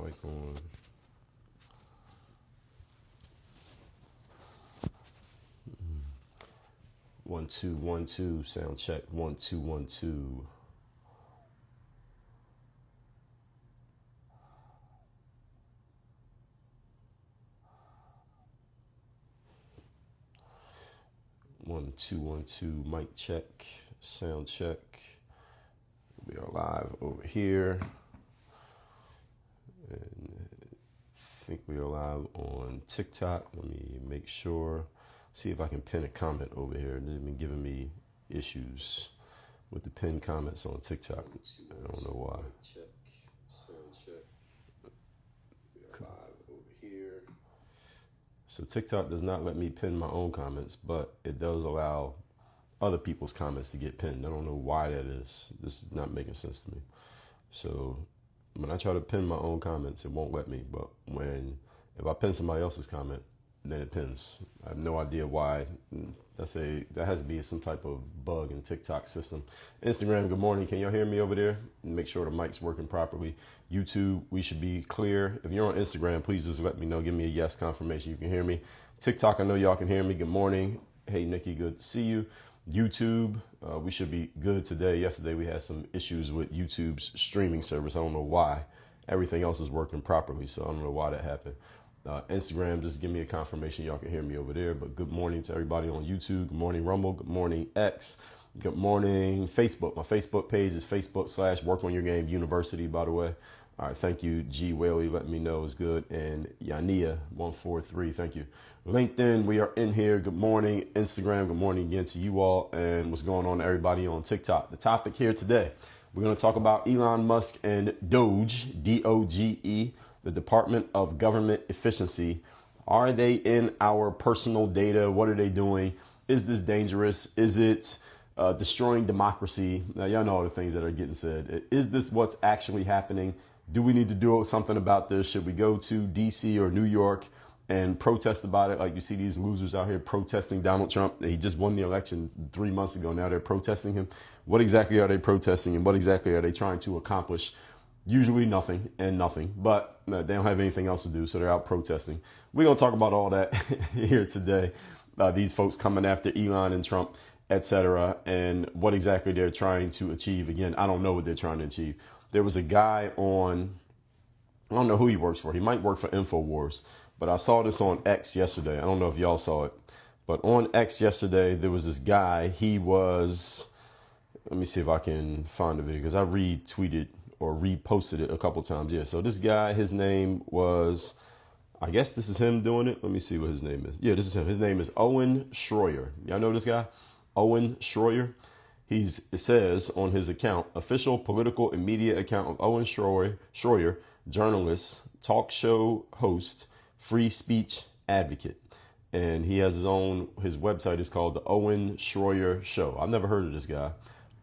Mic on. One, two, 1, 2. Sound check. 1, 2, 1, 2. One, two, 1, 2. Mic check. Sound check. We are live over here. And I think we are live on TikTok. Let me make sure. See if I can pin a comment over here. They've been giving me issues with the pinned comments on TikTok. I don't know why. Check. Sound check. Live over here. So TikTok does not let me pin my own comments, but it does allow other people's comments to get pinned. I don't know why that is. This is not making sense to me. So when I try to pin my own comments, it won't let me. But if I pin somebody else's comment, then it pins. I have no idea why. That has to be some type of bug in TikTok system. Instagram, good morning. Can y'all hear me over there? Make sure the mic's working properly. YouTube, we should be clear. If you're on Instagram, please just let me know. Give me a yes confirmation you can hear me. TikTok, I know y'all can hear me. Good morning. Hey, Nikki, good to see you. YouTube, we should be good today. Yesterday, we had some issues with YouTube's streaming service. I don't know why. Everything else is working properly, so I don't know why that happened. Instagram, just give me a confirmation y'all can hear me over there. But good morning to everybody on YouTube. Good morning, Rumble. Good morning, X. Good morning, Facebook. My Facebook page is Facebook.com/Work on Your Game University, by the way. All right, thank you, G. Whaley, letting me know it's good. And Yania143, thank you. LinkedIn, we are in here. Good morning, Instagram. Good morning again to you all. And what's going on to everybody on TikTok. The topic here today, we're going to talk about Elon Musk and Doge, D-O-G-E, the Department of Government Efficiency. Are they in our personal data? What are they doing? Is this dangerous? Is it destroying democracy? Now, y'all know all the things that are getting said. Is this what's actually happening? Do we need to do something about this? Should we go to DC or New York and protest about it? Like you see these losers out here protesting Donald Trump. He just won the election 3 months ago. Now they're protesting him. What exactly are they protesting and what exactly are they trying to accomplish? Usually nothing and nothing, but they don't have anything else to do, so they're out protesting. We're going to talk about all that here today. These folks coming after Elon and Trump, etc., and what exactly they're trying to achieve. Again, I don't know what they're trying to achieve. There was a guy on, I don't know who he works for. He might work for InfoWars, but I saw this on X yesterday. I don't know if y'all saw it, but on X yesterday, there was this guy. He was, let me see if I can find the video because I retweeted or reposted it a couple times. Yeah, so this guy, his name was, I guess this is him doing it. Let me see what his name is. Yeah, this is him. His name is Owen Schroyer. Y'all know this guy? Owen Schroyer. It says on his account, official political and media account of Owen Schroyer, journalist, talk show host, free speech advocate. And he has his website is called the Owen Schroyer Show. I've never heard of this guy,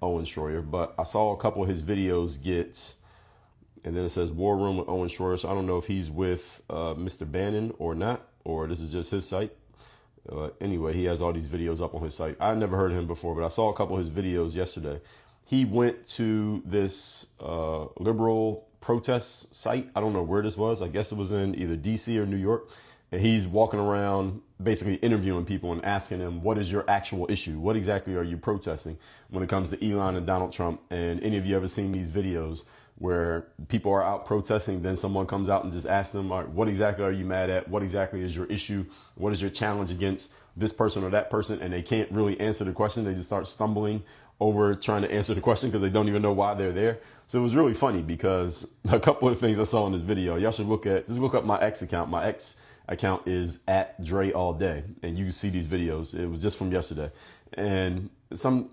Owen Schroyer, but I saw a couple of his videos and then it says War Room with Owen Schroyer. So I don't know if he's with Mr. Bannon or not, or this is just his site. Anyway, he has all these videos up on his site. I never heard of him before, but I saw a couple of his videos yesterday. He went to this liberal protest site. I don't know where this was. I guess it was in either DC or New York. And he's walking around basically interviewing people and asking them, what is your actual issue? What exactly are you protesting when it comes to Elon and Donald Trump? And any of you ever seen these videos where people are out protesting, then someone comes out and just asks them, all right, what exactly are you mad at? What exactly is your issue? What is your challenge against this person or that person? And they can't really answer the question. They just start stumbling over trying to answer the question because they don't even know why they're there. So it was really funny because a couple of things I saw in this video, y'all should just look up my X account. My X account is @DreAllDay, and you can see these videos. It was just from yesterday. And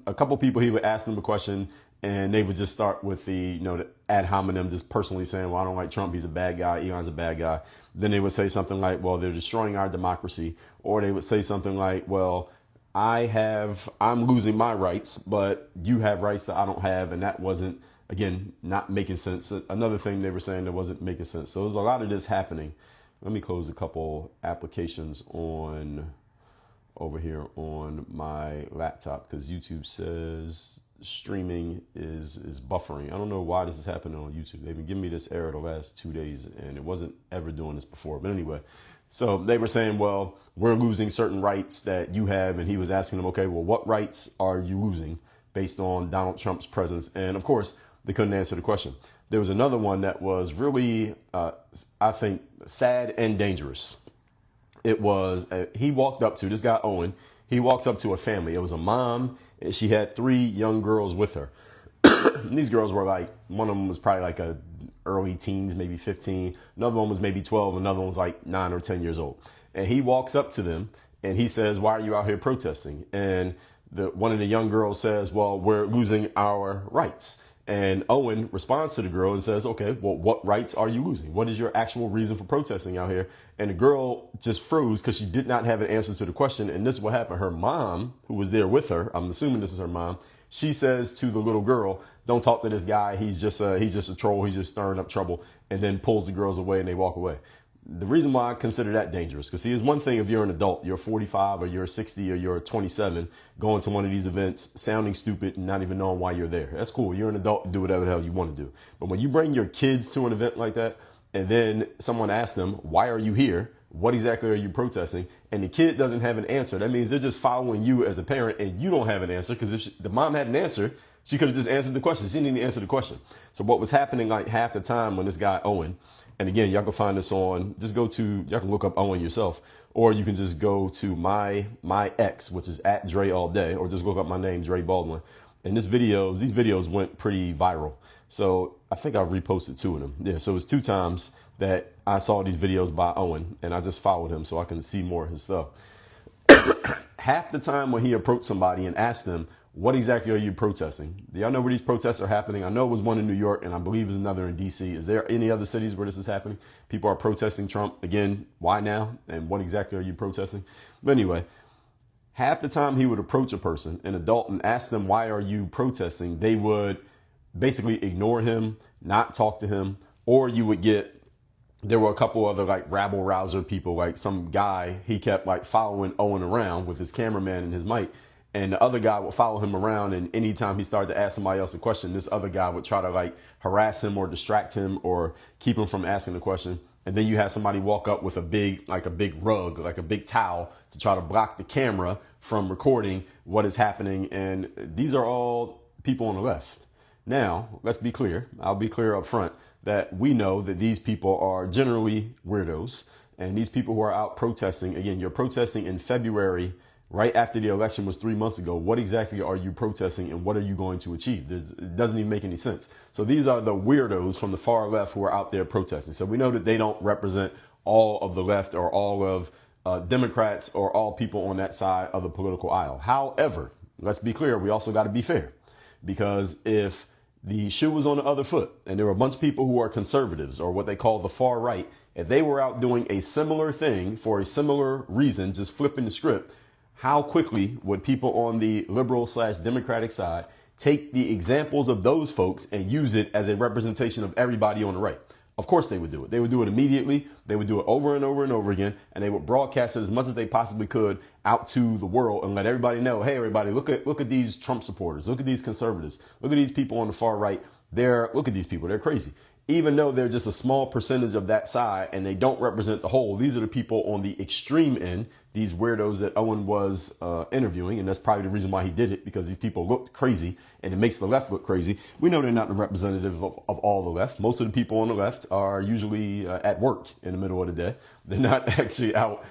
a couple people, he would ask them a question and they would just start with the ad hominem, just personally saying, well, I don't like Trump. He's a bad guy. Elon's a bad guy. Then they would say something like, well, they're destroying our democracy. Or they would say something like, well, I'm losing my rights, but you have rights that I don't have. And that wasn't, again, not making sense. Another thing they were saying that wasn't making sense. So there's a lot of this happening. Let me close a couple applications over here on my laptop because YouTube says streaming is buffering. I don't know why this is happening on YouTube. They've been giving me this error the last 2 days, and it wasn't ever doing this before. But anyway, so they were saying, well, we're losing certain rights that you have. And he was asking them, okay, well, what rights are you losing based on Donald Trump's presence? And of course, they couldn't answer the question. There was another one that was really, I think, sad and dangerous. It was, he walked up to, this guy Owen, he walks up to a family. It was a mom, and she had 3 young girls with her. These girls were like, one of them was probably like a early teens, maybe 15. Another one was maybe 12. Another one was like 9 or 10 years old. And he walks up to them and he says, why are you out here protesting? And one of the young girls says, well, we're losing our rights. And Owen responds to the girl and says, okay, well, what rights are you losing? What is your actual reason for protesting out here? And the girl just froze because she did not have an answer to the question. And this is what happened. Her mom, who was there with her, I'm assuming this is her mom, she says to the little girl, don't talk to this guy. He's just a troll. He's just stirring up trouble, and then pulls the girls away and they walk away. The reason why I consider that dangerous, because see, it's one thing if you're an adult, you're 45 or you're 60 or you're 27, going to one of these events, sounding stupid and not even knowing why you're there. That's cool. You're an adult, do whatever the hell you want to do. But when you bring your kids to an event like that, and then someone asks them, why are you here? What exactly are you protesting? And the kid doesn't have an answer. That means they're just following you as a parent, and you don't have an answer, because if the mom had an answer, she could have just answered the question. She didn't even answer the question. So what was happening like half the time when this guy Owen, and again, y'all can find this on, just go to, y'all can look up Owen yourself, or you can just go to my X, which is at Dre all day, or just look up my name, Dre Baldwin. And these videos went pretty viral. So I think I reposted 2 of them. Yeah, so it was 2 times that I saw these videos by Owen, and I just followed him so I can see more of his stuff. Half the time when he approached somebody and asked them, what exactly are you protesting? Do y'all know where these protests are happening? I know it was one in New York, and I believe there's another in D.C. Is there any other cities where this is happening? People are protesting Trump. Again, why now? And what exactly are you protesting? But anyway, half the time he would approach a person, an adult, and ask them, why are you protesting? They would basically ignore him, not talk to him, or you would get, there were a couple other like rabble rouser people, like some guy, he kept like following Owen around with his cameraman and his mic. And the other guy would follow him around, and anytime he started to ask somebody else a question, this other guy would try to like harass him or distract him or keep him from asking the question. And then you had somebody walk up with a big rug, like a big towel, to try to block the camera from recording what is happening. And these are all people on the left. Now, let's be clear. I'll be clear up front that we know that these people are generally weirdos. And these people who are out protesting, again, you're protesting in February, right after the election was 3 months ago. What exactly are you protesting, and what are you going to achieve? It doesn't even make any sense. So these are the weirdos from the far left who are out there protesting. So we know that they don't represent all of the left or all of Democrats or all people on that side of the political aisle. However, let's be clear. We also got to be fair, because if the shoe was on the other foot and there were a bunch of people who are conservatives or what they call the far right, if they were out doing a similar thing for a similar reason, just flipping the script, how quickly would people on the liberal/democratic side take the examples of those folks and use it as a representation of everybody on the right? Of course they would do it. They would do it immediately. They would do it over and over and over again. And they would broadcast it as much as they possibly could out to the world and let everybody know, hey, everybody, look at these Trump supporters. Look at these conservatives. Look at these people on the far right. Look at these people. They're crazy. Even though they're just a small percentage of that side and they don't represent the whole, these are the people on the extreme end, these weirdos that Owen was interviewing. And that's probably the reason why he did it, because these people looked crazy and it makes the left look crazy. We know they're not the representative of all the left. Most of the people on the left are usually at work in the middle of the day. They're not actually out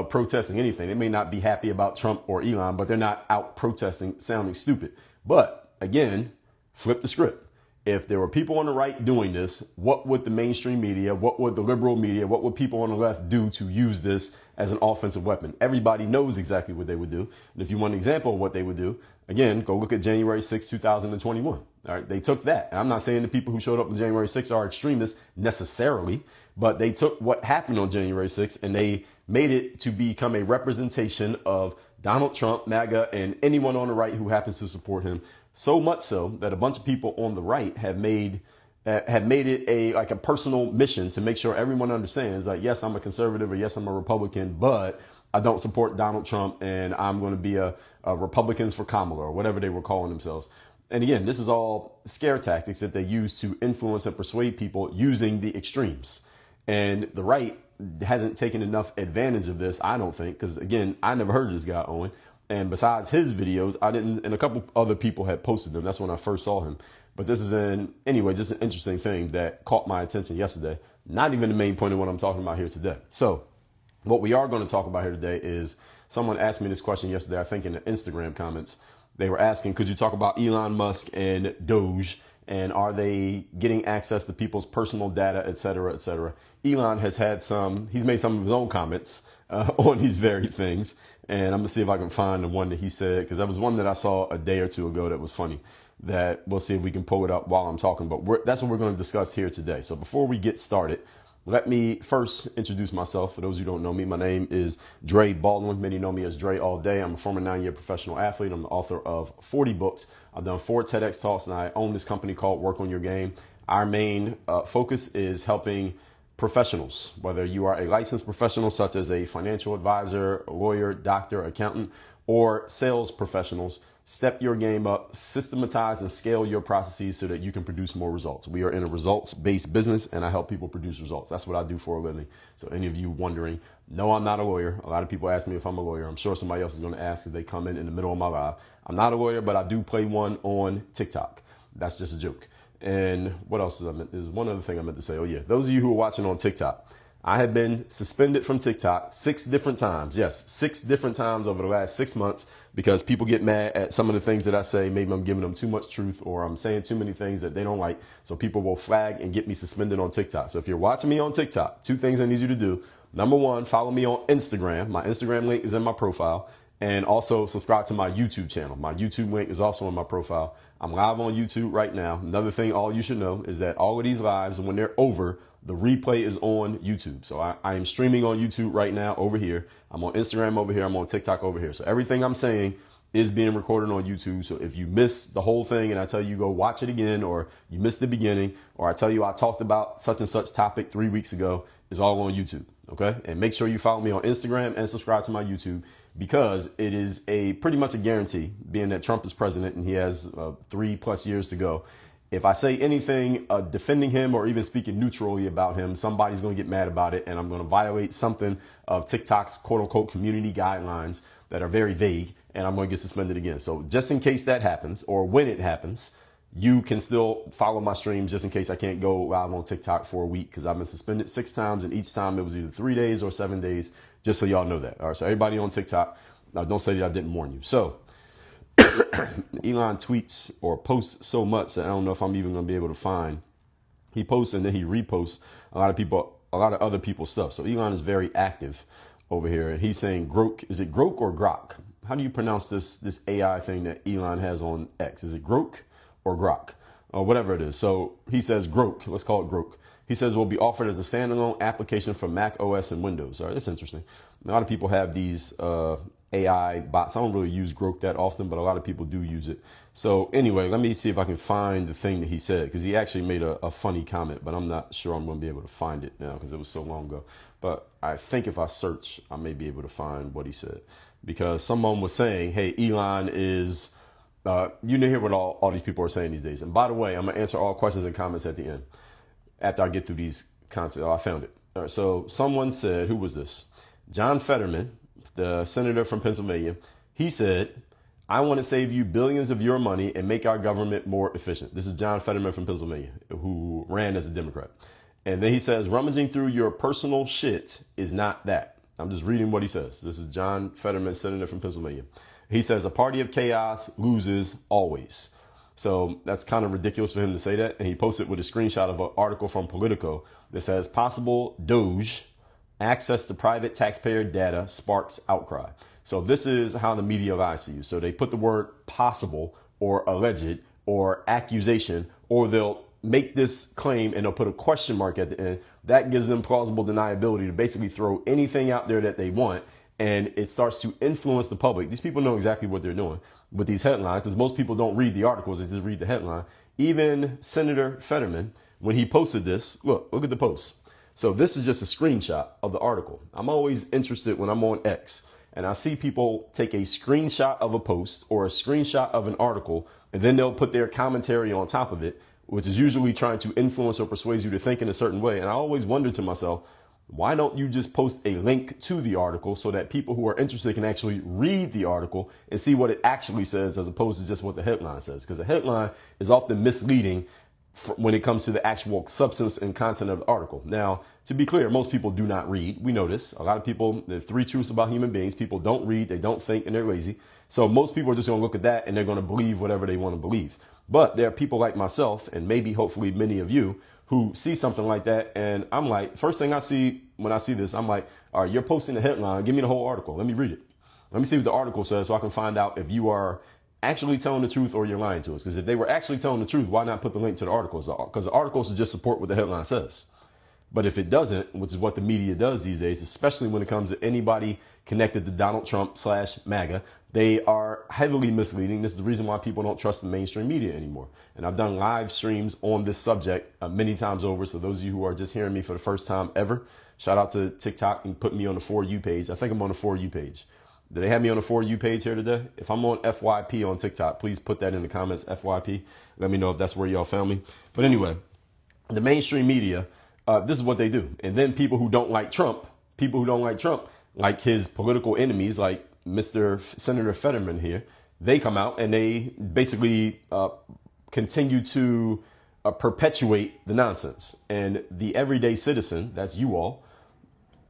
protesting anything. They may not be happy about Trump or Elon, but they're not out protesting, sounding stupid. But again, flip the script. If there were people on the right doing this, what would the mainstream media, what would the liberal media, what would people on the left do to use this as an offensive weapon? Everybody knows exactly what they would do. And if you want an example of what they would do, again, go look at January 6, 2021. All right, they took that. And I'm not saying the people who showed up on January 6 are extremists necessarily, but they took what happened on January 6 and they made it to become a representation of Donald Trump, MAGA, and anyone on the right who happens to support him. So much so that a bunch of people on the right have made it a personal mission to make sure everyone understands, like, yes, I'm a conservative, or yes, I'm a Republican, but I don't support Donald Trump, and I'm going to be a Republicans for Kamala, or whatever they were calling themselves. And again, this is all scare tactics that they use to influence and persuade people using the extremes. And the right hasn't taken enough advantage of this, I don't think, because again, I never heard of this guy, Owen. And besides his videos, I didn't, and a couple other people had posted them. That's when I first saw him. But this is anyway, just an interesting thing that caught my attention yesterday. Not even the main point of what I'm talking about here today. So what we are going to talk about here today is someone asked me this question yesterday, I think in the Instagram comments. They were asking, could you talk about Elon Musk and Doge, and are they getting access to people's personal data, et cetera, et cetera? Elon has had he's made some of his own comments on these very things. And I'm going to see if I can find the one that he said, because that was one that I saw a day or two ago that was funny, that we'll see if we can pull it up while I'm talking. But that's what we're going to discuss here today. So before we get started, let me first introduce myself. For those who don't know me, my name is Dre Baldwin. Many know me as Dre all day. I'm a former 9-year professional athlete. I'm the author of 40 books. I've done 4 TEDx talks, and I own this company called Work on Your Game. Our main focus is helping professionals, whether you are a licensed professional such as a financial advisor, a lawyer, doctor, accountant, or sales professionals, step your game up, systematize and scale your processes so that you can produce more results. We are in a results-based business, and I help people produce results. That's what I do for a living. So any of you wondering, no, I'm not a lawyer. A lot of people ask me if I'm a lawyer. I'm sure somebody else is going to ask if they come in the middle of my live. I'm not a lawyer, but I do play one on TikTok. That's just a joke. And what else is one other thing I meant to say. Oh yeah, those of you who are watching on TikTok, I have been suspended from TikTok 6 different times. Yes, 6 different times over the last 6 months because people get mad at some of the things that I say. Maybe I'm giving them too much truth, or I'm saying too many things that they don't like. So people will flag and get me suspended on TikTok. So if you're watching me on TikTok, 2 things I need you to do. Number 1, follow me on Instagram. My Instagram link is in my profile. And also subscribe to my YouTube channel. My YouTube link is also in my profile. I'm live on YouTube right now. Another thing all you should know is that all of these lives, when they're over, the replay is on YouTube. So I am streaming on YouTube right now over here. I'm on Instagram over here. I'm on TikTok over here. So everything I'm saying is being recorded on YouTube. So if you miss the whole thing and I tell you go watch it again, or you missed the beginning, or I tell you I talked about such and such topic 3 weeks ago, it's all on YouTube. Okay. And make sure you follow me on Instagram and subscribe to my YouTube, because it is pretty much a guarantee, being that Trump is president and he has 3+ years to go. If I say anything defending him or even speaking neutrally about him, somebody's going to get mad about it, and I'm going to violate something of TikTok's quote unquote community guidelines that are very vague, and I'm going to get suspended again. So just in case that happens, or when it happens, you can still follow my streams just in case I can't go live on TikTok for a week, because I've been suspended 6 times, and each time it was either 3 days or 7 days, just so y'all know that. All right, so everybody on TikTok, now don't say that I didn't warn you. So Elon tweets or posts so much that I don't know if I'm even going to be able to find. He posts and then he reposts a lot of other people's stuff. So Elon is very active over here, and he's saying Grok. Is it Grok or Grok? How do you pronounce this AI thing that Elon has on X? Is it Grok or Grok, or whatever it is? So he says Grok. Let's call it Grok. He says will be offered as a standalone application for Mac OS and Windows. All right, that's interesting. A lot of people have these AI bots. I don't really use Grok that often, but a lot of people do use it. So anyway, let me see if I can find the thing that he said, because he actually made a funny comment, but I'm not sure I'm going to be able to find it now because it was so long ago. But I think if I search, I may be able to find what he said, because someone was saying, hey, Elon is, you know, hear what all these people are saying these days. And by the way, I'm going to answer all questions and comments at the end after I get through these concepts. Oh, I found it. All right, so someone said, who was this? John Fetterman, the senator from Pennsylvania. He said, I want to save you billions of your money and make our government more efficient. This is John Fetterman from Pennsylvania, who ran as a Democrat. And then he says, rummaging through your personal shit is not that. I'm just reading what he says. This is John Fetterman, senator from Pennsylvania. He says, a party of chaos loses always. So that's kind of ridiculous for him to say that. And he posted with a screenshot of an article from Politico that says possible Doge access to private taxpayer data sparks outcry. So this is how the media lies to you. So they put the word possible or alleged or accusation, or they'll make this claim and they'll put a question mark at the end. That gives them plausible deniability to basically throw anything out there that they want. And it starts to influence the public. These people know exactly what they're doing with these headlines, because most people don't read the articles, they just read the headline. Even Senator Fetterman, when he posted this, look at the post. So this is just a screenshot of the article. I'm always interested when I'm on X and I see people take a screenshot of a post or a screenshot of an article, and then they'll put their commentary on top of it, which is usually trying to influence or persuade you to think in a certain way. And I always wonder to myself, why don't you just post a link to the article so that people who are interested can actually read the article and see what it actually says, as opposed to just what the headline says? Because the headline is often misleading when it comes to the actual substance and content of the article. Now, to be clear, most people do not read. We know this. A lot of people, the three truths about human beings: people don't read, they don't think, and they're lazy. So most people are just going to look at that and they're going to believe whatever they want to believe. But there are people like myself, and maybe hopefully many of you, who see something like that, and I'm like, first thing I see when I see this, I'm like, all right, you're posting the headline, give me the whole article, let me read it. Let me see what the article says so I can find out if you are actually telling the truth or you're lying to us. Because if they were actually telling the truth, why not put the link to the articles? Because the articles should just support what the headline says. But if it doesn't, which is what the media does these days, especially when it comes to anybody connected to Donald Trump / MAGA, they are heavily misleading. This is the reason why people don't trust the mainstream media anymore. And I've done live streams on this subject many times over. So those of you who are just hearing me for the first time ever, shout out to TikTok and put me on the For You page. I think I'm on the For You page. Do they have me on the For You page here today? If I'm on FYP on TikTok, please put that in the comments, FYP. Let me know if that's where y'all found me. But anyway, the mainstream media, this is what they do. And then people who don't like Trump, like his political enemies, like Mr. Senator Fetterman here, they come out and they basically continue to perpetuate the nonsense. And the everyday citizen, that's you all,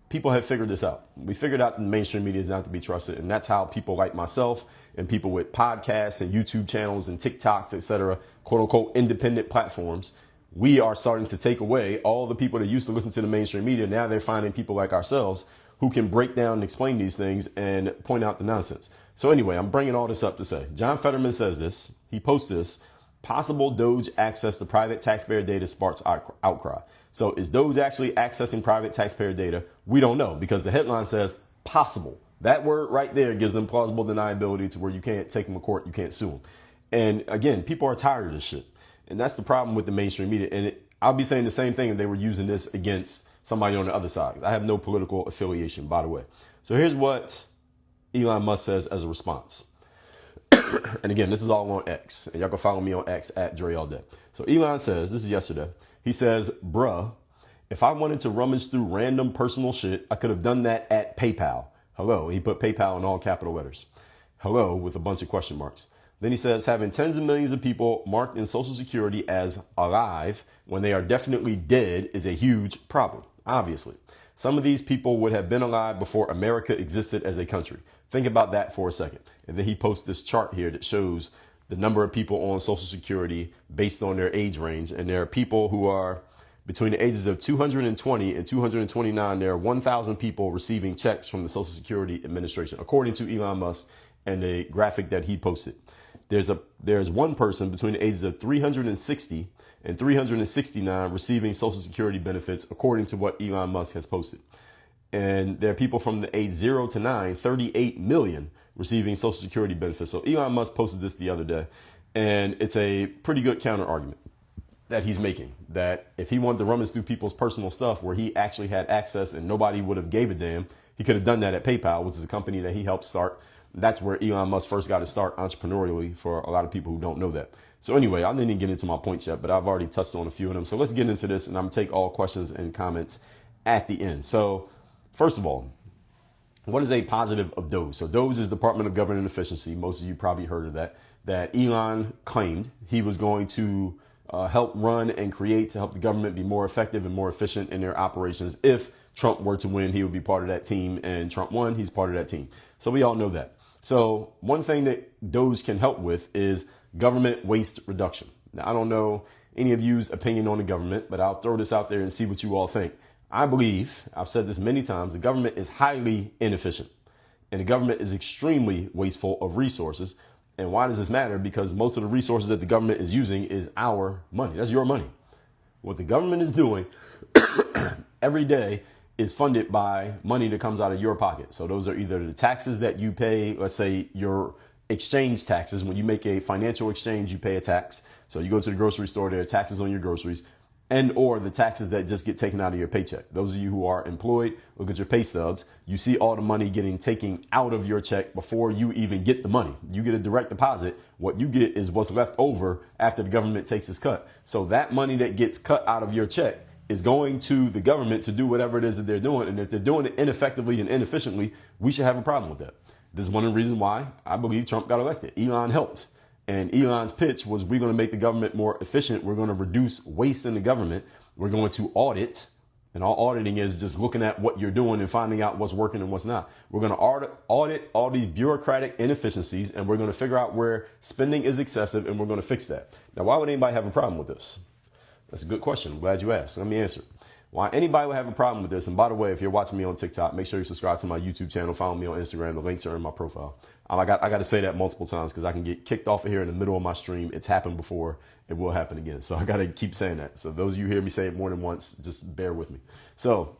people have figured this out. We figured out that the mainstream media is not to be trusted. And that's how people like myself and people with podcasts and YouTube channels and TikToks, etc., quote unquote, independent platforms, we are starting to take away all the people that used to listen to the mainstream media. Now they're finding people like ourselves who can break down and explain these things and point out the nonsense. So anyway, I'm bringing all this up to say, John Fetterman says this, he posts this: possible Doge access to private taxpayer data sparks outcry. So is Doge actually accessing private taxpayer data? We don't know, because the headline says possible. That word right there gives them plausible deniability to where you can't take them to court, you can't sue them. And again, people are tired of this shit. And that's the problem with the mainstream media. And I'll be saying the same thing if they were using this against somebody on the other side. I have no political affiliation, by the way. So here's what Elon Musk says as a response. And again, this is all on X. And y'all can follow me on X at Dre All Day. So Elon says, this is yesterday, he says, bruh, if I wanted to rummage through random personal shit, I could have done that at PayPal. Hello. He put PayPal in all capital letters. Hello, with a bunch of question marks. Then he says, having tens of millions of people marked in Social Security as alive when they are definitely dead is a huge problem. Obviously, some of these people would have been alive before America existed as a country. Think about that for a second. And then he posts this chart here that shows the number of people on Social Security based on their age range. And there are people who are between the ages of 220 and 229. There are 1,000 people receiving checks from the Social Security Administration, according to Elon Musk and a graphic that he posted. There's one person between the ages of 360 and 369 receiving Social Security benefits, according to what Elon Musk has posted. And there are people from the age 0 to 9, 38 million receiving Social Security benefits. So Elon Musk posted this the other day, and it's a pretty good counter argument that he's making, that if he wanted to rummage through people's personal stuff where he actually had access and nobody would have gave a damn, he could have done that at PayPal, which is a company that he helped start. That's where Elon Musk first got to start entrepreneurially, for a lot of people who don't know that. So anyway, I didn't even get into my points yet, but I've already touched on a few of them. So let's get into this, and I'm going to take all questions and comments at the end. So first of all, what is a positive of Doge? So Doge is Department of Government Efficiency. Most of you probably heard of that Elon claimed he was going to help run and create to help the government be more effective and more efficient in their operations. If Trump were to win, he would be part of that team, and Trump won, he's part of that team. So we all know that. So one thing that Doge can help with is government waste reduction. Now, I don't know any of you's opinion on the government, but I'll throw this out there and see what you all think. I believe, I've said this many times, the government is highly inefficient, and the government is extremely wasteful of resources. And why does this matter? Because most of the resources that the government is using is our money. That's your money. What the government is doing every day is funded by money that comes out of your pocket. So those are either the taxes that you pay, let's say your exchange taxes. When you make a financial exchange, you pay a tax. So you go to the grocery store, there are taxes on your groceries. and or the taxes that just get taken out of your paycheck. Those of you who are employed, look at your pay stubs. You see all the money getting taken out of your check before you even get the money. You get a direct deposit. What you get is what's left over after the government takes its cut. So that money that gets cut out of your check is going to the government to do whatever it is that they're doing. And if they're doing it ineffectively and inefficiently, we should have a problem with that. This is one of the reasons why I believe Trump got elected. Elon helped. And Elon's pitch was, we're going to make the government more efficient. We're going to reduce waste in the government. We're going to audit. And all auditing is just looking at what you're doing and finding out what's working and what's not. We're going to audit all these bureaucratic inefficiencies, and we're going to figure out where spending is excessive, and we're going to fix that. Now, why would anybody have a problem with this? That's a good question. I'm glad you asked. Let me answer. Why anybody would have a problem with this, and by the way, if you're watching me on TikTok, make sure you subscribe to my YouTube channel, follow me on Instagram. The links are in my profile. I got to say that multiple times because I can get kicked off of here in the middle of my stream. It's happened before. It will happen again. So I got to keep saying that. So those of you who hear me say it more than once, just bear with me. So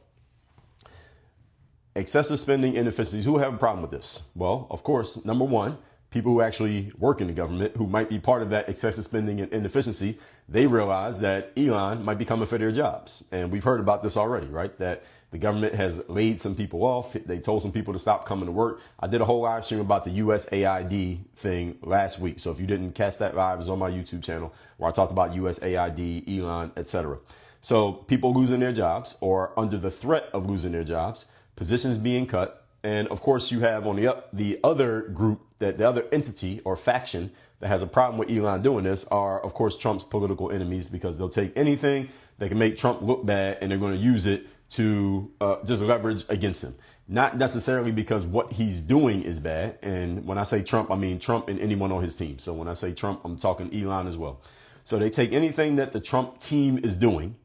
excessive spending, inefficiencies. Who have a problem with this? Well, of course, number one, people who actually work in the government, who might be part of that excessive spending and inefficiency, they realize that Elon might be coming for their jobs. And we've heard about this already, right? That the government has laid some people off. They told some people to stop coming to work. I did a whole live stream about the USAID thing last week. So if you didn't catch that live, it's on my YouTube channel where I talked about USAID, Elon, etc. So people losing their jobs or under the threat of losing their jobs, positions being cut. And of course, you have on the other group, that the other entity or faction that has a problem with Elon doing this are, of course, Trump's political enemies, because they'll take anything that can make Trump look bad and they're going to use it to just leverage against him. Not necessarily because what he's doing is bad. And when I say Trump, I mean Trump and anyone on his team. So when I say Trump, I'm talking Elon as well. So they take anything that the Trump team is doing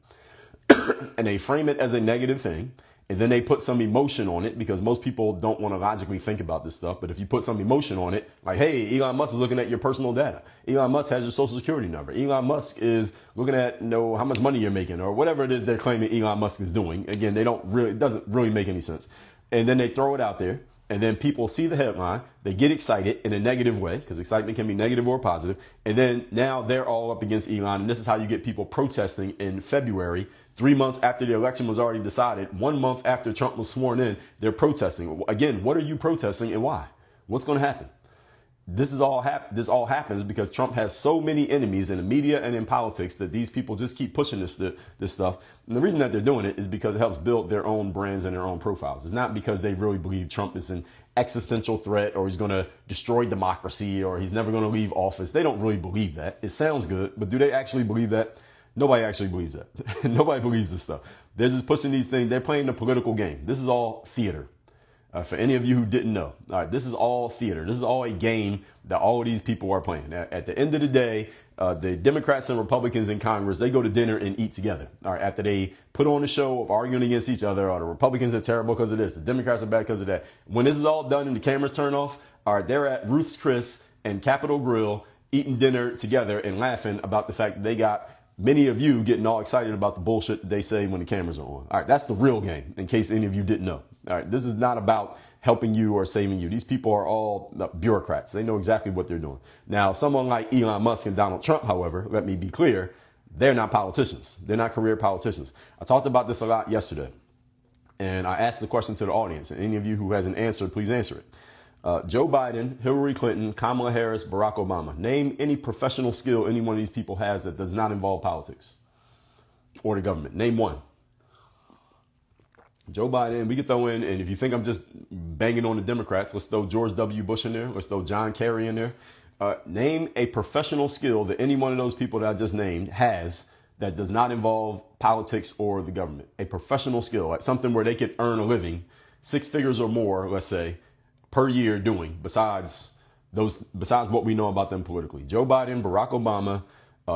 and they frame it as a negative thing. And then they put some emotion on it, because most people don't want to logically think about this stuff. But if you put some emotion on it, like, hey, Elon Musk is looking at your personal data. Elon Musk has your social security number. Elon Musk is looking at, how much money you're making, or whatever it is they're claiming Elon Musk is doing. Again, it doesn't really make any sense. And then they throw it out there. And then people see the headline, they get excited in a negative way, because excitement can be negative or positive. And then now they're all up against Elon. And this is how you get people protesting in February, 3 months after the election was already decided, 1 month after Trump was sworn in, they're protesting. Again, what are you protesting and why? What's going to happen? This all happens because Trump has so many enemies in the media and in politics that these people just keep pushing this stuff. And the reason that they're doing it is because it helps build their own brands and their own profiles. It's not because they really believe Trump is an existential threat, or he's going to destroy democracy, or he's never going to leave office. They don't really believe that. It sounds good, but do they actually believe that? Nobody actually believes that. Nobody believes this stuff. They're just pushing these things. They're playing the political game. This is all theater. For any of you who didn't know, all right, this is all theater. This is all a game that all of these people are playing. At the end of the day, the Democrats and Republicans in Congress, they go to dinner and eat together. All right, after they put on a show of arguing against each other, or the Republicans are terrible because of this, the Democrats are bad because of that. When this is all done and the cameras turn off, all right, they're at Ruth's Chris and Capitol Grill eating dinner together and laughing about the fact that they got many of you getting all excited about the bullshit that they say when the cameras are on. All right, that's the real game, in case any of you didn't know. All right, this is not about helping you or saving you. These people are all bureaucrats. They know exactly what they're doing. Now, someone like Elon Musk and Donald Trump, however, let me be clear, they're not politicians. They're not career politicians. I talked about this a lot yesterday, and I asked the question to the audience, and any of you who hasn't answered, please answer it. Joe Biden, Hillary Clinton, Kamala Harris, Barack Obama. Name any professional skill any one of these people has that does not involve politics or the government. Name one. Joe Biden, we could throw in, and if you think I'm just banging on the Democrats, let's throw George W. Bush in there. Let's throw John Kerry in there. Name a professional skill that any one of those people that I just named has that does not involve politics or the government. A professional skill, like something where they could earn a living, 6 figures or more, let's say, per year doing, besides what we know about them politically. Joe Biden, Barack Obama,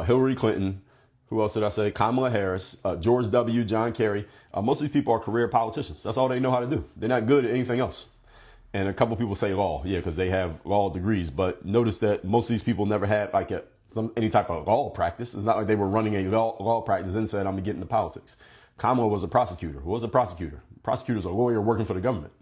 Hillary Clinton, who else did I say? Kamala Harris, George W., John Kerry. Most of these people are career politicians. That's all they know how to do. They're not good at anything else. And a couple people say law, because they have law degrees. But notice that most of these people never had any type of law practice. It's not like they were running a law practice and said, I'm going to get into politics. Kamala was a prosecutor. Who was a prosecutor? Prosecutor's a lawyer working for the government.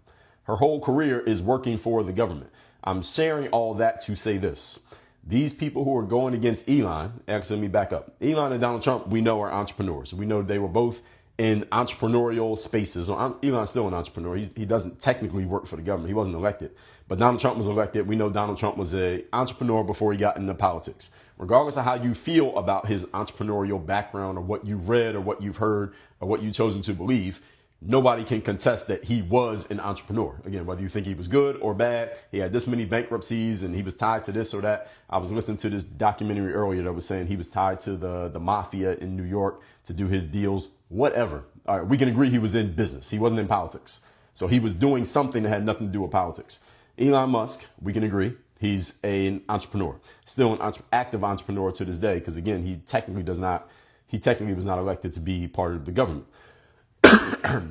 Her whole career is working for the government. I'm sharing all that to say this. These people who are going against Elon, actually, let me back up. Elon and Donald Trump, we know, are entrepreneurs. We know they were both in entrepreneurial spaces. Elon's still an entrepreneur. He doesn't technically work for the government. He wasn't elected. But Donald Trump was elected. We know Donald Trump was an entrepreneur before he got into politics. Regardless of how you feel about his entrepreneurial background or what you've read or what you've heard or what you've chosen to believe, nobody can contest that he was an entrepreneur. Again, whether you think he was good or bad, he had this many bankruptcies and he was tied to this or that. I was listening to this documentary earlier that was saying he was tied to the mafia in New York to do his deals, whatever. All right, we can agree he was in business. He wasn't in politics. So he was doing something that had nothing to do with politics. Elon Musk, we can agree, he's an entrepreneur, still an active entrepreneur to this day, because again, he technically was not elected to be part of the government.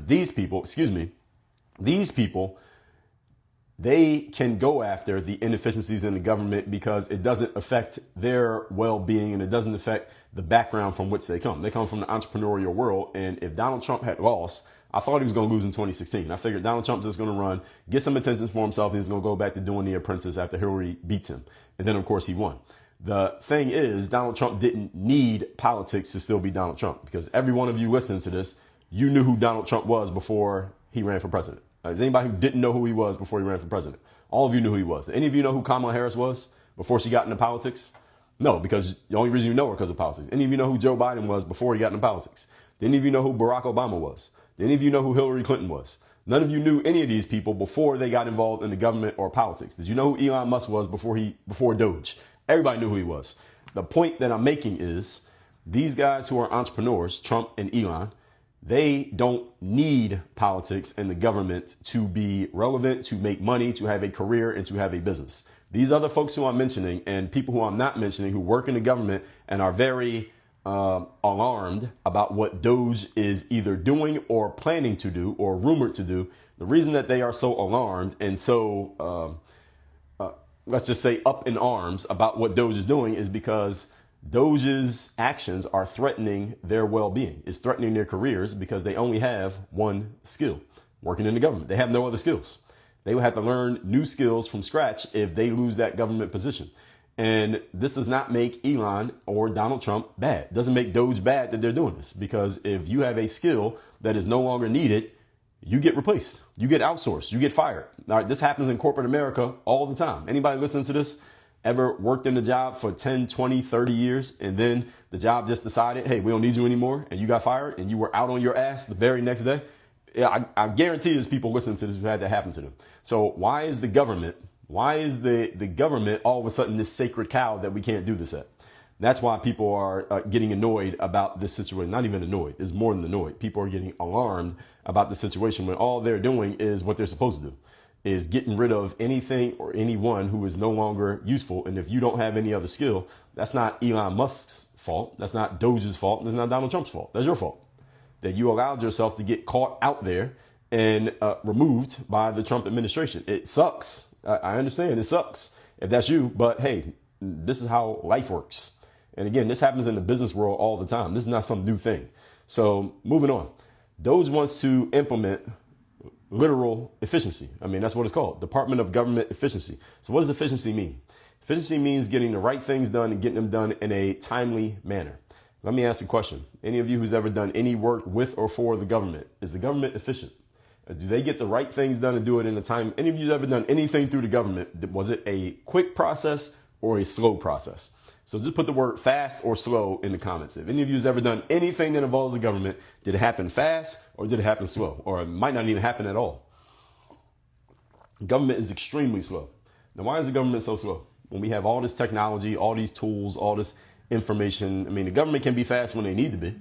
These people, they can go after the inefficiencies in the government because it doesn't affect their well-being and it doesn't affect the background from which they come. They come from the entrepreneurial world. And if Donald Trump had lost, I thought he was going to lose in 2016. I figured Donald Trump's just going to run, get some attention for himself. And he's going to go back to doing The Apprentice after Hillary beats him. And then, of course, he won. The thing is, Donald Trump didn't need politics to still be Donald Trump, because every one of you listening to this, you knew who Donald Trump was before he ran for president. Is anybody who didn't know who he was before he ran for president? All of you knew who he was. Any of you know who Kamala Harris was before she got into politics? No, because the only reason you know her because of politics. Any of you know who Joe Biden was before he got into politics? Did any of you know who Barack Obama was? Did any of you know who Hillary Clinton was? None of you knew any of these people before they got involved in the government or politics. Did you know who Elon Musk was before Doge? Everybody knew who he was. The point that I'm making is these guys who are entrepreneurs, Trump and Elon, they don't need politics and the government to be relevant, to make money, to have a career, and to have a business. These other folks who I'm mentioning and people who I'm not mentioning who work in the government and are very alarmed about what Doge is either doing or planning to do or rumored to do. The reason that they are so alarmed and so, let's just say, up in arms about what Doge is doing is because Doge's actions are threatening their well-being. It's threatening their careers because they only have one skill, working in the government. They have no other skills. They will have to learn new skills from scratch if they lose that government position. And this does not make Elon or Donald Trump bad. It doesn't make Doge bad that they're doing this, because if you have a skill that is no longer needed, you get replaced, you get outsourced, you get fired. All right, this happens in corporate America all the time. Anybody listening to this ever worked in the job for 10, 20, 30 years, and then the job just decided, hey, we don't need you anymore, and you got fired, and you were out on your ass the very next day? Yeah, I guarantee there's people listening to this who had that happen to them. So why is the government all of a sudden this sacred cow that we can't do this at? That's why people are getting annoyed about this situation. Not even annoyed. It's more than annoyed. People are getting alarmed about the situation when all they're doing is what they're supposed to do, is getting rid of anything or anyone who is no longer useful. And if you don't have any other skill, that's not Elon Musk's fault. That's not Doge's fault. That's not Donald Trump's fault. That's your fault, that you allowed yourself to get caught out there and removed by the Trump administration. It sucks. I understand it sucks if that's you, but hey, this is how life works. And again, this happens in the business world all the time. This is not some new thing. So moving on, Doge wants to implement literal efficiency. I mean, that's what it's called, Department of Government Efficiency. So what does efficiency mean? Efficiency means getting the right things done and getting them done in a timely manner. Let me ask a question. Any of you who's ever done any work with or for the government, is the government efficient? Do they get the right things done and do it in a time? Any of you ever done anything through the government? Was it a quick process or a slow process? So just put the word fast or slow in the comments. If any of you has ever done anything that involves the government, did it happen fast or did it happen slow? Or it might not even happen at all. Government is extremely slow. Now, why is the government so slow? When we have all this technology, all these tools, all this information. I mean, the government can be fast when they need to be.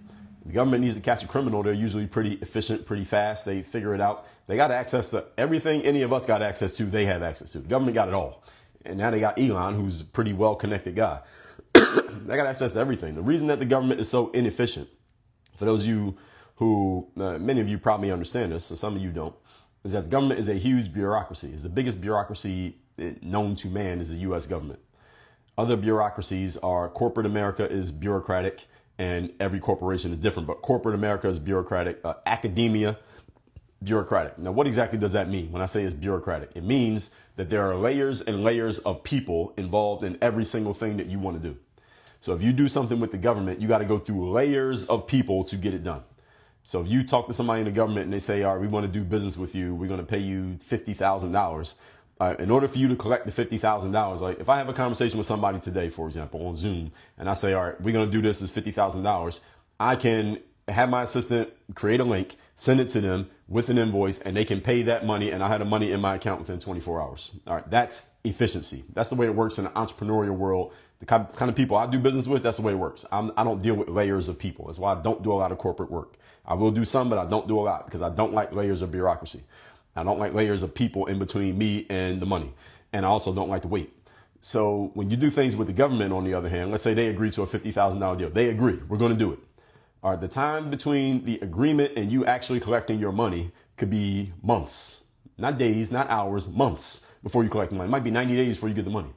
The government needs to catch a criminal. They're usually pretty efficient, pretty fast. They figure it out. They got access to everything any of us got access to. They have access to. The government got it all. And now they got Elon, who's a pretty well-connected guy. They got access to everything. The reason that the government is so inefficient, for those of you who, many of you probably understand this, and some of you don't, is that the government is a huge bureaucracy. It's the biggest bureaucracy known to man is the U.S. government. Other bureaucracies are corporate America is bureaucratic, and every corporation is different. But corporate America is bureaucratic. Academia bureaucratic. Now, what exactly does that mean when I say it's bureaucratic? It means that there are layers and layers of people involved in every single thing that you want to do. So if you do something with the government, you got to go through layers of people to get it done. So if you talk to somebody in the government and they say, all right, we want to do business with you, we're going to pay you $50,000. In order for you to collect the $50,000, like if I have a conversation with somebody today, for example, on Zoom, and I say, all right, we're going to do this as $50,000, I can have my assistant create a link, send it to them with an invoice, and they can pay that money, and I have the money in my account within 24 hours. All right, that's efficiency. That's the way it works in the entrepreneurial world. The kind of people I do business with, that's the way it works. I don't deal with layers of people. That's why I don't do a lot of corporate work. I will do some, but I don't do a lot because I don't like layers of bureaucracy. I don't like layers of people in between me and the money. And I also don't like to wait. So when you do things with the government, on the other hand, let's say they agree to a $50,000 deal. They agree. We're going to do it. All right, the time between the agreement and you actually collecting your money could be months, not days, not hours, months before you collect the money. It might be 90 days before you get the money.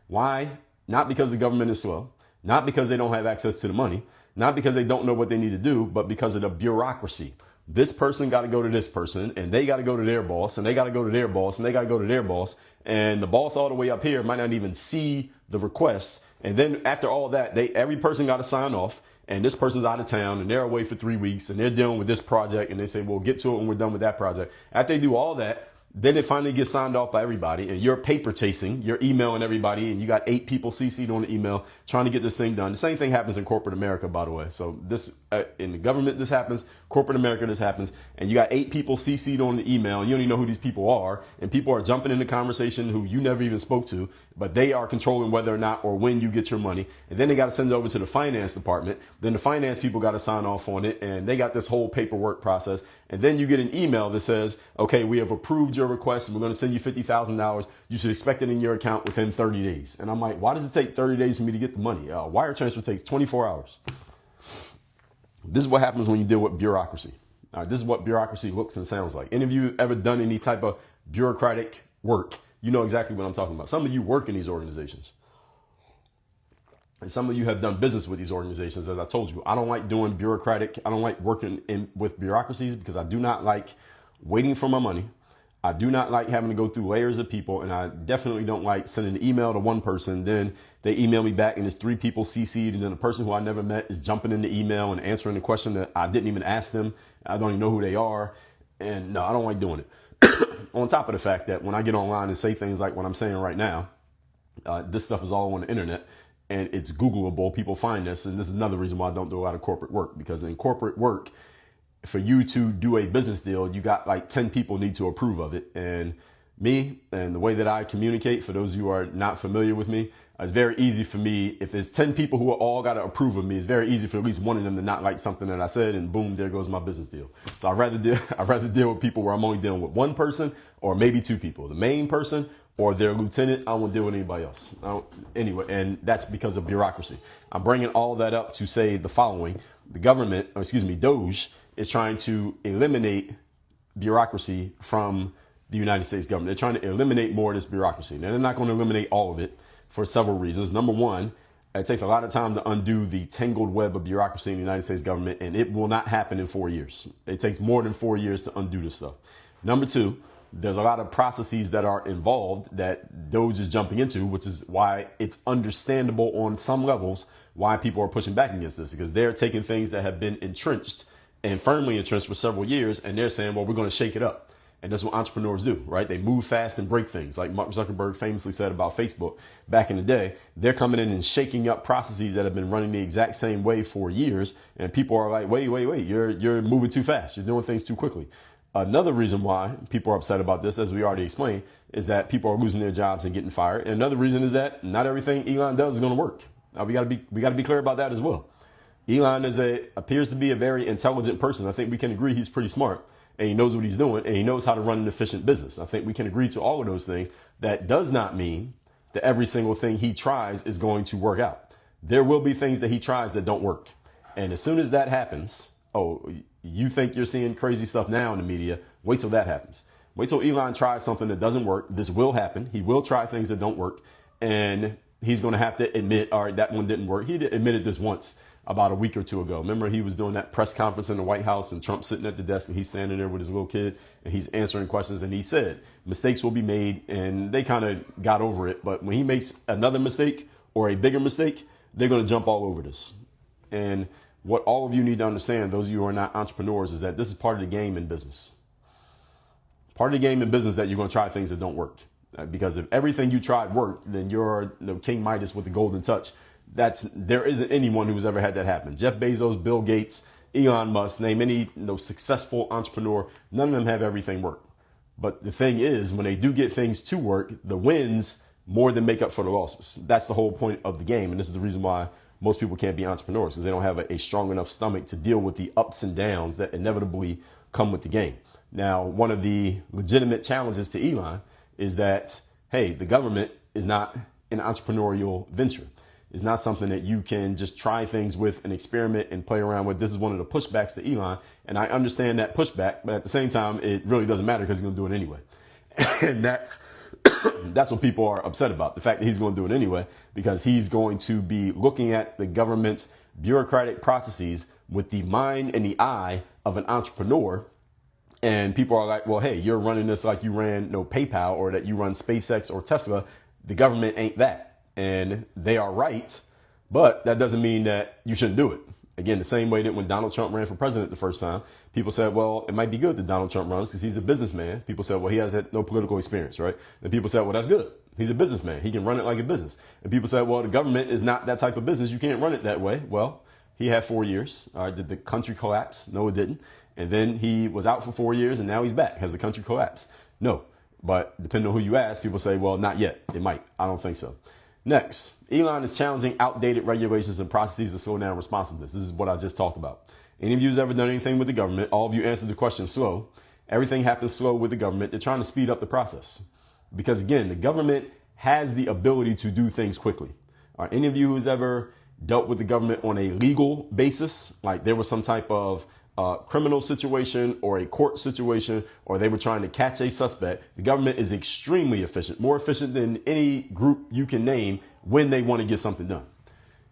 Why? Not because the government is slow, not because they don't have access to the money, not because they don't know what they need to do, but because of the bureaucracy. This person got to go to this person, and they got to go to their boss, and they got to go to their boss, and they got to go to their boss. And the boss all the way up here might not even see the request. And then after all that, every person got to sign off, and this person's out of town, and they're away for 3 weeks, and they're dealing with this project, and they say, well, get to it when we're done with that project. After they do all that, then it finally gets signed off by everybody, and you're paper chasing, you're emailing everybody, and you got 8 people CC'd on the email trying to get this thing done. The same thing happens in corporate America, by the way. So this in the government, this happens. Corporate America, this happens. And you got 8 people CC'd on the email, and you don't even know who these people are. And people are jumping in the conversation who you never even spoke to, but they are controlling whether or not or when you get your money. And then they got to send it over to the finance department. Then the finance people got to sign off on it, and they got this whole paperwork process. And then you get an email that says, okay, we have approved your request, and we're going to send you $50,000. You should expect it in your account within 30 days. And I'm like, why does it take 30 days for me to get the money? Wire transfer takes 24 hours. This is what happens when you deal with bureaucracy. All right, this is what bureaucracy looks and sounds like. Any of you ever done any type of bureaucratic work? You know exactly what I'm talking about. Some of you work in these organizations. And some of you have done business with these organizations. As I told you, I don't like doing bureaucratic. I don't like working with bureaucracies because I do not like waiting for my money. I do not like having to go through layers of people. And I definitely don't like sending an email to one person. Then they email me back and there's 3 people CC'd. And then the person who I never met is jumping in the email and answering the question that I didn't even ask them. I don't even know who they are. And no, I don't like doing it. On top of the fact that when I get online and say things like what I'm saying right now, this stuff is all on the internet. And it's Googleable. People find this. And this is another reason why I don't do a lot of corporate work. Because in corporate work, for you to do a business deal, you got like 10 people need to approve of it. And me and the way that I communicate, for those of you who are not familiar with me, it's very easy for me. If it's 10 people who are all got to approve of me, it's very easy for at least one of them to not like something that I said. And boom, there goes my business deal. So I'd rather deal with people where I'm only dealing with one person or maybe 2 people, the main person or their lieutenant. I won't deal with anybody else. Anyway, and that's because of bureaucracy. I'm bringing all that up to say the following. The government, or excuse me, DOGE, is trying to eliminate bureaucracy from the United States government. They're trying to eliminate more of this bureaucracy. Now, they're not going to eliminate all of it for several reasons. Number one, it takes a lot of time to undo the tangled web of bureaucracy in the United States government, and it will not happen in 4 years. It takes more than 4 years to undo this stuff. Number two, there's a lot of processes that are involved that DOGE is jumping into, which is why it's understandable on some levels why people are pushing back against this, because they're taking things that have been entrenched and firmly entrenched for several years, and they're saying, well, we're going to shake it up. And that's what entrepreneurs do, right? They move fast and break things. Like Mark Zuckerberg famously said about Facebook back in the day, they're coming in and shaking up processes that have been running the exact same way for years. And people are like, wait, you're moving too fast. You're doing things too quickly. Another reason why people are upset about this, as we already explained, is that people are losing their jobs and getting fired. And another reason is that not everything Elon does is going to work. Now, we got to be clear about that as well. Elon appears to be a very intelligent person. I think we can agree he's pretty smart, and he knows what he's doing, and he knows how to run an efficient business. I think we can agree to all of those things. That does not mean that every single thing he tries is going to work out. There will be things that he tries that don't work. And as soon as that happens, you think you're seeing crazy stuff now in the media. Wait till that happens. Wait till Elon tries something that doesn't work. This will happen. He will try things that don't work, and he's going to have to admit, all right, that one didn't work. He admitted this once about a week or two ago. Remember, he was doing that press conference in the White House and Trump sitting at the desk and he's standing there with his little kid and he's answering questions. And he said mistakes will be made, and they kind of got over it. But when he makes another mistake or a bigger mistake, they're going to jump all over this. And what all of you need to understand, those of you who are not entrepreneurs, is that this is part of the game in business. Part of the game in business that you're going to try things that don't work. Because if everything you tried worked, then you're King Midas with the golden touch. There isn't anyone who's ever had that happen. Jeff Bezos, Bill Gates, Elon Musk, name any successful entrepreneur, none of them have everything work. But the thing is, when they do get things to work, the wins more than make up for the losses. That's the whole point of the game. And this is the reason why most people can't be entrepreneurs, because they don't have a strong enough stomach to deal with the ups and downs that inevitably come with the game. Now, one of the legitimate challenges to Elon is that, hey, the government is not an entrepreneurial venture. It's not something that you can just try things with and experiment and play around with. This is one of the pushbacks to Elon. And I understand that pushback, but at the same time, it really doesn't matter because he's going to do it anyway. And that's what people are upset about. The fact that he's going to do it anyway, because he's going to be looking at the government's bureaucratic processes with the mind and the eye of an entrepreneur. And people are like, well, hey, you're running this like you ran PayPal or that you run SpaceX or Tesla. The government ain't that. And they are right. But that doesn't mean that you shouldn't do it. Again, the same way that when Donald Trump ran for president the first time, people said, well, it might be good that Donald Trump runs because he's a businessman. People said, well, he has had no political experience, right? And people said, well, that's good. He's a businessman. He can run it like a business. And people said, well, the government is not that type of business. You can't run it that way. Well, he had 4 years. All right, did the country collapse? No, it didn't. And then he was out for 4 years and now he's back. Has the country collapsed? No. But depending on who you ask, people say, well, not yet. It might. I don't think so. Next, Elon is challenging outdated regulations and processes to slow down responsiveness. This is what I just talked about. Any of you who's ever done anything with the government, all of you answered the question slow. Everything happens slow with the government. They're trying to speed up the process. Because again, the government has the ability to do things quickly. Are any of you who's ever dealt with the government on a legal basis, like there was some type of criminal situation or a court situation, or they were trying to catch a suspect, the government is extremely efficient, more efficient than any group you can name when they want to get something done.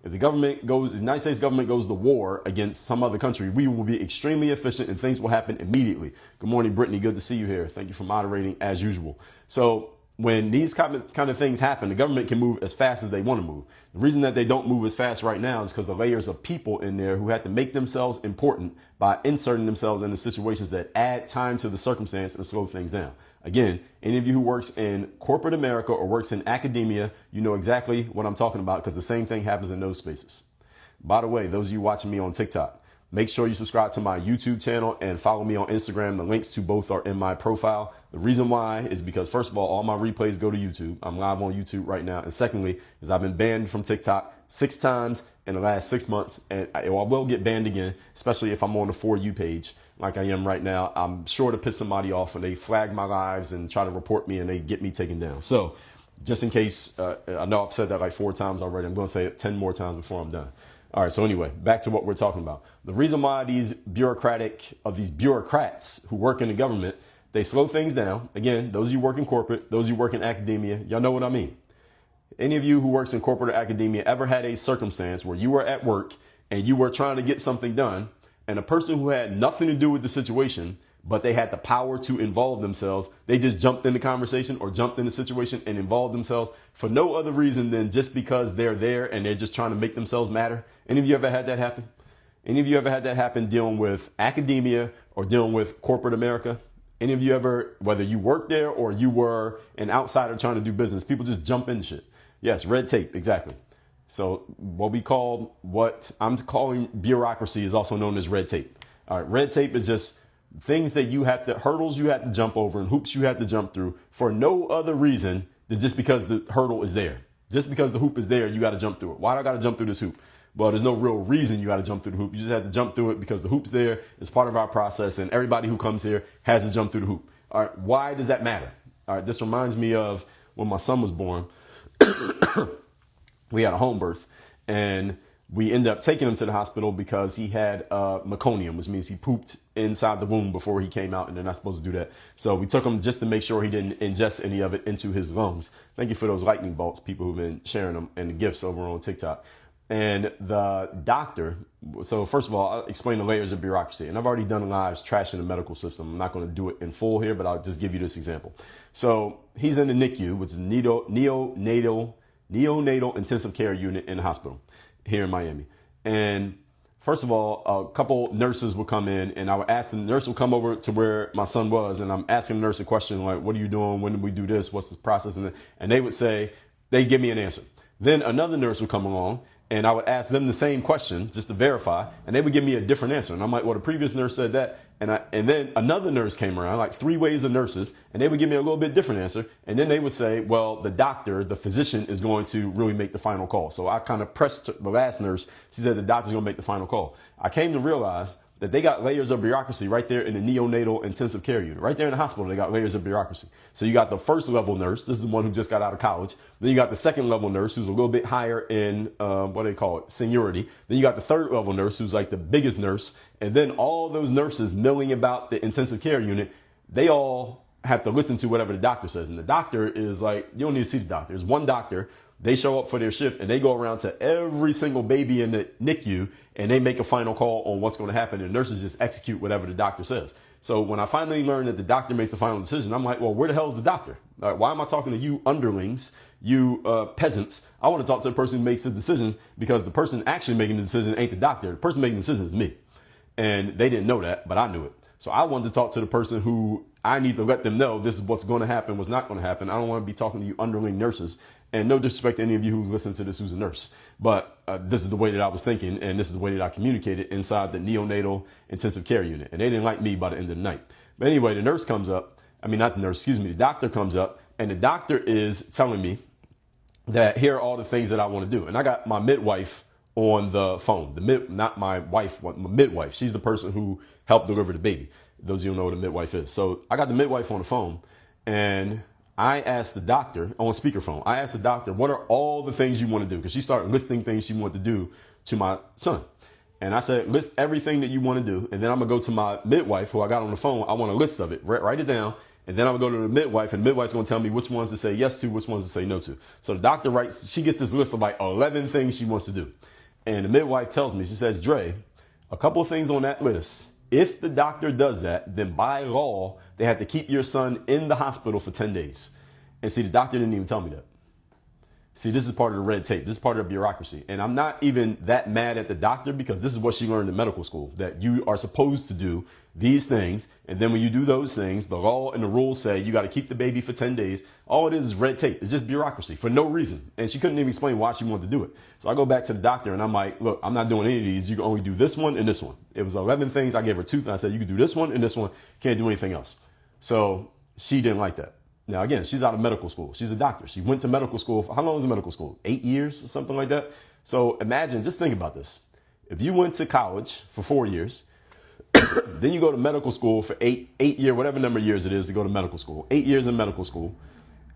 If the United States government goes to war against some other country, we will be extremely efficient and things will happen immediately. Good morning, Brittany. Good to see you here. Thank you for moderating as usual. So when these kind of things happen, the government can move as fast as they want to move. The reason that they don't move as fast right now is because the layers of people in there who have to make themselves important by inserting themselves into situations that add time to the circumstance and slow things down. Again, any of you who works in corporate America or works in academia, you know exactly what I'm talking about because the same thing happens in those spaces. By the way, those of you watching me on TikTok, make sure you subscribe to my YouTube channel and follow me on Instagram. The links to both are in my profile. The reason why is because, first of all my replays go to YouTube. I'm live on YouTube right now. And secondly, is I've been banned from TikTok 6 times in the last 6 months. And I will get banned again, especially if I'm on the For You page like I am right now. I'm sure to piss somebody off and they flag my lives and try to report me and they get me taken down. So just in case, I know I've said that like 4 times already. I'm going to say it 10 more times before I'm done. All right. So anyway, back to what we're talking about. The reason why these bureaucrats who work in the government, they slow things down. Again, those of you who work in corporate, those of you who work in academia, y'all know what I mean. Any of you who works in corporate or academia ever had a circumstance where you were at work and you were trying to get something done and a person who had nothing to do with the situation, but they had the power to involve themselves, they just jumped in the conversation or jumped in the situation and involved themselves for no other reason than just because they're there and they're just trying to make themselves matter? Any of you ever had that happen? Any of you ever had that happen dealing with academia or dealing with corporate America? Any of you ever, whether you worked there or you were an outsider trying to do business, people just jump into shit? Yes, red tape, exactly. So what I'm calling bureaucracy is also known as red tape. All right, red tape is just things that hurdles you have to jump over and hoops you have to jump through for no other reason than just because the hurdle is there. Just because the hoop is there, you got to jump through it. Why do I got to jump through this hoop? Well, there's no real reason you got to jump through the hoop. You just have to jump through it because the hoop's there. It's part of our process, and everybody who comes here has to jump through the hoop. All right, why does that matter? All right, this reminds me of when my son was born. We had a home birth, and we ended up taking him to the hospital because he had meconium, which means he pooped inside the womb before he came out, and they're not supposed to do that. So we took him just to make sure he didn't ingest any of it into his lungs. Thank you for those lightning bolts, people who've been sharing them and the gifts over on TikTok. And the doctor, so first of all, I'll explain the layers of bureaucracy. And I've already done lives trashing the medical system. I'm not going to do it in full here, but I'll just give you this example. So he's in the NICU, which is neonatal intensive care unit in the hospital here in Miami. And first of all, a couple nurses would come in, and I would ask them, the nurse would come over to where my son was, and I'm asking the nurse a question like, what are you doing? When did we do this? What's the process? And they would say, they give me an answer. Then another nurse would come along, and I would ask them the same question just to verify, and they would give me a different answer. And I'm like, well, the previous nurse said that. And then another nurse came around, like 3 waves of nurses, and they would give me a little bit different answer. And then they would say, well, the doctor, the physician, is going to really make the final call. So I kind of pressed the last nurse. She said the doctor's going to make the final call. I came to realize that they got layers of bureaucracy right there in the neonatal intensive care unit. Right there in the hospital, they got layers of bureaucracy. So you got the first level nurse. This is the one who just got out of college. Then you got the second level nurse, who's a little bit higher in, what do they call it, seniority. Then you got the third level nurse, who's like the biggest nurse. And then all those nurses milling about the intensive care unit, they all have to listen to whatever the doctor says. And the doctor is like, you don't need to see the doctor. There's one doctor. They show up for their shift and they go around to every single baby in the NICU and they make a final call on what's going to happen. And nurses just execute whatever the doctor says. So when I finally learned that the doctor makes the final decision, I'm like, well, where the hell is the doctor? Why am I talking to you underlings, you peasants? I want to talk to the person who makes the decisions, because the person actually making the decision ain't the doctor. The person making the decision is me. And they didn't know that, but I knew it. So I wanted to talk to the person who I need to let them know this is what's going to happen, what's not going to happen. I don't want to be talking to you underling nurses. And no disrespect to any of you who's listening to this who's a nurse. But this is the way that I was thinking, and this is the way that I communicated inside the neonatal intensive care unit. And they didn't like me by the end of the night. But anyway, the nurse comes up. I mean, not the nurse, excuse me. The doctor comes up, and the doctor is telling me that here are all the things that I want to do. And I got my midwife on the phone. Not my wife, my midwife. She's the person who helped deliver the baby. Those of you who know what a midwife is. So I got the midwife on the phone, and I asked the doctor on speakerphone. I asked the doctor, what are all the things you want to do? Because she started listing things she wanted to do to my son. And I said, list everything that you want to do. And then I'm going to go to my midwife, who I got on the phone. I want a list of it. Write it down. And then I'm going to go to the midwife, and the midwife's going to tell me which ones to say yes to, which ones to say no to. So the doctor writes, she gets this list of like 11 things she wants to do. And the midwife tells me, she says, Dre, a couple of things on that list. If the doctor does that, then by law, they have to keep your son in the hospital for 10 days. And see, the doctor didn't even tell me that. See, this is part of the red tape. This is part of the bureaucracy. And I'm not even that mad at the doctor, because this is what she learned in medical school, that you are supposed to do these things. And then when you do those things, the law and the rules say you got to keep the baby for 10 days. All it is red tape. It's just bureaucracy for no reason. And she couldn't even explain why she wanted to do it. So I go back to the doctor and I'm like, look, I'm not doing any of these. You can only do this one and this one. It was 11 things. I gave her 2 and I said, you can do this one and this one. Can't do anything else. So she didn't like that. Now, again, she's out of medical school. She's a doctor. She went to medical school. How long was medical school? 8 years or something like that. So imagine, just think about this. If you went to college for 4 years, then you go to medical school for 8 years, whatever number of years it is to go to medical school, 8 years in medical school.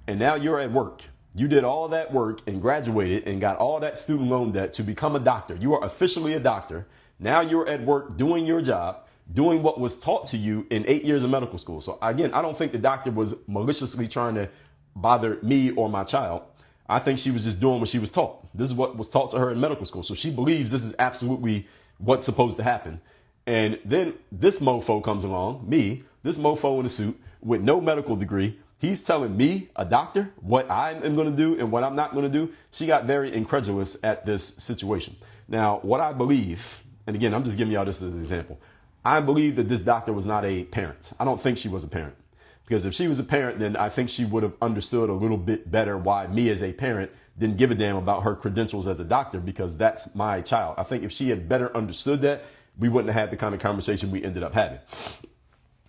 And now you're at work. You did all that work and graduated and got all that student loan debt to become a doctor. You are officially a doctor. Now you're at work doing your job, doing what was taught to you in 8 years of medical school. So again, I don't think the doctor was maliciously trying to bother me or my child. I think she was just doing what she was taught. This is what was taught to her in medical school. So she believes this is absolutely what's supposed to happen. And then this mofo comes along, me, this mofo in a suit with no medical degree. He's telling me, a doctor, what I am going to do and what I'm not going to do. She got very incredulous at this situation. Now, what I believe, and again, I'm just giving y'all this as an example. I believe that this doctor was not a parent. I don't think she was a parent, because if she was a parent, then I think she would have understood a little bit better why me as a parent didn't give a damn about her credentials as a doctor, because that's my child. I think if she had better understood that, we wouldn't have had the kind of conversation we ended up having.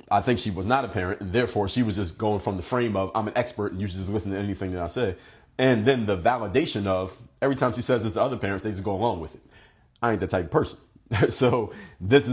I think she was not a parent, and therefore she was just going from the frame of, I'm an expert and you should just listen to anything that I say. And then the validation of every time she says this to other parents, they just go along with it. I ain't that type of person. So this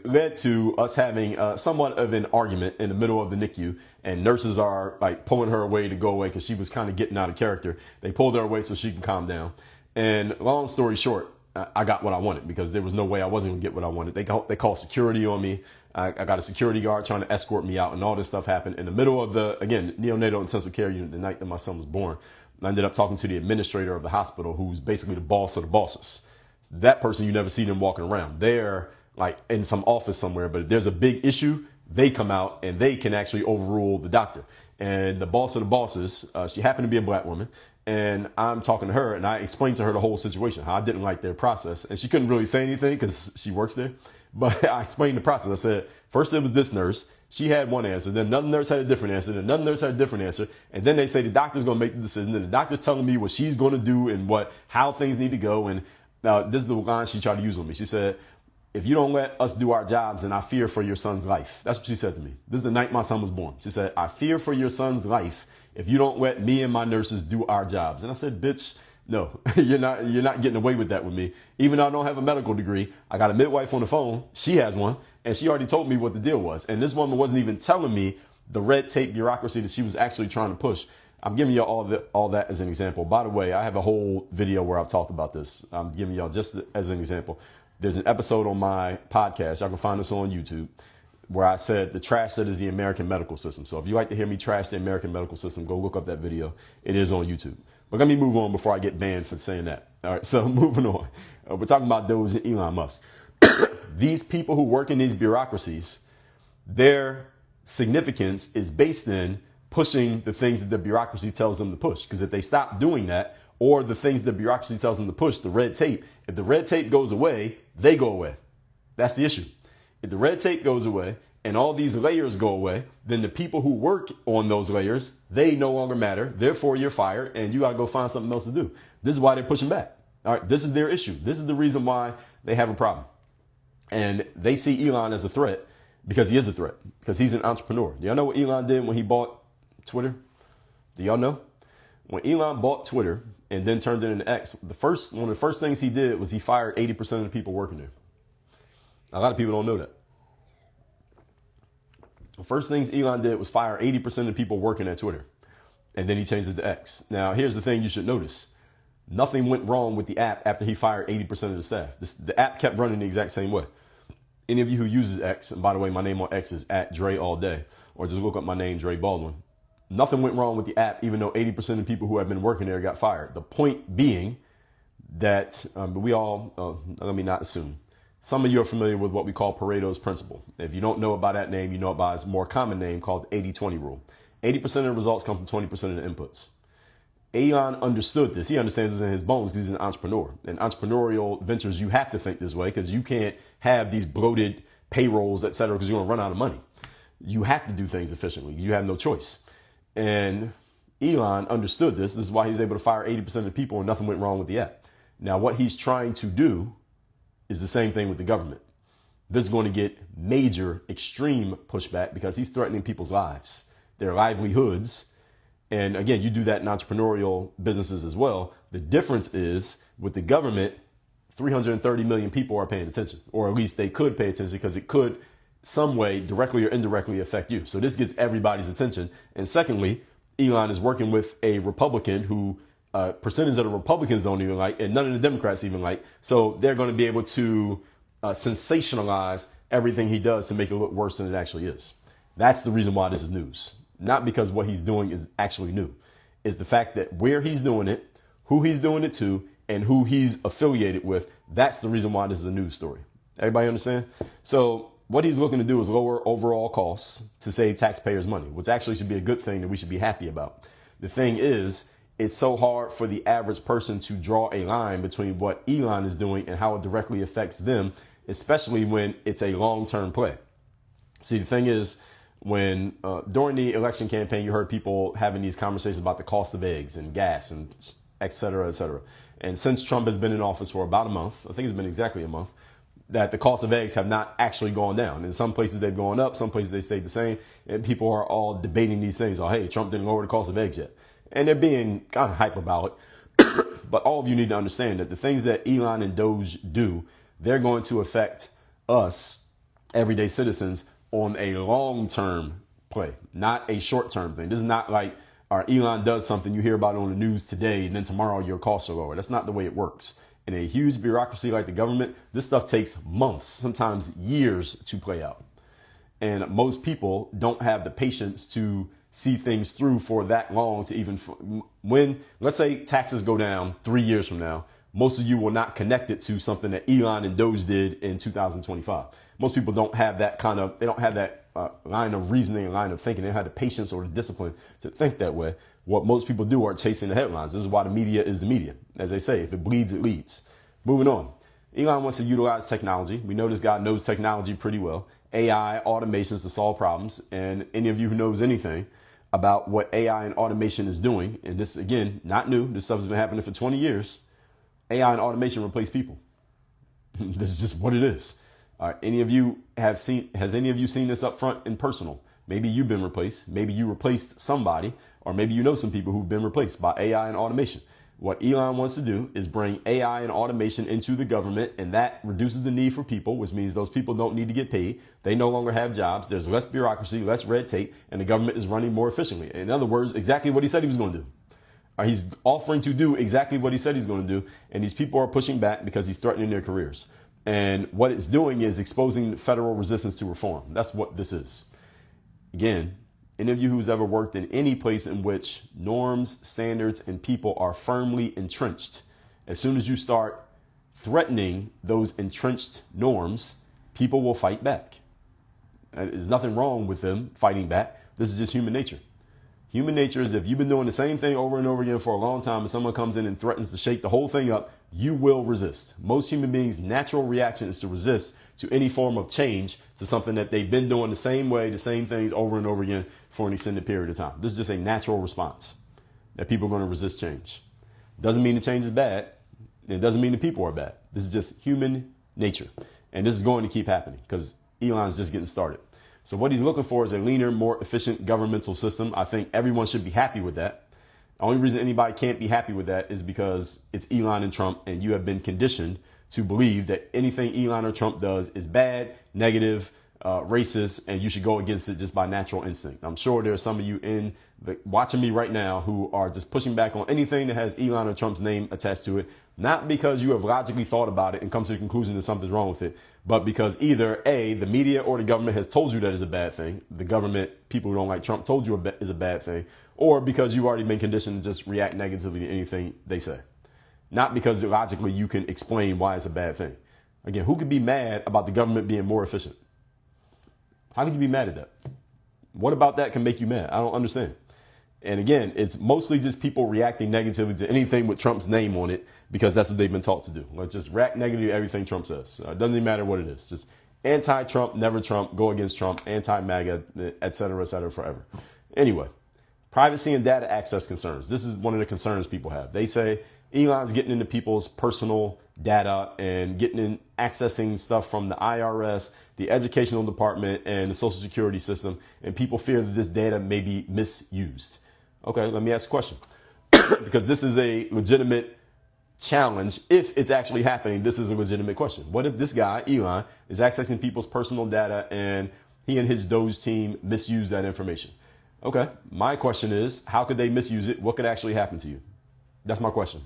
led to us having somewhat of an argument in the middle of the NICU, and nurses are like pulling her away to go away because she was kind of getting out of character. They pulled her away so she can calm down. And long story short, I got what I wanted, because there was no way I wasn't going to get what I wanted. They called security on me. I got a security guard trying to escort me out, and all this stuff happened in the middle of the, again, neonatal intensive care unit the night that my son was born. And I ended up talking to the administrator of the hospital, who's basically the boss of the bosses. That person, you never see them walking around. They're like in some office somewhere, but if there's a big issue, they come out and they can actually overrule the doctor. And the boss of the bosses, she happened to be a black woman. And I'm talking to her and I explained to her the whole situation, how I didn't like their process. And she couldn't really say anything because she works there. But I explained the process. I said, first it was this nurse. She had one answer. Then another nurse had a different answer. Then another nurse had a different answer. And then they say the doctor's going to make the decision. And the doctor's telling me what she's going to do and how things need to go. And now this is the line she tried to use on me. She said, if you don't let us do our jobs, then I fear for your son's life. That's what she said to me. This is the night my son was born. She said, I fear for your son's life if you don't let me and my nurses do our jobs. And I said, bitch, no, you're not getting away with that with me. Even though I don't have a medical degree, I got a midwife on the phone. She has one. And she already told me what the deal was. And this woman wasn't even telling me the red tape bureaucracy that she was actually trying to push. I'm giving you all that as an example. By the way, I have a whole video where I've talked about this. I'm giving y'all just as an example. There's an episode on my podcast. Y'all can find this on YouTube, where I said the trash that is the American medical system. So if you like to hear me trash the American medical system, go look up that video. It is on YouTube. But let me move on before I get banned for saying that. All right, so moving on. We're talking about Doge and Elon Musk. These people who work in these bureaucracies, their significance is based in pushing the things that the bureaucracy tells them to push. Because if they stop doing that, or the things the bureaucracy tells them to push, the red tape, if the red tape goes away, they go away. That's the issue. If the red tape goes away and all these layers go away, then the people who work on those layers, they no longer matter. Therefore, you're fired and you got to go find something else to do. This is why they're pushing back. All right. This is their issue. This is the reason why they have a problem. And they see Elon as a threat because he is a threat, because he's an entrepreneur. Do y'all know what Elon did when he bought Twitter? Do y'all know? When Elon bought Twitter and then turned it into X, one of the first things he did was he fired 80% of the people working there. A lot of people don't know that. The first things Elon did was fire 80% of the people working at Twitter. And then he changed it to X. Now, here's the thing you should notice. Nothing went wrong with the app after he fired 80% of the staff. The app kept running the exact same way. Any of you who uses X, and by the way, my name on X is @DreAllDay, or just look up my name, Dre Baldwin. Nothing went wrong with the app, even though 80% of the people who have been working there got fired. The point being that we all, let me not assume. Some of you are familiar with what we call Pareto's principle. If you don't know about that name, you know about its more common name called 80-20 rule. 80% of the results come from 20% of the inputs. Elon understood this. He understands this in his bones because he's an entrepreneur. In entrepreneurial ventures, you have to think this way because you can't have these bloated payrolls, et cetera, because you're going to run out of money. You have to do things efficiently. You have no choice. And Elon understood this. This is why he was able to fire 80% of the people and nothing went wrong with the app. Now, what he's trying to do is the same thing with the government. This is going to get major, extreme pushback because he's threatening people's lives, their livelihoods. And again, you do that in entrepreneurial businesses as well. The difference is with the government, 330 million people are paying attention, or at least they could pay attention because it could some way directly or indirectly affect you. So this gets everybody's attention. And secondly, Elon is working with a Republican who percentage of the Republicans don't even like, and none of the Democrats even like. So they're going to be able to sensationalize everything he does to make it look worse than it actually is. That's the reason why this is news. Not because what he's doing is actually new. It's the fact that where he's doing it, who he's doing it to, and who he's affiliated with. That's the reason why this is a news story. Everybody understand? So what he's looking to do is lower overall costs to save taxpayers money, which actually should be a good thing that we should be happy about. The thing is, it's so hard for the average person to draw a line between what Elon is doing and how it directly affects them, especially when it's a long-term play. See, the thing is, when during the election campaign, you heard people having these conversations about the cost of eggs and gas and et cetera, et cetera. And since Trump has been in office for about a month, I think it's been exactly a month, that the cost of eggs have not actually gone down. In some places they've gone up, some places they stayed the same. And people are all debating these things. Oh, hey, Trump didn't lower the cost of eggs yet. And they're being kind of hype about it. But all of you need to understand that the things that Elon and Doge do, they're going to affect us, everyday citizens, on a long-term play, not a short-term thing. This is not like Elon does something, you hear about it on the news today, and then tomorrow your costs are lower. That's not the way it works. In a huge bureaucracy like the government, this stuff takes months, sometimes years to play out. And most people don't have the patience to see things through for that long to even when, let's say taxes go down 3 years from now, most of you will not connect it to something that Elon and Doge did in 2025. Most people don't have that they don't have that line of reasoning, line of thinking. They don't have the patience or the discipline to think that way. What most people do are chasing the headlines. This is why the media is the media. As they say, if it bleeds, it leads. Moving on. Elon wants to utilize technology. We know this guy knows technology pretty well. AI, automations to solve problems. And any of you who knows anything about what AI and automation is doing, and this, again, not new. This stuff has been happening for 20 years. AI and automation replace people. This is just what it is. Has any of you seen this up front in personal? Maybe you've been replaced. Maybe you replaced somebody, or maybe you know some people who've been replaced by AI and automation. What Elon wants to do is bring AI and automation into the government, and that reduces the need for people, which means those people don't need to get paid. They no longer have jobs. There's less bureaucracy, less red tape, and the government is running more efficiently. In other words, exactly what he said he was going to do. He's offering to do exactly what he said he's going to do, and these people are pushing back because he's threatening their careers. And what it's doing is exposing federal resistance to reform. That's what this is. Again, any of you who's ever worked in any place in which norms, standards, and people are firmly entrenched, as soon as you start threatening those entrenched norms, people will fight back. There's nothing wrong with them fighting back. This is just human nature. Human nature is if you've been doing the same thing over and over again for a long time and someone comes in and threatens to shake the whole thing up, you will resist. Most human beings' natural reaction is to resist to any form of change to something that they've been doing the same way, the same things over and over again for an extended period of time. This is just a natural response that people are going to resist change. Doesn't mean the change is bad. It doesn't mean the people are bad. This is just human nature. And this is going to keep happening because Elon's just getting started. So what he's looking for is a leaner, more efficient governmental system. I think everyone should be happy with that. The only reason anybody can't be happy with that is because it's Elon and Trump, and you have been conditioned to believe that anything Elon or Trump does is bad, negative, racist, and you should go against it just by natural instinct. I'm sure there are some of you watching me right now who are just pushing back on anything that has Elon or Trump's name attached to it, not because you have logically thought about it and come to the conclusion that something's wrong with it, but because either A, the media or the government has told you that is a bad thing. The government, people who don't like Trump, told you is a bad thing, or because you've already been conditioned to just react negatively to anything they say. Not because logically you can explain why it's a bad thing. Again, who could be mad about the government being more efficient? How can you be mad at that? What about that can make you mad? I don't understand. And again, it's mostly just people reacting negatively to anything with Trump's name on it because that's what they've been taught to do. Let's just react negatively to everything Trump says. It doesn't even matter what it is. Just anti-Trump, never Trump, go against Trump, anti-MAGA, et cetera, forever. Anyway, privacy and data access concerns. This is one of the concerns people have. They say Elon's getting into people's personal data and accessing stuff from the IRS, the educational department, and the Social Security system, and people fear that this data may be misused. Okay, let me ask a question. Because this is a legitimate challenge. If it's actually happening, this is a legitimate question. What if this guy, Elon, is accessing people's personal data and he and his Doge team misuse that information? Okay, my question is, how could they misuse it? What could actually happen to you? That's my question.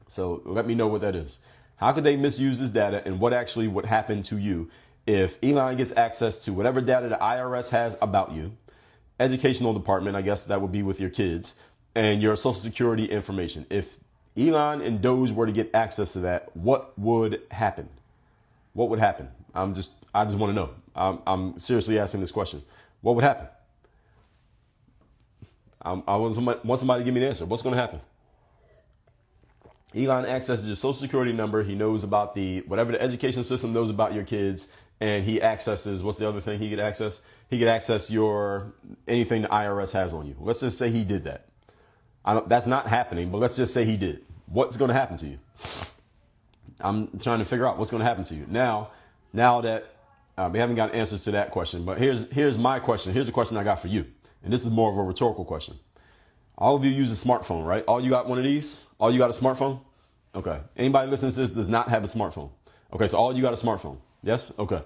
So let me know what that is. How could they misuse this data, and what actually would happen to you if Elon gets access to whatever data the IRS has about you, educational department, I guess that would be with your kids, and your Social Security information? If Elon and Doge were to get access to that, what would happen? What would happen? I just want to know. I'm seriously asking this question. What would happen? I want somebody to give me the answer. What's going to happen? Elon accesses your Social Security number. He knows about whatever the education system knows about your kids, and he accesses, what's the other thing he could access? He could access anything the IRS has on you. Let's just say he did that. That's not happening, but let's just say he did. What's going to happen to you? I'm trying to figure out what's going to happen to you. Now that we haven't got answers to that question, but here's my question. Here's the question I got for you. And this is more of a rhetorical question. All of you use a smartphone, right? All you got one of these? All you got a smartphone? Okay. Anybody listening to this does not have a smartphone. Okay, so all you got a smartphone. Yes? Okay.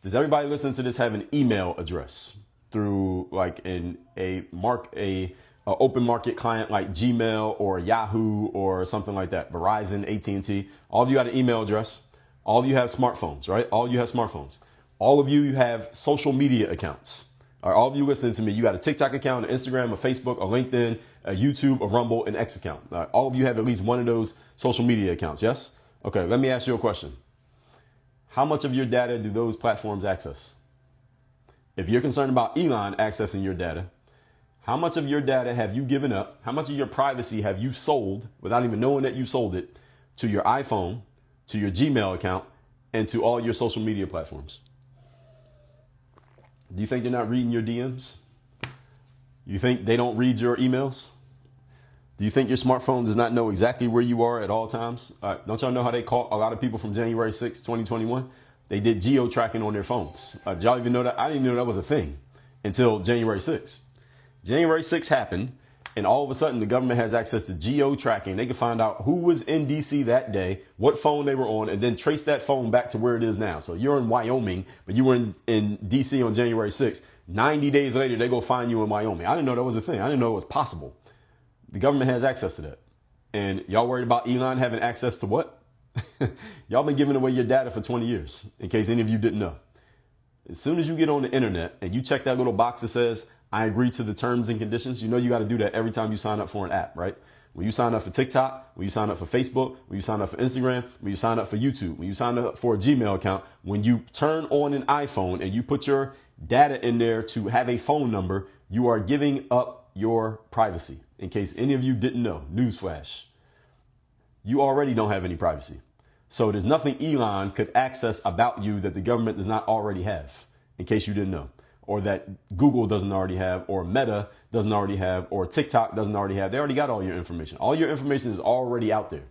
Does everybody listening to this have an email address through like a open market client like Gmail or Yahoo or something like that? Verizon, AT&T. All of you got an email address. All of you have smartphones, right? All of you have smartphones. All of you have social media accounts. All right, all of you listening to me, you got a TikTok account, an Instagram, a Facebook, a LinkedIn, a YouTube, a Rumble, an X account. All right, all of you have at least one of those social media accounts, yes? Okay, let me ask you a question. How much of your data do those platforms access? If you're concerned about Elon accessing your data, how much of your data have you given up? How much of your privacy have you sold without even knowing that you sold it to your iPhone, to your Gmail account, and to all your social media platforms? Do you think they're not reading your DMs? You think they don't read your emails? Do you think your smartphone does not know exactly where you are at all times? Don't y'all know how they caught a lot of people from January 6, 2021? They did geo-tracking on their phones. Did y'all even know that? I didn't even know that was a thing until January 6. January 6 happened, and all of a sudden the government has access to geo-tracking. They can find out who was in DC that day, what phone they were on, and then trace that phone back to where it is now. So you're in Wyoming, but you were in DC on January 6th. 90 days later, they go find you in Wyoming. I didn't know that was a thing. I didn't know it was possible. The government has access to that. And y'all worried about Elon having access to what? Y'all been giving away your data for 20 years, in case any of you didn't know. As soon as you get on the internet and you check that little box that says, I agree to the terms and conditions, you know you got to do that every time you sign up for an app, right? When you sign up for TikTok, when you sign up for Facebook, when you sign up for Instagram, when you sign up for YouTube, when you sign up for a Gmail account, when you turn on an iPhone and you put your data in there to have a phone number, you are giving up your privacy. In case any of you didn't know, newsflash, you already don't have any privacy. So there's nothing Elon could access about you that the government does not already have, in case you didn't know, or that Google doesn't already have, or Meta doesn't already have, or TikTok doesn't already have. They already got all your information. All your information is already out there.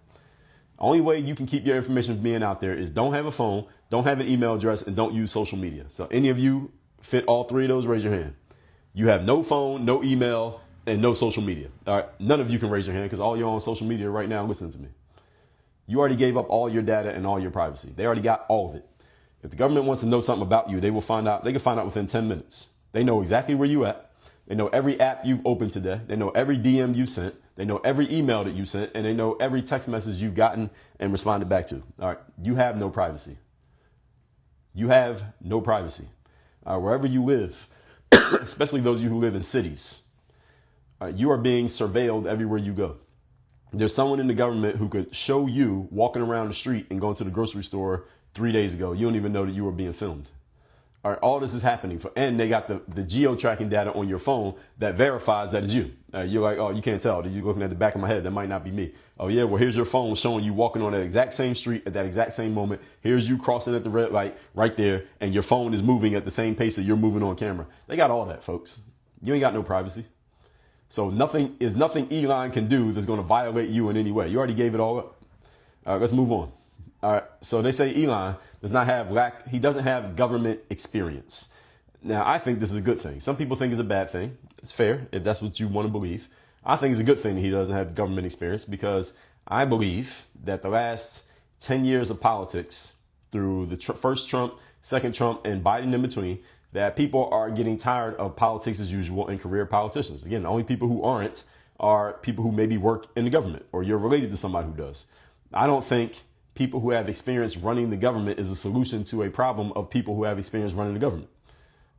The only way you can keep your information from being out there is don't have a phone, don't have an email address, and don't use social media. So any of you fit all three of those, raise your hand. You have no phone, no email, and no social media. All right, none of you can raise your hand because all you're on social media right now listening to me. You already gave up all your data and all your privacy. They already got all of it. If the government wants to know something about you, they will find out. They can find out within 10 minutes. They know exactly where you at. They know every app you've opened today. They know every DM you sent. They know every email that you sent, and they know every text message you've gotten and responded back to. All right, you have no privacy. You have no privacy. Wherever you live, especially those of you who live in cities, you are being surveilled everywhere you go. There's someone in the government who could show you walking around the street and going to the grocery store 3 days ago. You don't even know that you were being filmed. All right, all this is happening. And they got the geo-tracking data on your phone that verifies that it's you. You're like, oh, you can't tell. You're looking at the back of my head. That might not be me. Oh, yeah, well, here's your phone showing you walking on that exact same street at that exact same moment. Here's you crossing at the red light right there, and your phone is moving at the same pace that you're moving on camera. They got all that, folks. You ain't got no privacy. So nothing Elon can do that's going to violate you in any way. You already gave it all up. All right, let's move on. All right, so they say Elon he doesn't have government experience. Now, I think this is a good thing. Some people think it's a bad thing. It's fair if that's what you want to believe. I think it's a good thing that he doesn't have government experience because I believe that the last 10 years of politics through the first Trump, second Trump, and Biden in between, that people are getting tired of politics as usual and career politicians. Again, the only people who aren't are people who maybe work in the government or you're related to somebody who does. I don't think people who have experience running the government is a solution to a problem of people who have experience running the government.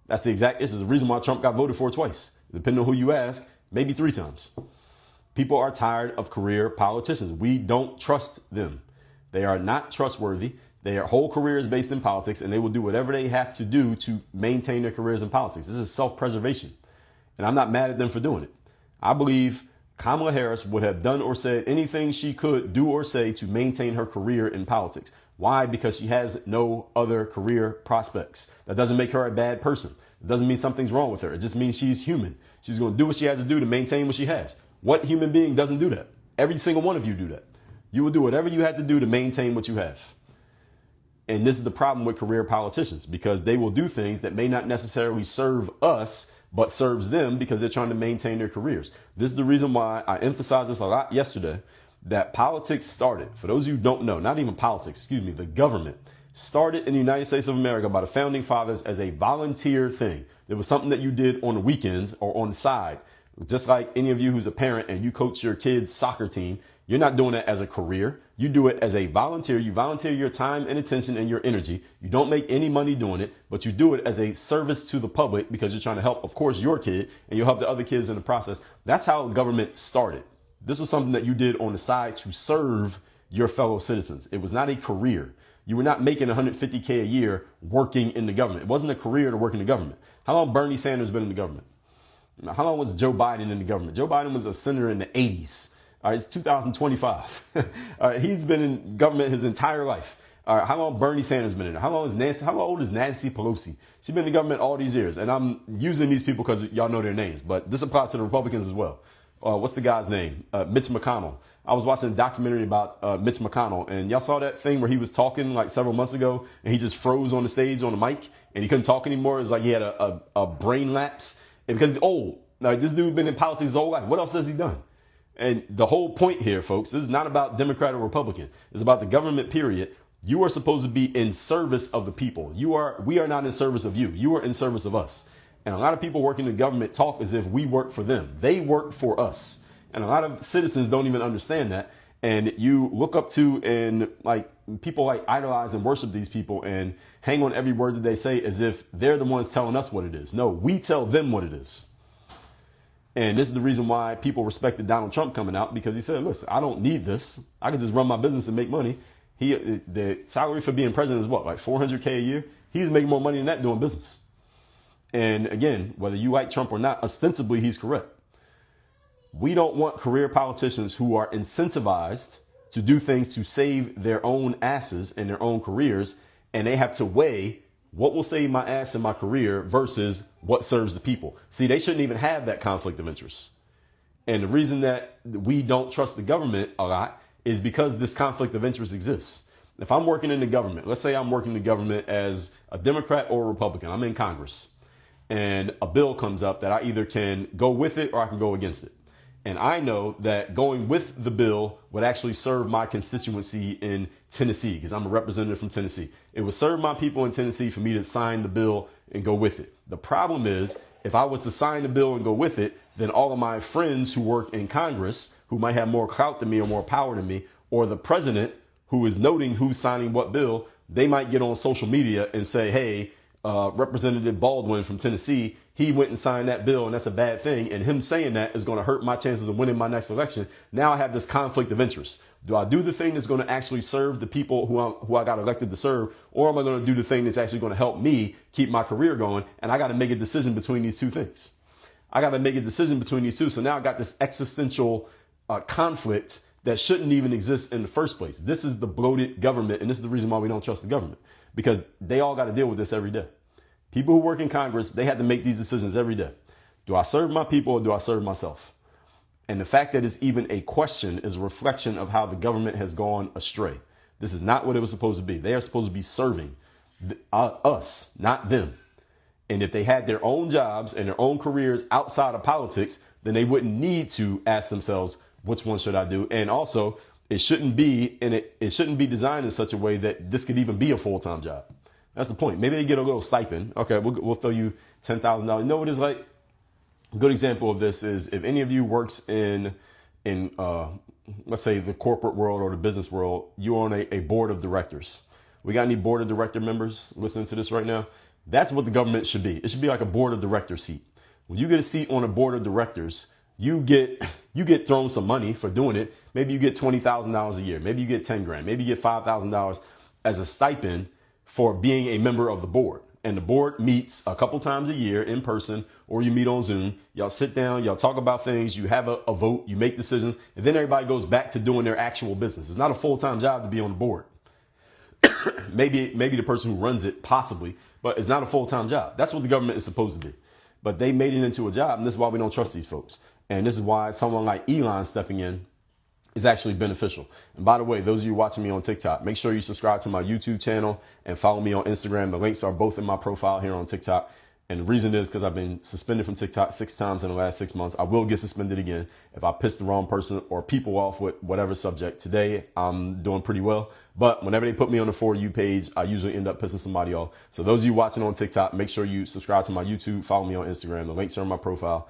That's the exact issue. The reason why Trump got voted for twice. Depending on who you ask, maybe 3 times. People are tired of career politicians. We don't trust them. They are not trustworthy. Their whole career is based in politics, and they will do whatever they have to do to maintain their careers in politics. This is self-preservation, and I'm not mad at them for doing it. I believe Kamala Harris would have done or said anything she could do or say to maintain her career in politics. Why? Because she has no other career prospects. That doesn't make her a bad person. It doesn't mean something's wrong with her. It just means she's human. She's going to do what she has to do to maintain what she has. What human being doesn't do that? Every single one of you do that. You will do whatever you have to do to maintain what you have. And this is the problem with career politicians, because they will do things that may not necessarily serve us, but serves them because they're trying to maintain their careers. This is the reason why I emphasized this a lot yesterday, that politics started, for those of you who don't know, not even politics, the government started in the United States of America by the founding fathers as a volunteer thing. There was something that you did on the weekends or on the side. Just like any of you who's a parent and you coach your kids' soccer team, You're not doing it as a career. You do it as a volunteer. You volunteer your time and attention and your energy. You don't make any money doing it, but you do it as a service to the public because you're trying to help, of course, your kid, and you'll help the other kids in the process. That's how government started. This was something that you did on the side to serve your fellow citizens. It was not a career. You were not making $150K a year working in the government. It wasn't a career to work in the government. How long Bernie Sanders been in the government? How long was Joe Biden in the government? Joe Biden was a senator in the 80s. All right, it's 2025. All right, he's been in government his entire life. All right, how long Bernie Sanders been in there? How old is Nancy Pelosi? She's been in the government all these years. And I'm using these people because y'all know their names, but this applies to the Republicans as well. What's the guy's name? Mitch McConnell. I was watching a documentary about Mitch McConnell, and y'all saw that thing where he was talking like several months ago, and he just froze on the stage on the mic, and he couldn't talk anymore. It was like he had a brain lapse, and because he's old. Like, this dude's been in politics his whole life. What else has he done? And the whole point here, folks, this is not about Democrat or Republican. It's about the government, period. You are supposed to be in service of the people. We are not in service of you. You are in service of us. And a lot of people working in the government talk as if we work for them. They work for us. And a lot of citizens don't even understand that. And you look up to and like people like idolize and worship these people and hang on every word that they say as if they're the ones telling us what it is. No, we tell them what it is. And this is the reason why people respected Donald Trump coming out, because he said, listen, I don't need this. I can just run my business and make money. The salary for being president is what, like $400K a year? He's making more money than that doing business. And again, whether you like Trump or not, ostensibly he's correct. We don't want career politicians who are incentivized to do things to save their own asses and their own careers. And they have to weigh what will save my ass and my career versus what serves the people. See, they shouldn't even have that conflict of interest. And the reason that we don't trust the government a lot is because this conflict of interest exists. If I'm working in the government, let's say I'm working in the government as a Democrat or a Republican, I'm in Congress, and a bill comes up that I either can go with it or I can go against it. And I know that going with the bill would actually serve my constituency in Tennessee, because I'm a representative from Tennessee. It would serve my people in Tennessee for me to sign the bill and go with it. The problem is, if I was to sign the bill and go with it, then all of my friends who work in Congress, who might have more clout than me or more power than me, or the president who is noting who's signing what bill, they might get on social media and say, hey, Representative Baldwin from Tennessee, he went and signed that bill and that's a bad thing. And him saying that is going to hurt my chances of winning my next election. Now I have this conflict of interest. Do I do the thing that's going to actually serve the people who I got elected to serve? Or am I going to do the thing that's actually going to help me keep my career going? And I got to make a decision between these two things. I got to make a decision between these two. So now I got this existential conflict that shouldn't even exist in the first place. This is the bloated government. And this is the reason why we don't trust the government, because they all got to deal with this every day. People who work in Congress, they had to make these decisions every day. Do I serve my people or do I serve myself? And the fact that it's even a question is a reflection of how the government has gone astray. This is not what it was supposed to be. They are supposed to be serving us, not them. And if they had their own jobs and their own careers outside of politics, then they wouldn't need to ask themselves, which one should I do? And also, it shouldn't be designed in such a way that this could even be a full-time job. That's the point. Maybe they get a little stipend. Okay, we'll throw you $10,000. You know what it's like? A good example of this is if any of you works in let's say the corporate world or the business world, you're on a board of directors. We got any board of director members listening to this right now? That's what the government should be. It should be like a board of director seat. When you get a seat on a board of directors, you get thrown some money for doing it. Maybe you get $20,000 a year. Maybe you get 10 grand. Maybe you get $5,000 as a stipend for being a member of the board. And the board meets a couple times a year in person, or you meet on Zoom. Y'all sit down, y'all talk about things, you have a vote, you make decisions, and then everybody goes back to doing their actual business. It's not a full-time job to be on the board. maybe the person who runs it, possibly, but it's not a full-time job. That's what the government is supposed to be. But they made it into a job, and this is why we don't trust these folks. And this is why someone like Elon stepping in is actually beneficial. And by the way, those of you watching me on TikTok, make sure you subscribe to my YouTube channel and follow me on Instagram. The links are both in my profile here on TikTok. And the reason is because I've been suspended from TikTok 6 times in the last 6 months. I will get suspended again if I piss the wrong person or people off with whatever subject. Today, I'm doing pretty well. But whenever they put me on the For You page, I usually end up pissing somebody off. So those of you watching on TikTok, make sure you subscribe to my YouTube, follow me on Instagram. The links are in my profile.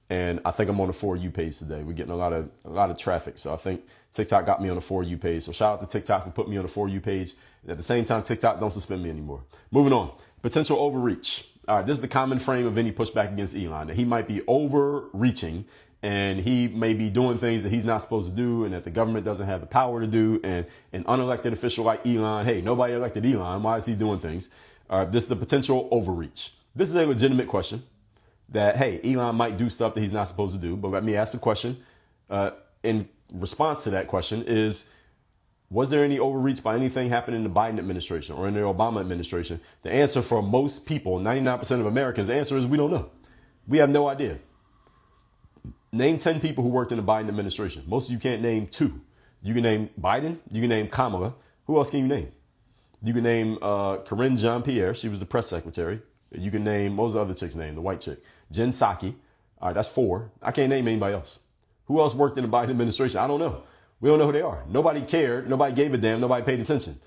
And I think I'm on the For You page today. We're getting a lot of traffic. So I think TikTok got me on the For You page. So shout out to TikTok for putting me on the For You page. And at the same time, TikTok, don't suspend me anymore. Moving on. Potential overreach. All right, this is the common frame of any pushback against Elon, that he might be overreaching and he may be doing things that he's not supposed to do and that the government doesn't have the power to do. And an unelected official like Elon, hey, nobody elected Elon. Why is he doing things? This is the potential overreach. This is a legitimate question that, hey, Elon might do stuff that he's not supposed to do. But let me ask the question in response to that question is, was there any overreach by anything happening in the Biden administration or in the Obama administration? The answer for most people, 99% of Americans, the answer is we don't know. We have no idea. Name 10 people who worked in the Biden administration. Most of you can't name 2. You can name Biden. You can name Kamala. Who else can you name? You can name Karine Jean-Pierre. She was the press secretary. You can name, what was the other chick's name? The white chick. Jen Psaki. All right, that's 4. I can't name anybody else. Who else worked in the Biden administration? I don't know. We don't know who they are. Nobody cared. Nobody gave a damn. Nobody paid attention.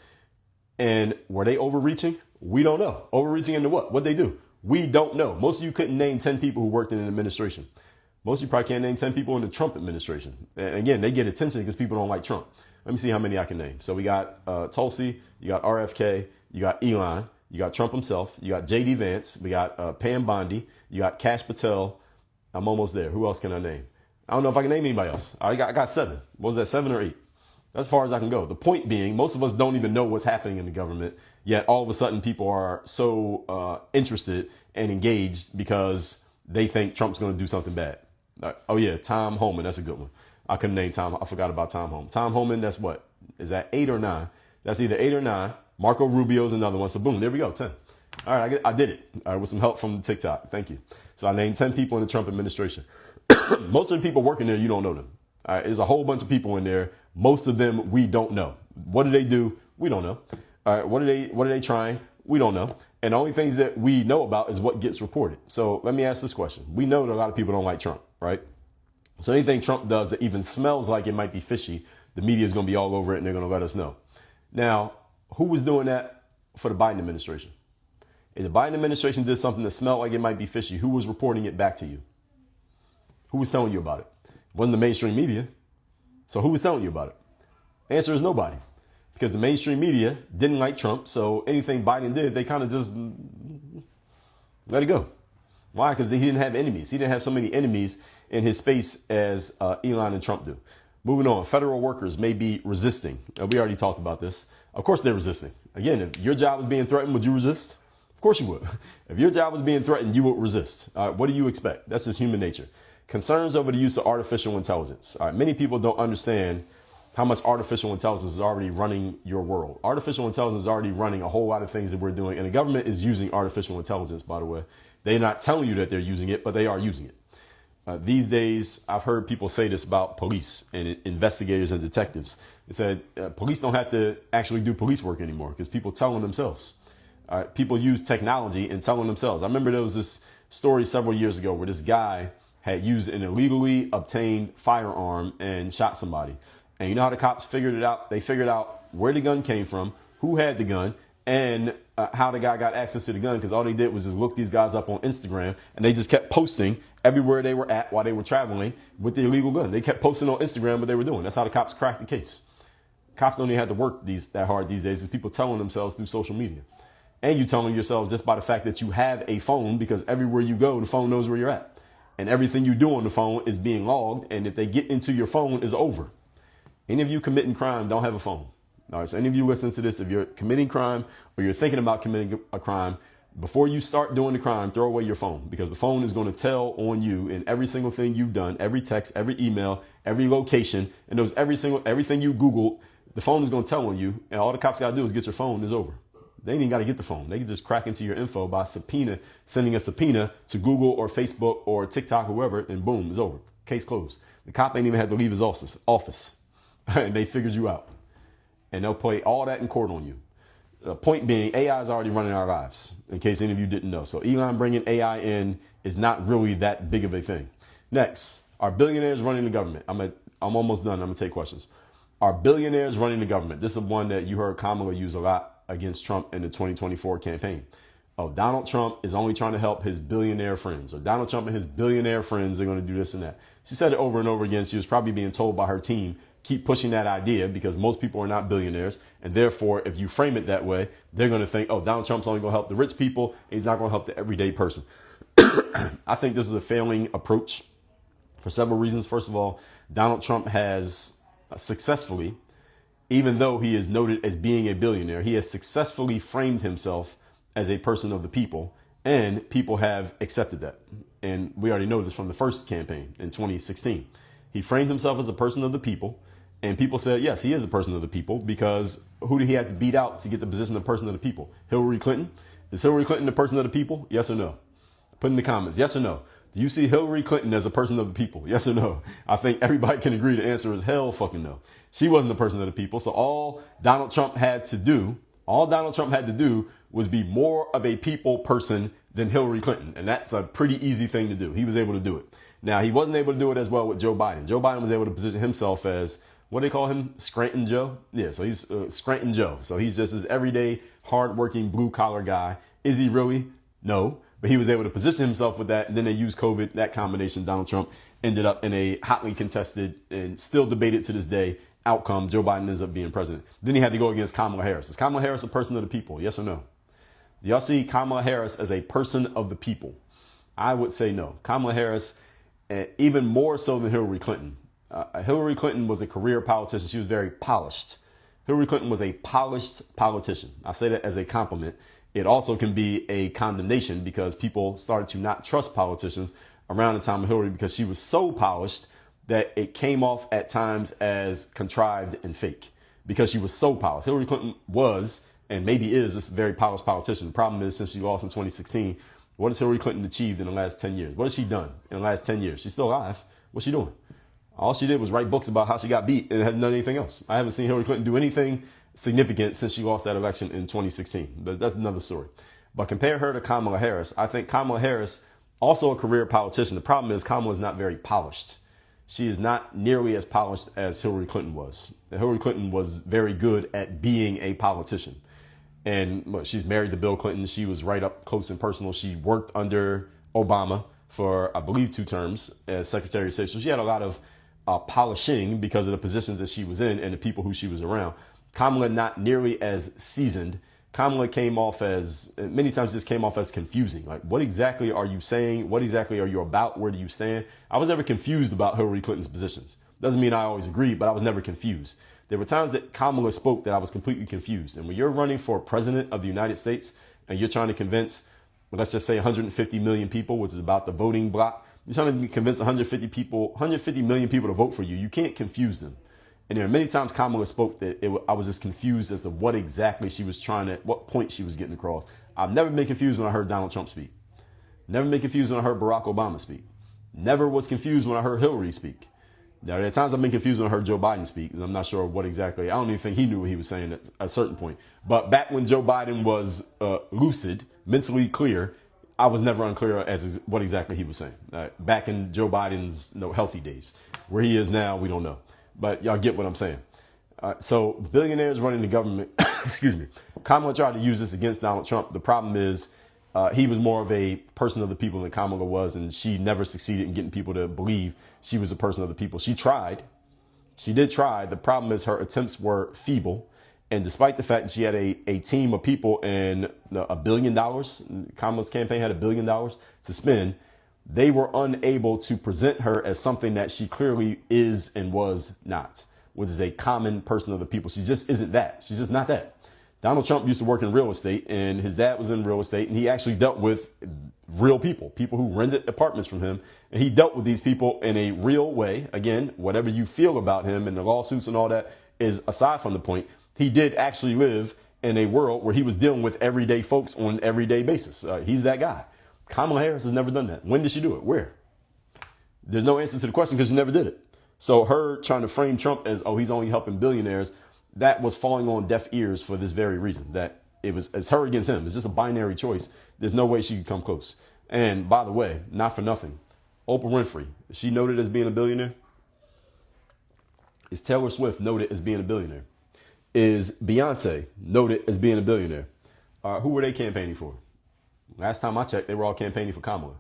And were they overreaching? We don't know. Overreaching into what? What'd they do? We don't know. Most of you couldn't name 10 people who worked in an administration. Most of you probably can't name 10 people in the Trump administration. And again, they get attention because people don't like Trump. Let me see how many I can name. So we got Tulsi, you got RFK, you got Elon, you got Trump himself, you got J.D. Vance, we got Pam Bondi, you got Kash Patel. I'm almost there. Who else can I name? I don't know if I can name anybody else. I got 7. What was that, 7 or 8? That's as far as I can go. The point being, most of us don't even know what's happening in the government, yet all of a sudden people are so interested and engaged because they think Trump's going to do something bad. Oh, yeah, Tom Homan. That's a good one. I couldn't name Tom. I forgot about Tom Homan. Tom Homan, that's what? Is that 8 or 9? That's either 8 or 9. Marco Rubio's another one. So boom, there we go, 10. All right, I did it. All right, with some help from the TikTok. Thank you. So I named 10 people in the Trump administration. Most of the people working there, you don't know them. All right, there's a whole bunch of people in there. Most of them we don't know. What do they do? We don't know. All right, what are they trying? We don't know. And the only things that we know about is what gets reported. So let me ask this question. We know that a lot of people don't like Trump, right? So anything Trump does that even smells like it might be fishy, the media is going to be all over it and they're going to let us know. Now, who was doing that for the Biden administration? If the Biden administration did something that smelled like it might be fishy, who was reporting it back to you? Who was telling you about it? It wasn't the mainstream media. So who was telling you about it? The answer is nobody. Because the mainstream media didn't like Trump. So anything Biden did, they kind of just let it go. Why? Because he didn't have enemies. He didn't have so many enemies in his space as Elon and Trump do. Moving on, federal workers may be resisting. We already talked about this. Of course they're resisting. Again, if your job was being threatened, would you resist? Of course you would. If your job was being threatened, you would resist. What do you expect? That's just human nature. Concerns over the use of artificial intelligence. Many people don't understand how much artificial intelligence is already running your world. Artificial intelligence is already running a whole lot of things that we're doing. And the government is using artificial intelligence, by the way. They're not telling you that they're using it, but they are using it. These days, I've heard people say this about police and investigators and detectives. They said police don't have to actually do police work anymore because people tell them themselves. People use technology and tell them themselves. I remember there was this story several years ago where this guy had used an illegally obtained firearm and shot somebody. And you know how the cops figured it out? They figured out where the gun came from, who had the gun, and how the guy got access to the gun, because all they did was just look these guys up on Instagram, and they just kept posting everywhere they were at while they were traveling with the illegal gun. They kept posting on Instagram what they were doing. That's how the cops cracked the case. Cops don't even have to work that hard these days. It's people telling themselves through social media. And you telling yourself just by the fact that you have a phone, because everywhere you go, the phone knows where you're at. And everything you do on the phone is being logged, and if they get into your phone, it's over. Any of you committing crime don't have a phone. All right, so any of you listening to this, if you're committing crime or you're thinking about committing a crime, before you start doing the crime, throw away your phone, because the phone is going to tell on you in every single thing you've done, every text, every email, every location, and everything you Googled, the phone is going to tell on you, and all the cops got to do is get your phone, it's over. They ain't even got to get the phone. They can just crack into your info by sending a subpoena to Google or Facebook or TikTok, whoever, and boom, it's over. Case closed. The cop ain't even had to leave his office. And they figured you out. And they'll play all that in court on you. The point being, AI is already running our lives, in case any of you didn't know. So Elon bringing AI in is not really that big of a thing. Next, are billionaires running the government? I'm almost done. I'm going to take questions. Are billionaires running the government? This is one that you heard Kamala use a lot against Trump in the 2024 campaign. oh, Donald Trump is only trying to help his billionaire friends, or Donald Trump and his billionaire friends are going to do this and that. She said it over and over again. She was probably being told by her team, keep pushing that idea because most people are not billionaires. And therefore, if you frame it that way, they're going to think, oh, Donald Trump's only going to help the rich people. He's not going to help the everyday person. I think this is a failing approach for several reasons. First of all, Donald Trump has successfully, even though he is noted as being a billionaire, he has successfully framed himself as a person of the people, and people have accepted that. And we already know this from the first campaign in 2016. He framed himself as a person of the people, and people said, yes, he is a person of the people, because who did he have to beat out to get the position of person of the people? Hillary Clinton? Is Hillary Clinton the person of the people? Yes or no? Put in the comments, yes or no. Do you see Hillary Clinton as a person of the people? Yes or no? I think everybody can agree the answer is hell fucking no. She wasn't the person of the people. So all Donald Trump had to do was be more of a people person than Hillary Clinton. And that's a pretty easy thing to do. He was able to do it. Now, he wasn't able to do it as well with Joe Biden. Joe Biden was able to position himself as, what do they call him? Scranton Joe? Yeah, so he's Scranton Joe. So he's just this everyday, hardworking, blue-collar guy. Is he really? No. But he was able to position himself with that. And then they used COVID. That combination, Donald Trump ended up in a hotly contested and still debated to this day outcome. Joe Biden ends up being president. Then he had to go against Kamala Harris. Is Kamala Harris a person of the people? Yes or no? Do y'all see Kamala Harris as a person of the people? I would say no. Kamala Harris, even more so than Hillary Clinton. Hillary Clinton was a career politician. She was very polished. Hillary Clinton was a polished politician. I say that as a compliment. It also can be a condemnation because people started to not trust politicians around the time of Hillary because she was so polished that it came off at times as contrived and fake because she was so polished. Hillary Clinton was, and maybe is, a very polished politician. The problem is, since she lost in 2016, what has Hillary Clinton achieved in the last 10 years? What has she done in the last 10 years? She's still alive. What's she doing? All she did was write books about how she got beat and hasn't done anything else. I haven't seen Hillary Clinton do anything significant since she lost that election in 2016. But that's another story. But compare her to Kamala Harris. I think Kamala Harris, also a career politician. The problem is Kamala is not very polished. She is not nearly as polished as Hillary Clinton was. Hillary Clinton was very good at being a politician. And she's married to Bill Clinton. She was right up close and personal. She worked under Obama for, I believe, 2 terms as Secretary of State. So she had a lot of polishing because of the positions that she was in and the people who she was around. Kamala, not nearly as seasoned. Kamala came off as, many times just came off as confusing. Like, what exactly are you saying? What exactly are you about? Where do you stand? I was never confused about Hillary Clinton's positions. Doesn't mean I always agreed, but I was never confused. There were times that Kamala spoke that I was completely confused. And when you're running for president of the United States and you're trying to convince, let's just say 150 million people, which is about the voting block, you're trying to convince 150 million people to vote for you. You can't confuse them. And there are many times Kamala spoke that I was just confused as to what exactly she was trying to, what point she was getting across. I've never been confused when I heard Donald Trump speak. Never been confused when I heard Barack Obama speak. Never was confused when I heard Hillary speak. There are times I've been confused when I heard Joe Biden speak because I'm not sure what exactly. I don't even think he knew what he was saying at a certain point. But back when Joe Biden was lucid, mentally clear, I was never unclear as what exactly he was saying. Back in Joe Biden's healthy days. Where he is now, we don't know. But y'all get what I'm saying. So billionaires running the government, excuse me. Kamala tried to use this against Donald Trump. The problem is he was more of a person of the people than Kamala was, and she never succeeded in getting people to believe she was a person of the people. She tried. She did try. The problem is her attempts were feeble. And despite the fact that she had a team of people and $1 billion, Kamala's campaign had $1 billion to spend, they were unable to present her as something that she clearly is and was not, which is a common person of the people. She just isn't that. She's just not that. Donald Trump used to work in real estate, and his dad was in real estate, and he actually dealt with real people who rented apartments from him. And he dealt with these people in a real way. Again, whatever you feel about him and the lawsuits and all that is aside from the point. He did actually live in a world where he was dealing with everyday folks on an everyday basis. He's that guy. Kamala Harris has never done that. When did she do it? Where? There's no answer to the question because she never did it. So her trying to frame Trump as, oh, he's only helping billionaires, that was falling on deaf ears for this very reason, that it's her against him. It's just a binary choice. There's no way she could come close. And by the way, not for nothing, Oprah Winfrey, is she noted as being a billionaire? Is Taylor Swift noted as being a billionaire? Is Beyonce noted as being a billionaire? Who were they campaigning for? Last time I checked, they were all campaigning for Kamala.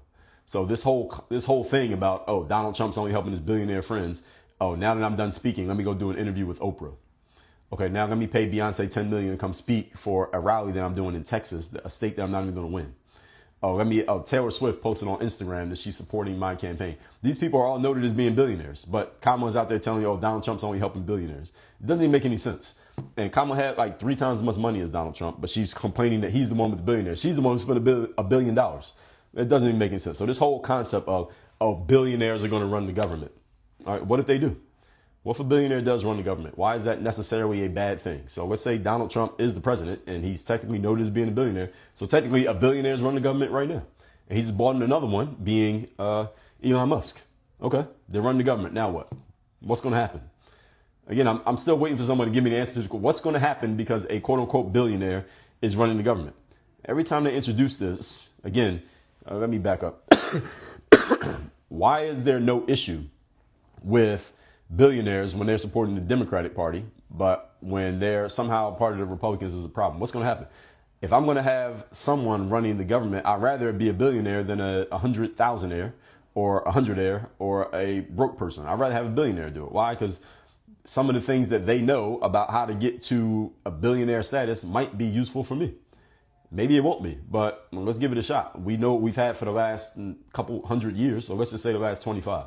So this whole thing about, oh, Donald Trump's only helping his billionaire friends. Oh, now that I'm done speaking, let me go do an interview with Oprah. Okay, now let me pay Beyonce $10 million to come speak for a rally that I'm doing in Texas, a state that I'm not even going to win. Taylor Swift posted on Instagram that she's supporting my campaign. These people are all noted as being billionaires, but Kamala's out there telling you, oh, Donald Trump's only helping billionaires. It doesn't even make any sense. And Kamala had like 3 times as much money as Donald Trump, but she's complaining that he's the one with the billionaires. She's the one who spent $1 billion. It doesn't even make any sense. So this whole concept of, oh, billionaires are going to run the government. All right, what if they do? What if a billionaire does run the government? Why is that necessarily a bad thing? So let's say Donald Trump is the president and he's technically noted as being a billionaire. So technically a billionaire is running the government right now. And he just bought in another one being Elon Musk. Okay, they're running the government. Now what? What's going to happen? Again, I'm still waiting for someone to give me the answer to what's going to happen because a quote unquote billionaire is running the government. Every time they introduce this, again, let me back up. Why is there no issue with billionaires when they're supporting the Democratic Party, but when they're somehow part of the Republicans is a problem? What's going to happen? If I'm going to have someone running the government, I'd rather it be a billionaire than a 100,000-aire or a 100-aire or a broke person. I'd rather have a billionaire do it. Why? Because some of the things that they know about how to get to a billionaire status might be useful for me. Maybe it won't be, but let's give it a shot. We know what we've had for the last couple hundred years, so let's just say the last 25.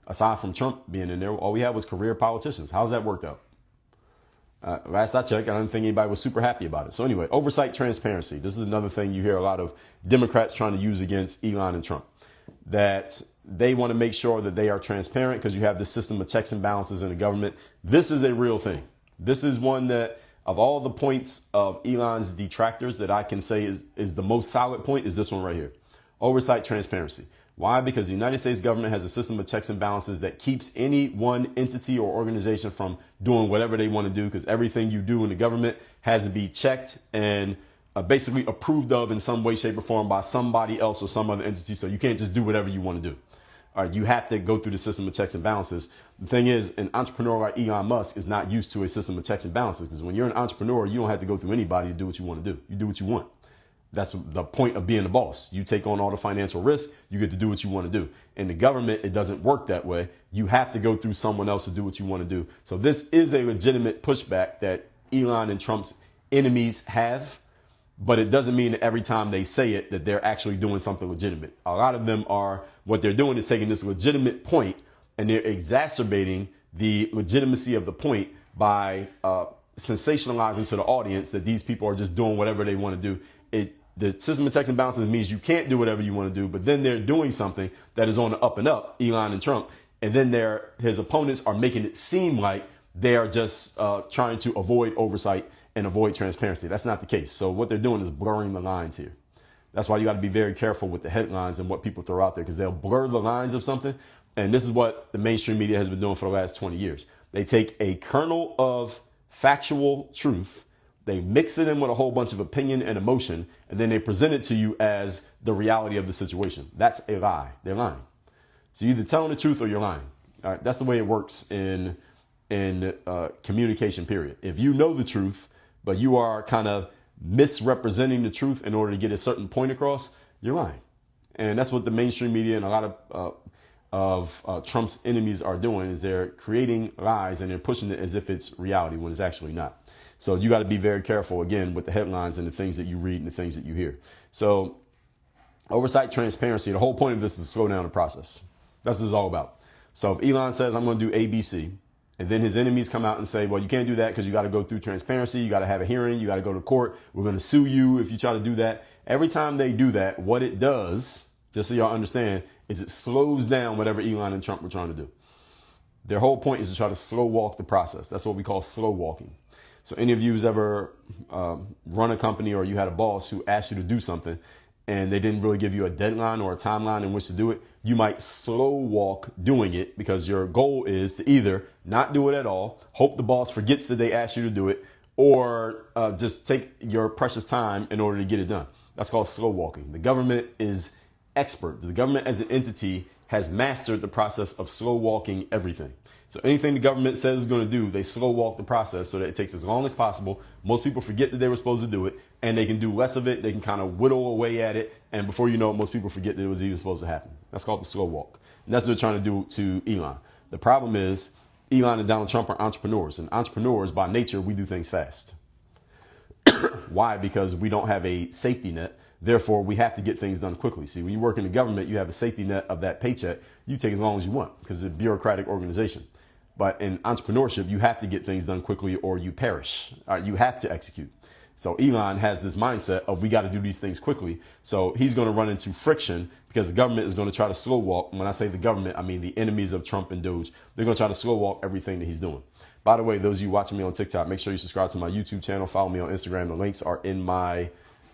Aside from Trump being in there, all we had was career politicians. How's that worked out? Last I checked, I don't think anybody was super happy about it. So anyway, oversight transparency. This is another thing you hear a lot of Democrats trying to use against Elon and Trump. That they want to make sure that they are transparent because you have this system of checks and balances in the government. This is a real thing. This is one that, of all the points of Elon's detractors that I can say is the most solid point, is this one right here. Oversight transparency. Why? Because the United States government has a system of checks and balances that keeps any one entity or organization from doing whatever they want to do, because everything you do in the government has to be checked and basically approved of in some way, shape, or form by somebody else or some other entity. So you can't just do whatever you want to do. All right, you have to go through the system of checks and balances. The thing is, an entrepreneur like Elon Musk is not used to a system of checks and balances, because when you're an entrepreneur, you don't have to go through anybody to do what you want to do. You do what you want. That's the point of being a boss. You take on all the financial risk. You get to do what you want to do. In the government, it doesn't work that way. You have to go through someone else to do what you want to do. So this is a legitimate pushback that Elon and Trump's enemies have, but it doesn't mean that every time they say it that they're actually doing something legitimate. A lot of them are, what they're doing is taking this legitimate point and they're exacerbating the legitimacy of the point by sensationalizing to the audience that these people are just doing whatever they want to do. The system of checks and balances means you can't do whatever you want to do, but then they're doing something that is on the up and up, Elon and Trump, and then his opponents are making it seem like they are just trying to avoid oversight and avoid transparency. That's not the case. So what they're doing is blurring the lines here. That's why you got to be very careful with the headlines and what people throw out there, because they'll blur the lines of something. And this is what the mainstream media has been doing for the last 20 years. They take a kernel of factual truth, they mix it in with a whole bunch of opinion and emotion, and then they present it to you as the reality of the situation. That's a lie. They're lying. So you're either telling the truth or you're lying. All right, that's the way it works in communication, period. If you know the truth, but you are kind of misrepresenting the truth in order to get a certain point across, you're lying. And that's what the mainstream media and a lot of Trump's enemies are doing, is they're creating lies and they're pushing it as if it's reality when it's actually not. So you got to be very careful, again, with the headlines and the things that you read and the things that you hear. So oversight transparency, the whole point of this is to slow down the process. That's what it's all about. So if Elon says, I'm going to do ABC, and then his enemies come out and say, well, you can't do that because you got to go through transparency. You got to have a hearing. You got to go to court. We're going to sue you if you try to do that. Every time they do that, what it does, just so y'all understand, is it slows down whatever Elon and Trump were trying to do. Their whole point is to try to slow walk the process. That's what we call slow walking. So any of you who's ever run a company, or you had a boss who asked you to do something and they didn't really give you a deadline or a timeline in which to do it, you might slow walk doing it because your goal is to either not do it at all, hope the boss forgets that they asked you to do it, or just take your precious time in order to get it done. That's called slow walking. The government is expert. The government as an entity has mastered the process of slow walking everything. So anything the government says is going to do, they slow walk the process so that it takes as long as possible. Most people forget that they were supposed to do it, and they can do less of it. They can kind of whittle away at it, and before you know it, most people forget that it was even supposed to happen. That's called the slow walk. And that's what they're trying to do to Elon. The problem is Elon and Donald Trump are entrepreneurs, and entrepreneurs, by nature, we do things fast. Why? Because we don't have a safety net. Therefore, we have to get things done quickly. See, when you work in the government, you have a safety net of that paycheck. You take as long as you want because it's a bureaucratic organization. But in entrepreneurship, you have to get things done quickly or you perish. You have to execute. So Elon has this mindset of we got to do these things quickly. So he's going to run into friction because the government is going to try to slow walk. When I say the government, I mean the enemies of Trump and Doge. They're going to try to slow walk everything that he's doing. By the way, those of you watching me on TikTok, make sure you subscribe to my YouTube channel. Follow me on Instagram. The links are in my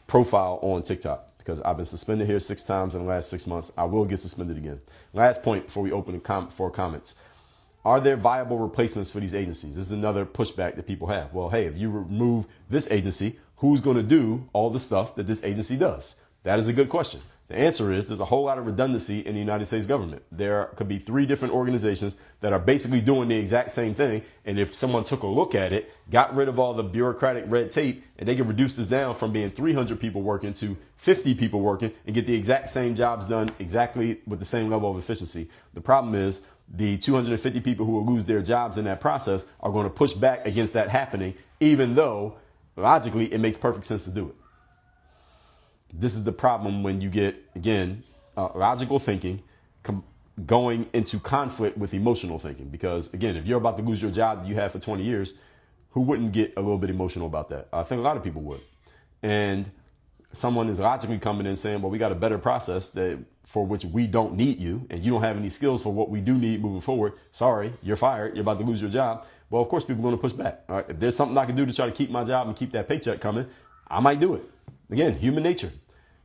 profile on TikTok because I've been suspended here 6 times in the last 6 months. I will get suspended again. Last point before we open for comments. Are there viable replacements for these agencies? This is another pushback that people have. Well, hey, if you remove this agency, who's going to do all the stuff that this agency does? That is a good question. The answer is there's a whole lot of redundancy in the United States government. There could be 3 different organizations that are basically doing the exact same thing. And if someone took a look at it, got rid of all the bureaucratic red tape, and they could reduce this down from being 300 people working to 50 people working and get the exact same jobs done exactly with the same level of efficiency. The problem is the 250 people who will lose their jobs in that process are going to push back against that happening, even though logically it makes perfect sense to do it. This is the problem when you get, again, logical thinking going into conflict with emotional thinking. Because, again, if you're about to lose your job that you had for 20 years, who wouldn't get a little bit emotional about that? I think a lot of people would. And someone is logically coming in saying, well, we got a better process that for which we don't need you, and you don't have any skills for what we do need moving forward. Sorry, you're fired. You're about to lose your job. Well, of course, people are going to push back. All right? If there's something I can do to try to keep my job and keep that paycheck coming, I might do it. Again, human nature.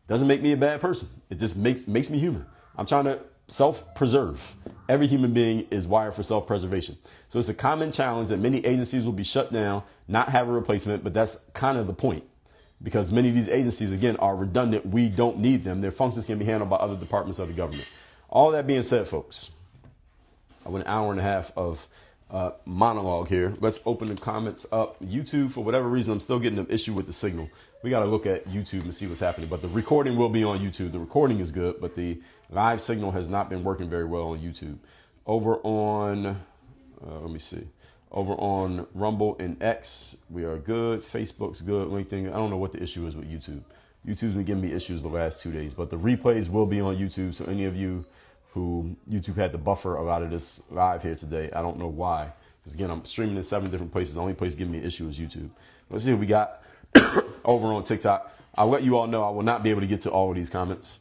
Doesn't make me a bad person. It just makes me human. I'm trying to self-preserve. Every human being is wired for self-preservation. So it's a common challenge that many agencies will be shut down, not have a replacement, but that's kind of the point. Because many of these agencies, again, are redundant. We don't need them. Their functions can be handled by other departments of the government. All that being said, folks, I went an hour and a half of monologue here. Let's open the comments up. YouTube, for whatever reason, I'm still getting an issue with the signal. We got to look at YouTube and see what's happening. But the recording will be on YouTube. The recording is good, but the live signal has not been working very well on YouTube. Over on, let me see. Over on Rumble and X, we are good. Facebook's good. LinkedIn, I don't know what the issue is with YouTube. YouTube's been giving me issues the last 2 days, but the replays will be on YouTube. So any of you who YouTube had to buffer a lot of this live here today, I don't know why. Because again, I'm streaming in 7 different places. The only place giving me an issue is YouTube. Let's see what we got over on TikTok. I'll let you all know I will not be able to get to all of these comments.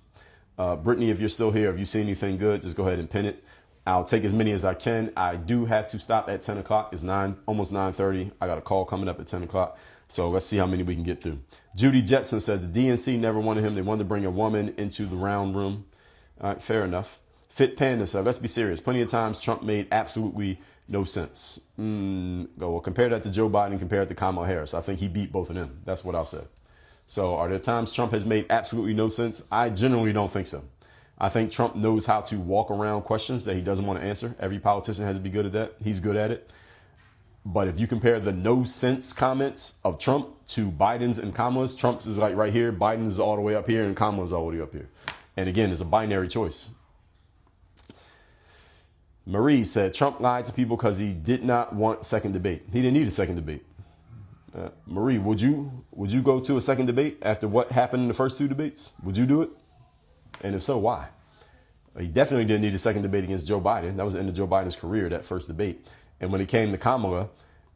Brittany, if you're still here, if you see anything good, just go ahead and pin it. I'll take as many as I can. I do have to stop at 10 o'clock. It's almost 9:30. I got a call coming up at 10 o'clock. So let's see how many we can get through. Judy Jetson said the DNC never wanted him. They wanted to bring a woman into the round room. All right, fair enough. Fit Panda said, let's be serious. Plenty of times Trump made absolutely no sense. Well, compare that to Joe Biden, compare it to Kamala Harris. I think he beat both of them. That's what I'll say. So are there times Trump has made absolutely no sense? I generally don't think so. I think Trump knows how to walk around questions that he doesn't want to answer. Every politician has to be good at that. He's good at it. But if you compare the no sense comments of Trump to Biden's and Kamala's, Trump's is like right here, Biden's is all the way up here, and Kamala's all the way up here. And again, it's a binary choice. Marie said Trump lied to people because he did not want second debate. He didn't need a second debate. Marie, would you go to a second debate after what happened in the first 2 debates? Would you do it? And if so, why? He definitely didn't need a second debate against Joe Biden. That was the end of Joe Biden's career, that first debate. And when it came to Kamala,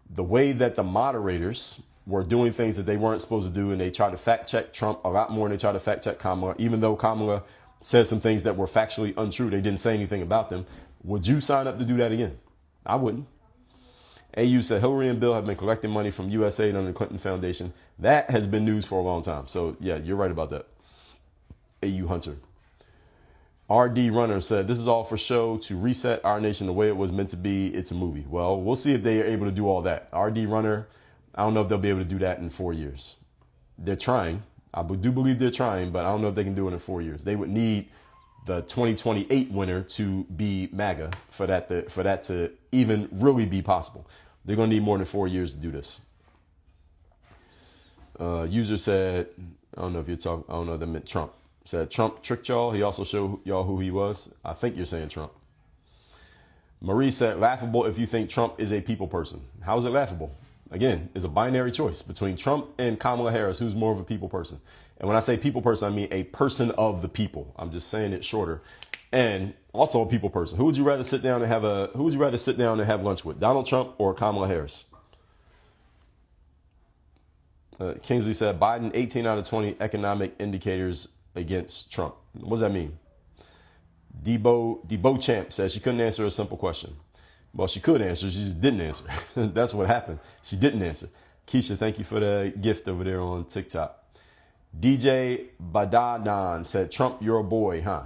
the way that the moderators were doing things that they weren't supposed to do, and they tried to fact check Trump a lot more than they tried to fact check Kamala, even though Kamala said some things that were factually untrue. They didn't say anything about them. Would you sign up to do that again? I wouldn't. AU said Hillary and Bill have been collecting money from USAID under the Clinton Foundation. That has been news for a long time. So, yeah, you're right about that. AU Hunter. RD Runner said, this is all for show to reset our nation the way it was meant to be. It's a movie. Well, we'll see if they are able to do all that. RD Runner, I don't know if they'll be able to do that in 4 years. They're trying. I do believe they're trying, but I don't know if they can do it in 4 years. They would need the 2028 winner to be MAGA for that to even really be possible. They're going to need more than 4 years to do this. User said, I don't know if you're talking, I don't know, that meant Trump. Said Trump tricked y'all. He also showed y'all who he was. I think you're saying Trump. Marie said, laughable if you think Trump is a people person. How is it laughable? Again, it's a binary choice between Trump and Kamala Harris. Who's more of a people person? And when I say people person, I mean a person of the people. I'm just saying it shorter. And also a people person. Who would you rather sit down and have lunch with? Donald Trump or Kamala Harris? Kingsley said, Biden 18 out of 20 economic indicators against Trump. What does that mean? Debo Champ says she couldn't answer a simple question. Well, she could answer. She just didn't answer. That's what happened. She didn't answer. Keisha, thank you for the gift over there on TikTok. DJ Badadan said, Trump, you're a boy, huh?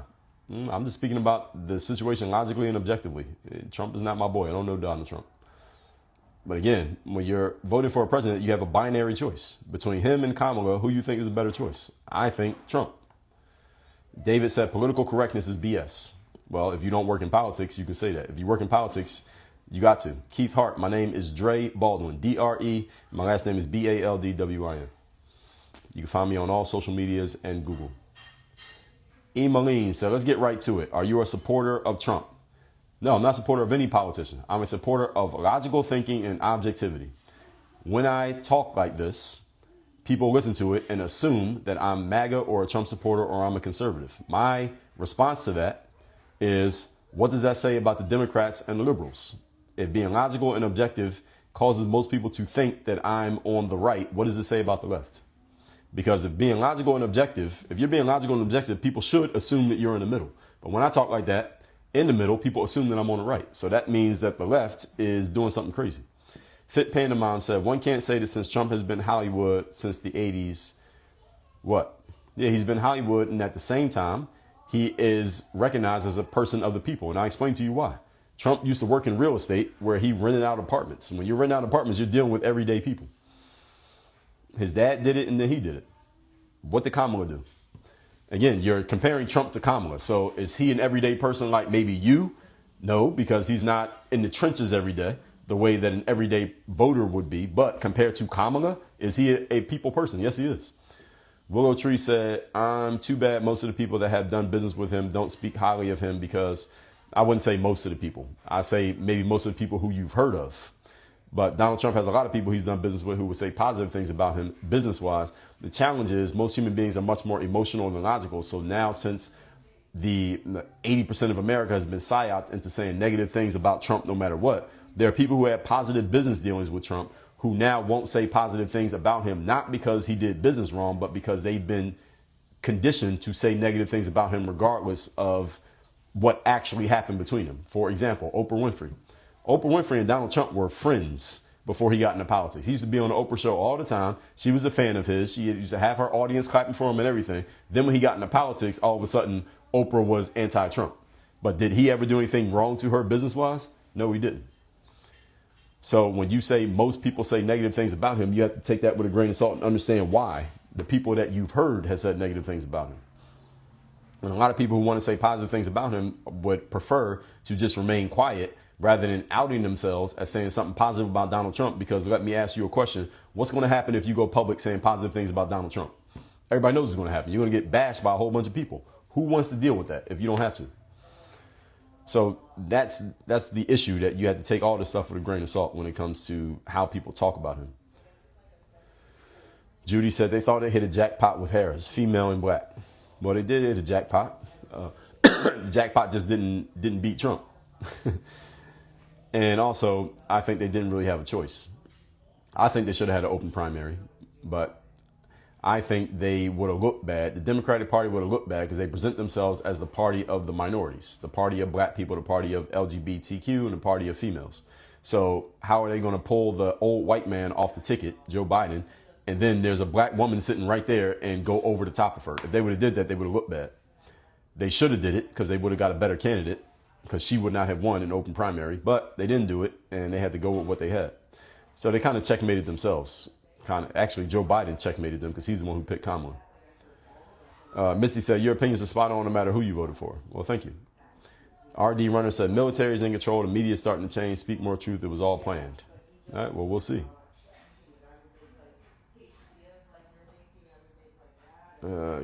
I'm just speaking about the situation logically and objectively. Trump is not my boy. I don't know Donald Trump. But again, when you're voting for a president, you have a binary choice between him and Kamala. Who you think is a better choice? I think Trump. David said political correctness is BS. Well, if you don't work in politics, you can say that. If you work in politics, you got to. Keith Hart, my name is Dre Baldwin, D-R-E. My last name is B-A-L-D-W-I-N. You can find me on all social medias and Google. Emaline said, let's get right to it. Are you a supporter of Trump? No, I'm not a supporter of any politician. I'm a supporter of logical thinking and objectivity. When I talk like this, people listen to it and assume that I'm MAGA or a Trump supporter or I'm a conservative. My response to that is, what does that say about the Democrats and the liberals? If being logical and objective causes most people to think that I'm on the right, what does it say about the left? Because if being logical and objective, if you're being logical and objective, people should assume that you're in the middle. But when I talk like that, in the middle, people assume that I'm on the right. So that means that the left is doing something crazy. Fit Panda Mom said, one can't say that since Trump has been Hollywood since the 80s. What? Yeah, he's been Hollywood, and at the same time, he is recognized as a person of the people. And I'll explain to you why. Trump used to work in real estate where he rented out apartments. And when you're renting out apartments, you're dealing with everyday people. His dad did it, and then he did it. What did Kamala do? Again, you're comparing Trump to Kamala. So is he an everyday person like maybe you? No, because he's not in the trenches every day the way that an everyday voter would be. But compared to Kamala, is he a people person? Yes, he is. Willow Tree said, I'm too bad most of the people that have done business with him don't speak highly of him, because I wouldn't say most of the people. I say maybe most of the people who you've heard of. But Donald Trump has a lot of people he's done business with who would say positive things about him business-wise. The challenge is most human beings are much more emotional than logical. So now, since the 80% of America has been psyoped into saying negative things about Trump no matter what, there are people who had positive business dealings with Trump who now won't say positive things about him, not because he did business wrong, but because they've been conditioned to say negative things about him regardless of what actually happened between them. For example, Oprah Winfrey. Oprah Winfrey and Donald Trump were friends before he got into politics. He used to be on the Oprah show all the time. She was a fan of his. She used to have her audience clapping for him and everything. Then when he got into politics, all of a sudden, Oprah was anti-Trump. But did he ever do anything wrong to her business-wise? No, he didn't. So when you say most people say negative things about him, you have to take that with a grain of salt and understand why the people that you've heard has said negative things about him. And a lot of people who want to say positive things about him would prefer to just remain quiet rather than outing themselves as saying something positive about Donald Trump. Because let me ask you a question. What's going to happen if you go public saying positive things about Donald Trump? Everybody knows what's going to happen. You're going to get bashed by a whole bunch of people. Who wants to deal with that if you don't have to? So that's the issue, that you have to take all this stuff with a grain of salt when it comes to how people talk about him. Judy said they thought they hit a jackpot with Harris, female and black. Well, they did hit a jackpot. The jackpot just didn't beat Trump. And also, I think they didn't really have a choice. I think they should have had an open primary, but I think they would have looked bad. The Democratic Party would have looked bad because they present themselves as the party of the minorities, the party of black people, the party of LGBTQ, and the party of females. So how are they going to pull the old white man off the ticket, Joe Biden, and then there's a black woman sitting right there and go over the top of her? If they would have did that, they would have looked bad. They should have did it because they would have got a better candidate, because she would not have won an open primary, but they didn't do it, and they had to go with what they had. So they kind of checkmated themselves. Actually, Joe Biden checkmated them because he's the one who picked Kamala. Missy said, your opinions are spot on no matter who you voted for. Well, thank you. RD Runner said, military is in control. The media is starting to change. Speak more truth. It was all planned. All right, well, we'll see.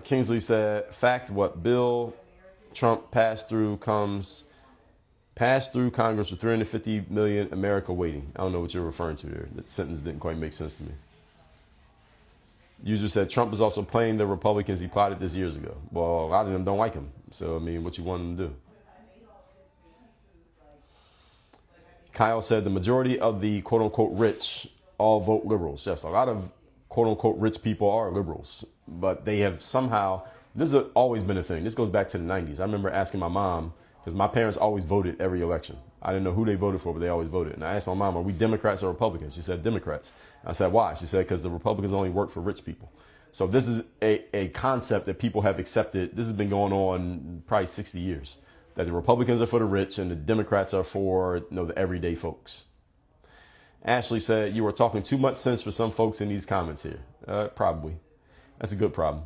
Kingsley said, fact, what Bill Trump passed through Congress with 350 million America waiting. I don't know what you're referring to here. That sentence didn't quite make sense to me. User said, Trump is also playing the Republicans. He plotted this years ago. Well, a lot of them don't like him. So, I mean, what you want him to do? Kyle said, the majority of the quote-unquote rich all vote liberals. Yes, a lot of quote-unquote rich people are liberals. But they have somehow, this has always been a thing. This goes back to the 90s. I remember asking my mom, because my parents always voted every election. I didn't know who they voted for, but they always voted. And I asked my mom, are we Democrats or Republicans? She said, Democrats. I said, why? She said, because the Republicans only work for rich people. So this is a concept that people have accepted. This has been going on probably 60 years. That the Republicans are for the rich and the Democrats are for the everyday folks. Ashley said, you are talking too much sense for some folks in these comments here. Probably. That's a good problem.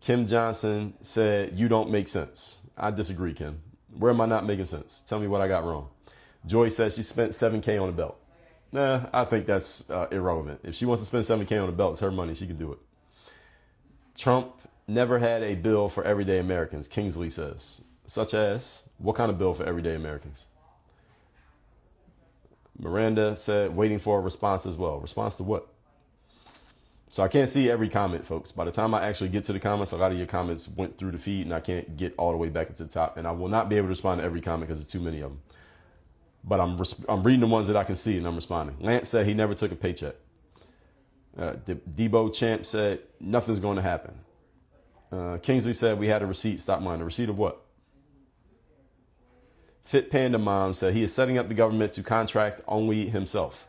Kim Johnson said, you don't make sense. I disagree, Kim. Where am I not making sense? Tell me what I got wrong. Joy says she spent $7K on a belt. Nah, I think that's irrelevant. If she wants to spend $7K on a belt, it's her money. She can do it. Trump never had a bill for everyday Americans, Kingsley says. Such as, what kind of bill for everyday Americans? Miranda said, waiting for a response as well. Response to what? So I can't see every comment, folks. By the time I actually get to the comments, a lot of your comments went through the feed and I can't get all the way back up to the top. And I will not be able to respond to every comment because there's too many of them. But I'm reading the ones that I can see and I'm responding. Lance said he never took a paycheck. Debo Champ said nothing's going to happen. Kingsley said we had a receipt. Stop mine. A receipt of what? Fit Panda Mom said he is setting up the government to contract only himself.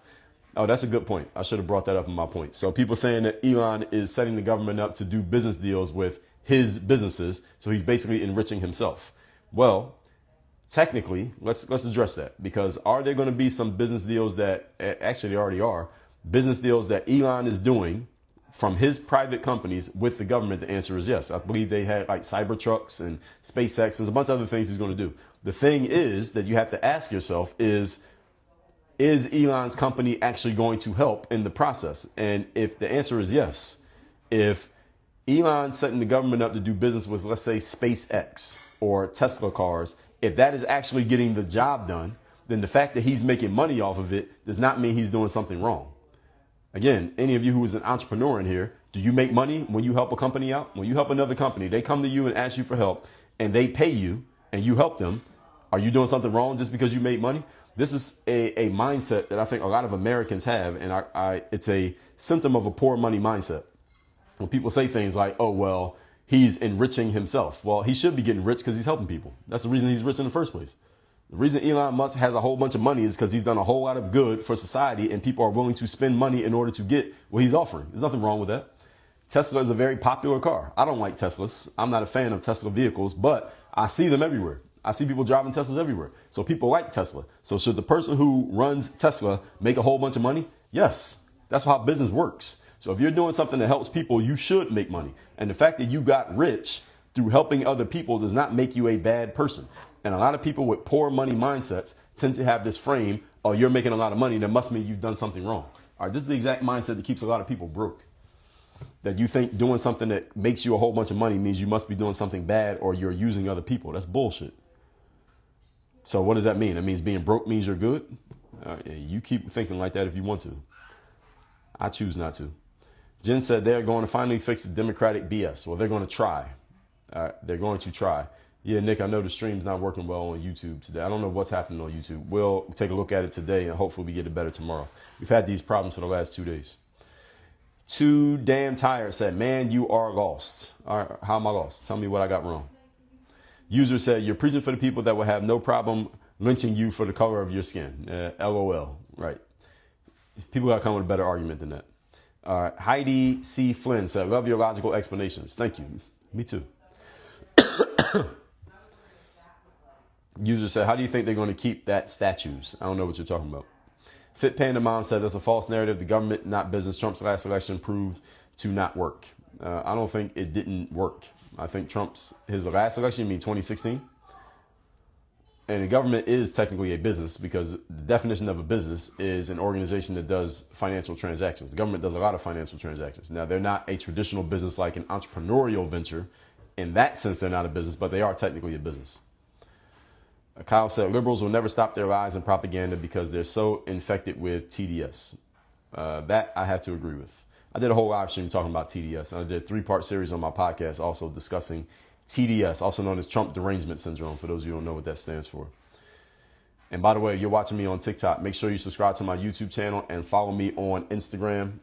Oh, that's a good point. I should have brought that up in my point. So people saying that Elon is setting the government up to do business deals with his businesses. So he's basically enriching himself. Well, technically, let's address that, because are there going to be some business deals that actually there already are business deals that Elon is doing from his private companies with the government? The answer is yes. I believe they had like Cybertrucks and SpaceX. There's a bunch of other things he's going to do. The thing is that you have to ask yourself is Elon's company actually going to help in the process? And if the answer is yes, if Elon's setting the government up to do business with, let's say, SpaceX or Tesla cars, if that is actually getting the job done, then the fact that he's making money off of it does not mean he's doing something wrong. Again, any of you who is an entrepreneur in here, do you make money when you help a company out? When you help another company, they come to you and ask you for help and they pay you and you help them. Are you doing something wrong just because you made money? This is a mindset that I think a lot of Americans have, and it's a symptom of a poor money mindset. When people say things like, oh, well, he's enriching himself. Well, he should be getting rich because he's helping people. That's the reason he's rich in the first place. The reason Elon Musk has a whole bunch of money is because he's done a whole lot of good for society and people are willing to spend money in order to get what he's offering. There's nothing wrong with that. Tesla is a very popular car. I don't like Teslas. I'm not a fan of Tesla vehicles, but I see them everywhere. I see people driving Teslas everywhere. So people like Tesla. So should the person who runs Tesla make a whole bunch of money? Yes. That's how business works. So if you're doing something that helps people, you should make money. And the fact that you got rich through helping other people does not make you a bad person. And a lot of people with poor money mindsets tend to have this frame, oh, you're making a lot of money, that must mean you've done something wrong. All right, this is the exact mindset that keeps a lot of people broke. That you think doing something that makes you a whole bunch of money means you must be doing something bad or you're using other people. That's bullshit. So what does that mean? It means being broke means you're good? You keep thinking like that if you want to. I choose not to. Jen said they're going to finally fix the Democratic BS. Well, they're going to try. They're going to try. Yeah, Nick, I know the stream's not working well on YouTube today. I don't know what's happening on YouTube. We'll take a look at it today and hopefully we get it better tomorrow. We've had these problems for the last 2 days. Too Damn Tired said, man, you are lost. All right, how am I lost? Tell me what I got wrong. User said, you're preaching for the people that will have no problem lynching you for the color of your skin. LOL. Right. People got to come with a better argument than that. All right. Heidi C. Flynn said, love your logical explanations. Thank you. Me too. User said, how do you think they're going to keep that statues? I don't know what you're talking about. Fit Panda Mom said, that's a false narrative. The government, not business. Trump's last election proved to not work. I don't think it didn't work. I think his last election, 2016, and the government is technically a business because the definition of a business is an organization that does financial transactions. The government does a lot of financial transactions. Now, they're not a traditional business like an entrepreneurial venture. In that sense, they're not a business, but they are technically a business. Kyle said, liberals will never stop their lies and propaganda because they're so infected with TDS. That I have to agree with. I did a whole live stream talking about TDS, and I did a 3-part series on my podcast also discussing TDS, also known as Trump derangement syndrome, for those of you who don't know what that stands for. And by the way, if you're watching me on TikTok, make sure you subscribe to my YouTube channel and follow me on Instagram,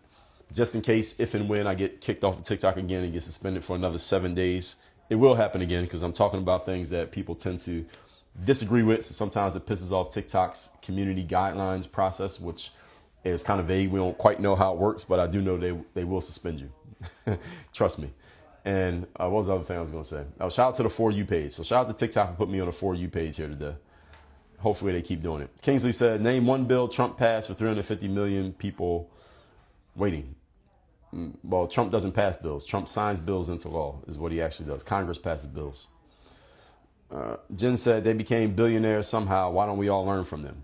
just in case if and when I get kicked off of TikTok again and get suspended for another 7 days. It will happen again because I'm talking about things that people tend to disagree with. So sometimes it pisses off TikTok's community guidelines process, which is kind of vague. We don't quite know how it works, but I do know they will suspend you. Trust me. And what was the other thing I was going to say? Shout out to the For You page. So shout out to TikTok for putting me on the For You page here today. Hopefully they keep doing it. Kingsley said, name one bill Trump passed for 350 million people waiting. Well, Trump doesn't pass bills. Trump signs bills into law is what he actually does. Congress passes bills. Jen said they became billionaires somehow. Why don't we all learn from them?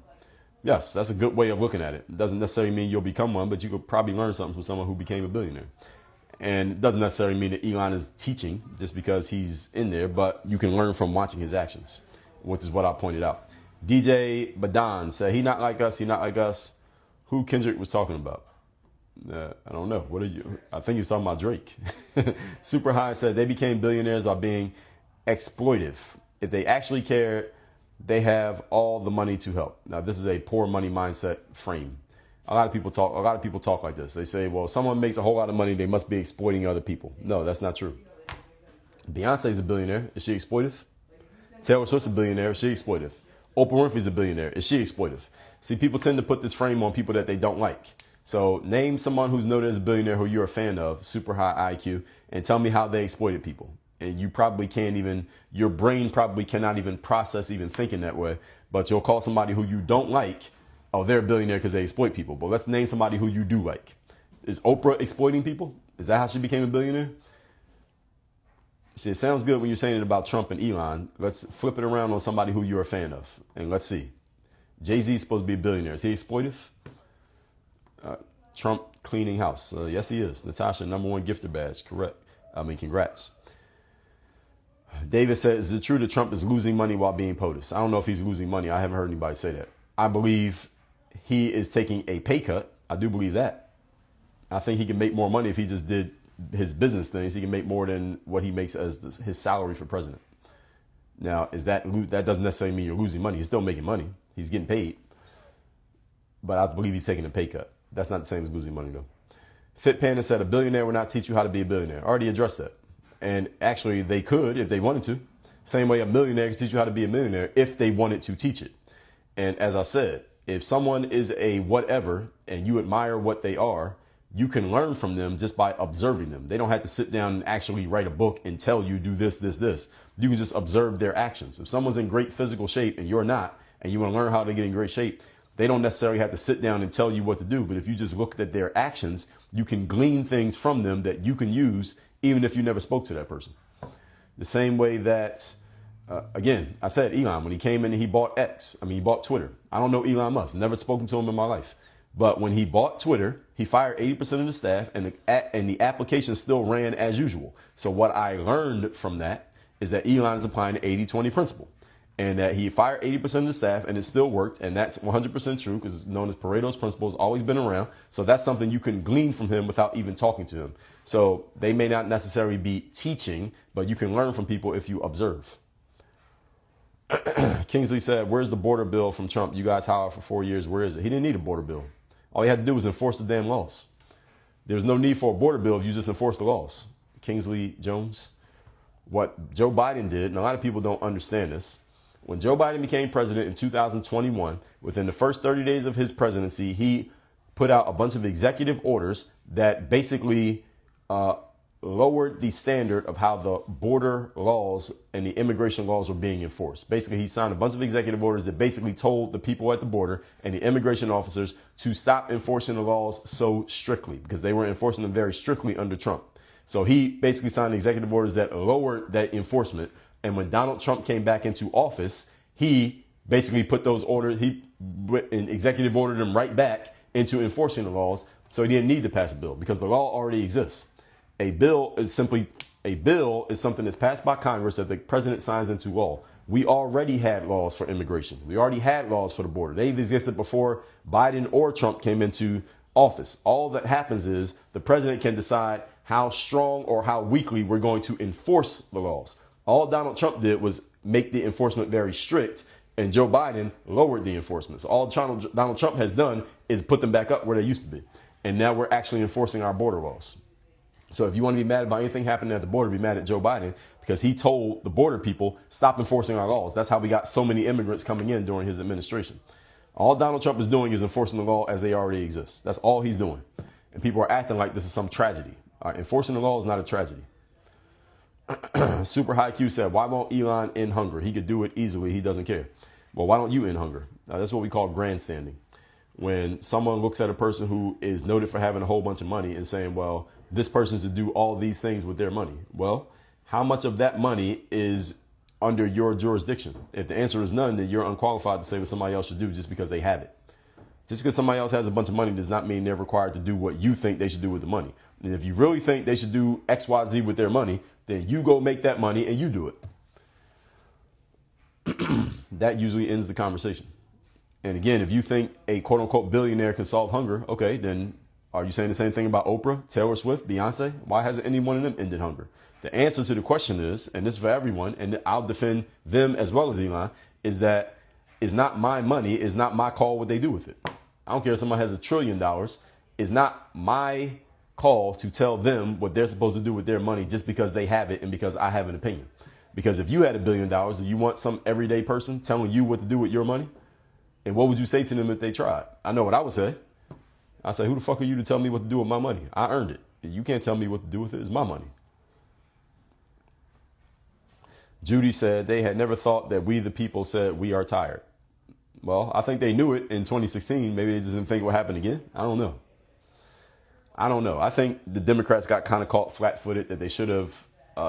Yes, that's a good way of looking at it. It doesn't necessarily mean you'll become one, but you could probably learn something from someone who became a billionaire. And it doesn't necessarily mean that Elon is teaching just because he's in there, but you can learn from watching his actions, which is what I pointed out. DJ Badan said, he not like us, he not like us. Who Kendrick was talking about? I don't know. What are you? I think he was talking about Drake. Super High said they became billionaires by being exploitive. If they actually cared, they have all the money to help. Now, this is a poor money mindset frame. A lot of people talk like this. They say, well, if someone makes a whole lot of money, they must be exploiting other people. No, that's not true. Beyonce's a billionaire. Is she exploitive? Taylor Swift's a billionaire. Is she exploitive? Oprah Winfrey's a billionaire. Is she exploitive? See, people tend to put this frame on people that they don't like. So name someone who's noted as a billionaire who you're a fan of, super high IQ, and tell me how they exploited people. And you probably can't even, your brain probably cannot even process even thinking that way. But you'll call somebody who you don't like, oh, they're a billionaire because they exploit people. But let's name somebody who you do like. Is Oprah exploiting people? Is that how she became a billionaire? See, it sounds good when you're saying it about Trump and Elon. Let's flip it around on somebody who you're a fan of. And let's see. Jay-Z is supposed to be a billionaire. Is he exploitive? Trump cleaning house. Yes, he is. Natasha, #1 gifter badge. Correct. Congrats. David says, is it true that Trump is losing money while being POTUS? I don't know if he's losing money. I haven't heard anybody say that. I believe he is taking a pay cut. I do believe that. I think he can make more money if he just did his business things. He can make more than what he makes as his salary for president. Now, that doesn't necessarily mean you're losing money. He's still making money. He's getting paid. But I believe he's taking a pay cut. That's not the same as losing money, though. Fit Panda said a billionaire will not teach you how to be a billionaire. I already addressed that. And actually, they could if they wanted to. Same way a millionaire can teach you how to be a millionaire if they wanted to teach it. And as I said, if someone is a whatever and you admire what they are, you can learn from them just by observing them. They don't have to sit down and actually write a book and tell you do this, this, this. You can just observe their actions. If someone's in great physical shape and you're not, and you want to learn how to get in great shape, they don't necessarily have to sit down and tell you what to do. But if you just look at their actions, you can glean things from them that you can use even if you never spoke to that person. The same way that, again, I said Elon, when he came in and he bought he bought Twitter. I don't know Elon Musk, never spoken to him in my life. But when he bought Twitter, he fired 80% of the staff and the application still ran as usual. So what I learned from that is that Elon is applying the 80-20 principle. And that he fired 80% of the staff and it still worked. And that's 100% true because it's known as Pareto's principle. It's always been around. So that's something you can glean from him without even talking to him. So they may not necessarily be teaching, but you can learn from people if you observe. Kingsley said, where's the border bill from Trump? You guys hollered for 4 years. Where is it? He didn't need a border bill. All he had to do was enforce the damn laws. There's no need for a border bill if you just enforce the laws. Kingsley Jones, what Joe Biden did, and a lot of people don't understand this, when Joe Biden became president in 2021, within the first 30 days of his presidency, he put out a bunch of executive orders that basically lowered the standard of how the border laws and the immigration laws were being enforced. Basically, he signed a bunch of executive orders that basically told the people at the border and the immigration officers to stop enforcing the laws so strictly, because they were enforcing them very strictly under Trump. So he basically signed executive orders that lowered that enforcement. And when Donald Trump came back into office, he basically put those orders, he executive ordered them right back into enforcing the laws. So he didn't need to pass a bill because the law already exists. A bill is something that's passed by Congress that the president signs into law. We already had laws for immigration. We already had laws for the border. They've existed before Biden or Trump came into office. All that happens is the president can decide how strong or how weakly we're going to enforce the laws. All Donald Trump did was make the enforcement very strict, and Joe Biden lowered the enforcement. So all Donald Trump has done is put them back up where they used to be. And now we're actually enforcing our border laws. So if you want to be mad about anything happening at the border, be mad at Joe Biden because he told the border people, stop enforcing our laws. That's how we got so many immigrants coming in during his administration. All Donald Trump is doing is enforcing the law as they already exist. That's all he's doing. And people are acting like this is some tragedy. Enforcing the law is not a tragedy. Super High Q said, why won't Elon end hunger? He could do it easily. He doesn't care. Well, why don't you end hunger? That's what we call grandstanding. When someone looks at a person who is noted for having a whole bunch of money and saying, well, this person's to do all these things with their money. Well, how much of that money is under your jurisdiction? If the answer is none, then you're unqualified to say what somebody else should do just because they have it. Just because somebody else has a bunch of money does not mean they're required to do what you think they should do with the money. And if you really think they should do X, Y, Z with their money, then you go make that money and you do it. That usually ends the conversation. And again, if you think a quote unquote billionaire can solve hunger, okay, then are you saying the same thing about Oprah, Taylor Swift, Beyonce? Why hasn't any one of them ended hunger? The answer to the question is, and this is for everyone, and I'll defend them as well as Elon, is that it's not my money, it's not my call what they do with it. I don't care if somebody has $1 trillion. It's not my call to tell them what they're supposed to do with their money just because they have it and because I have an opinion. Because if you had $1 billion, do you want some everyday person telling you what to do with your money? And what would you say to them if they tried? I know what I would say. I say, who the fuck are you to tell me what to do with my money? I earned it. You can't tell me what to do with it. It's my money. Judy said they had never thought that we, the people, said we are tired. Well, I think they knew it in 2016. Maybe they just didn't think it would happen again. I don't know. I think the Democrats got kind of caught flat-footed that they should have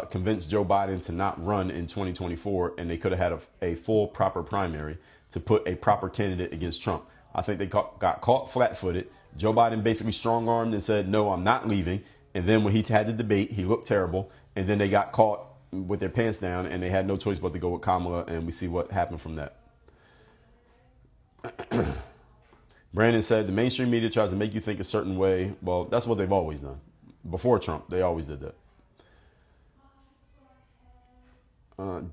convinced Joe Biden to not run in 2024, and they could have had a full proper primary to put a proper candidate against Trump. I think they got caught flat-footed. Joe Biden basically strong-armed and said, no, I'm not leaving. And then when he had the debate, he looked terrible. And then they got caught with their pants down, and they had no choice but to go with Kamala, and we see what happened from that. Brandon said, the mainstream media tries to make you think a certain way. Well, that's what they've always done. Before Trump, they always did that.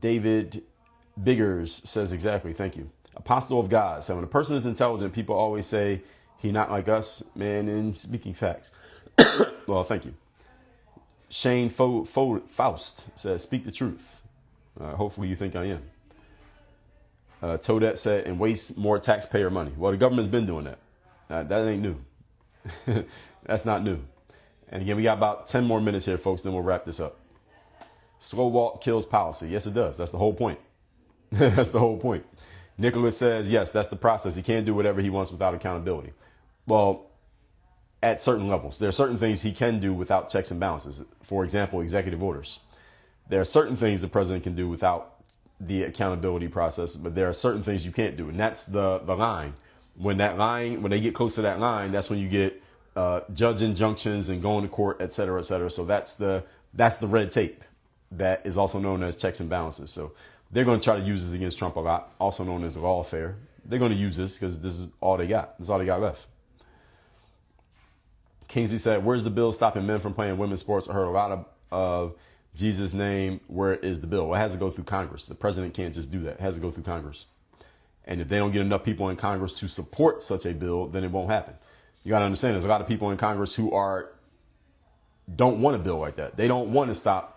David Biggers says exactly, thank you. Apostle of God said, when a person is intelligent, people always say he not like us, man, and speaking facts. Well, thank you. Shane Faust says, speak the truth. Hopefully you think I am. Toadette said, and waste more taxpayer money. Well, the government's been doing that. That ain't new. That's not new. And again, we got about 10 more minutes here, folks, then we'll wrap this up. Slow walk kills policy. Yes, it does. That's the whole point. That's the whole point. Nicholas says, yes, that's the process. He can't do whatever he wants without accountability. Well, at certain levels, there are certain things he can do without checks and balances. For example, executive orders. There are certain things the president can do without the accountability process, but there are certain things you can't do. And that's the line. When they get close to that line, that's when you get judge injunctions and going to court, et cetera, et cetera. So that's the red tape that is also known as checks and balances. So they're going to try to use this against Trump a lot, also known as lawfare. They're going to use this because this is all they got. This is all they got left. Kingsley said, where's the bill stopping men from playing women's sports? I heard a lot of Jesus' name. Where is the bill? Well, it has to go through Congress. The president can't just do that. It has to go through Congress. And if they don't get enough people in Congress to support such a bill, then it won't happen. You got to understand, there's a lot of people in Congress who don't want a bill like that. They don't want to stop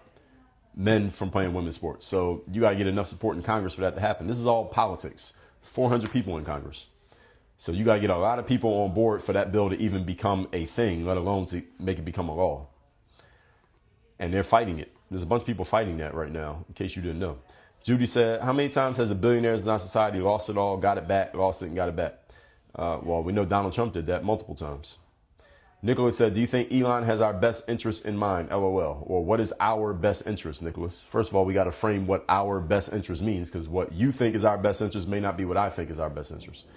men from playing women's sports. So you got to get enough support in Congress for that to happen. This is all politics. 400 people in Congress. So you got to get a lot of people on board for that bill to even become a thing, let alone to make it become a law. and they're fighting it. There's a bunch of people fighting that right now, in case you didn't know. Judy said, how many times has the billionaires in our society lost it all, got it back, lost it, and got it back? Well, we know Donald Trump did that multiple times. Nicholas said, do you think Elon has our best interest in mind? LOL. Or what is our best interest, Nicholas? First of all, we got to frame what our best interest means, because what you think is our best interest may not be what I think is our best interest.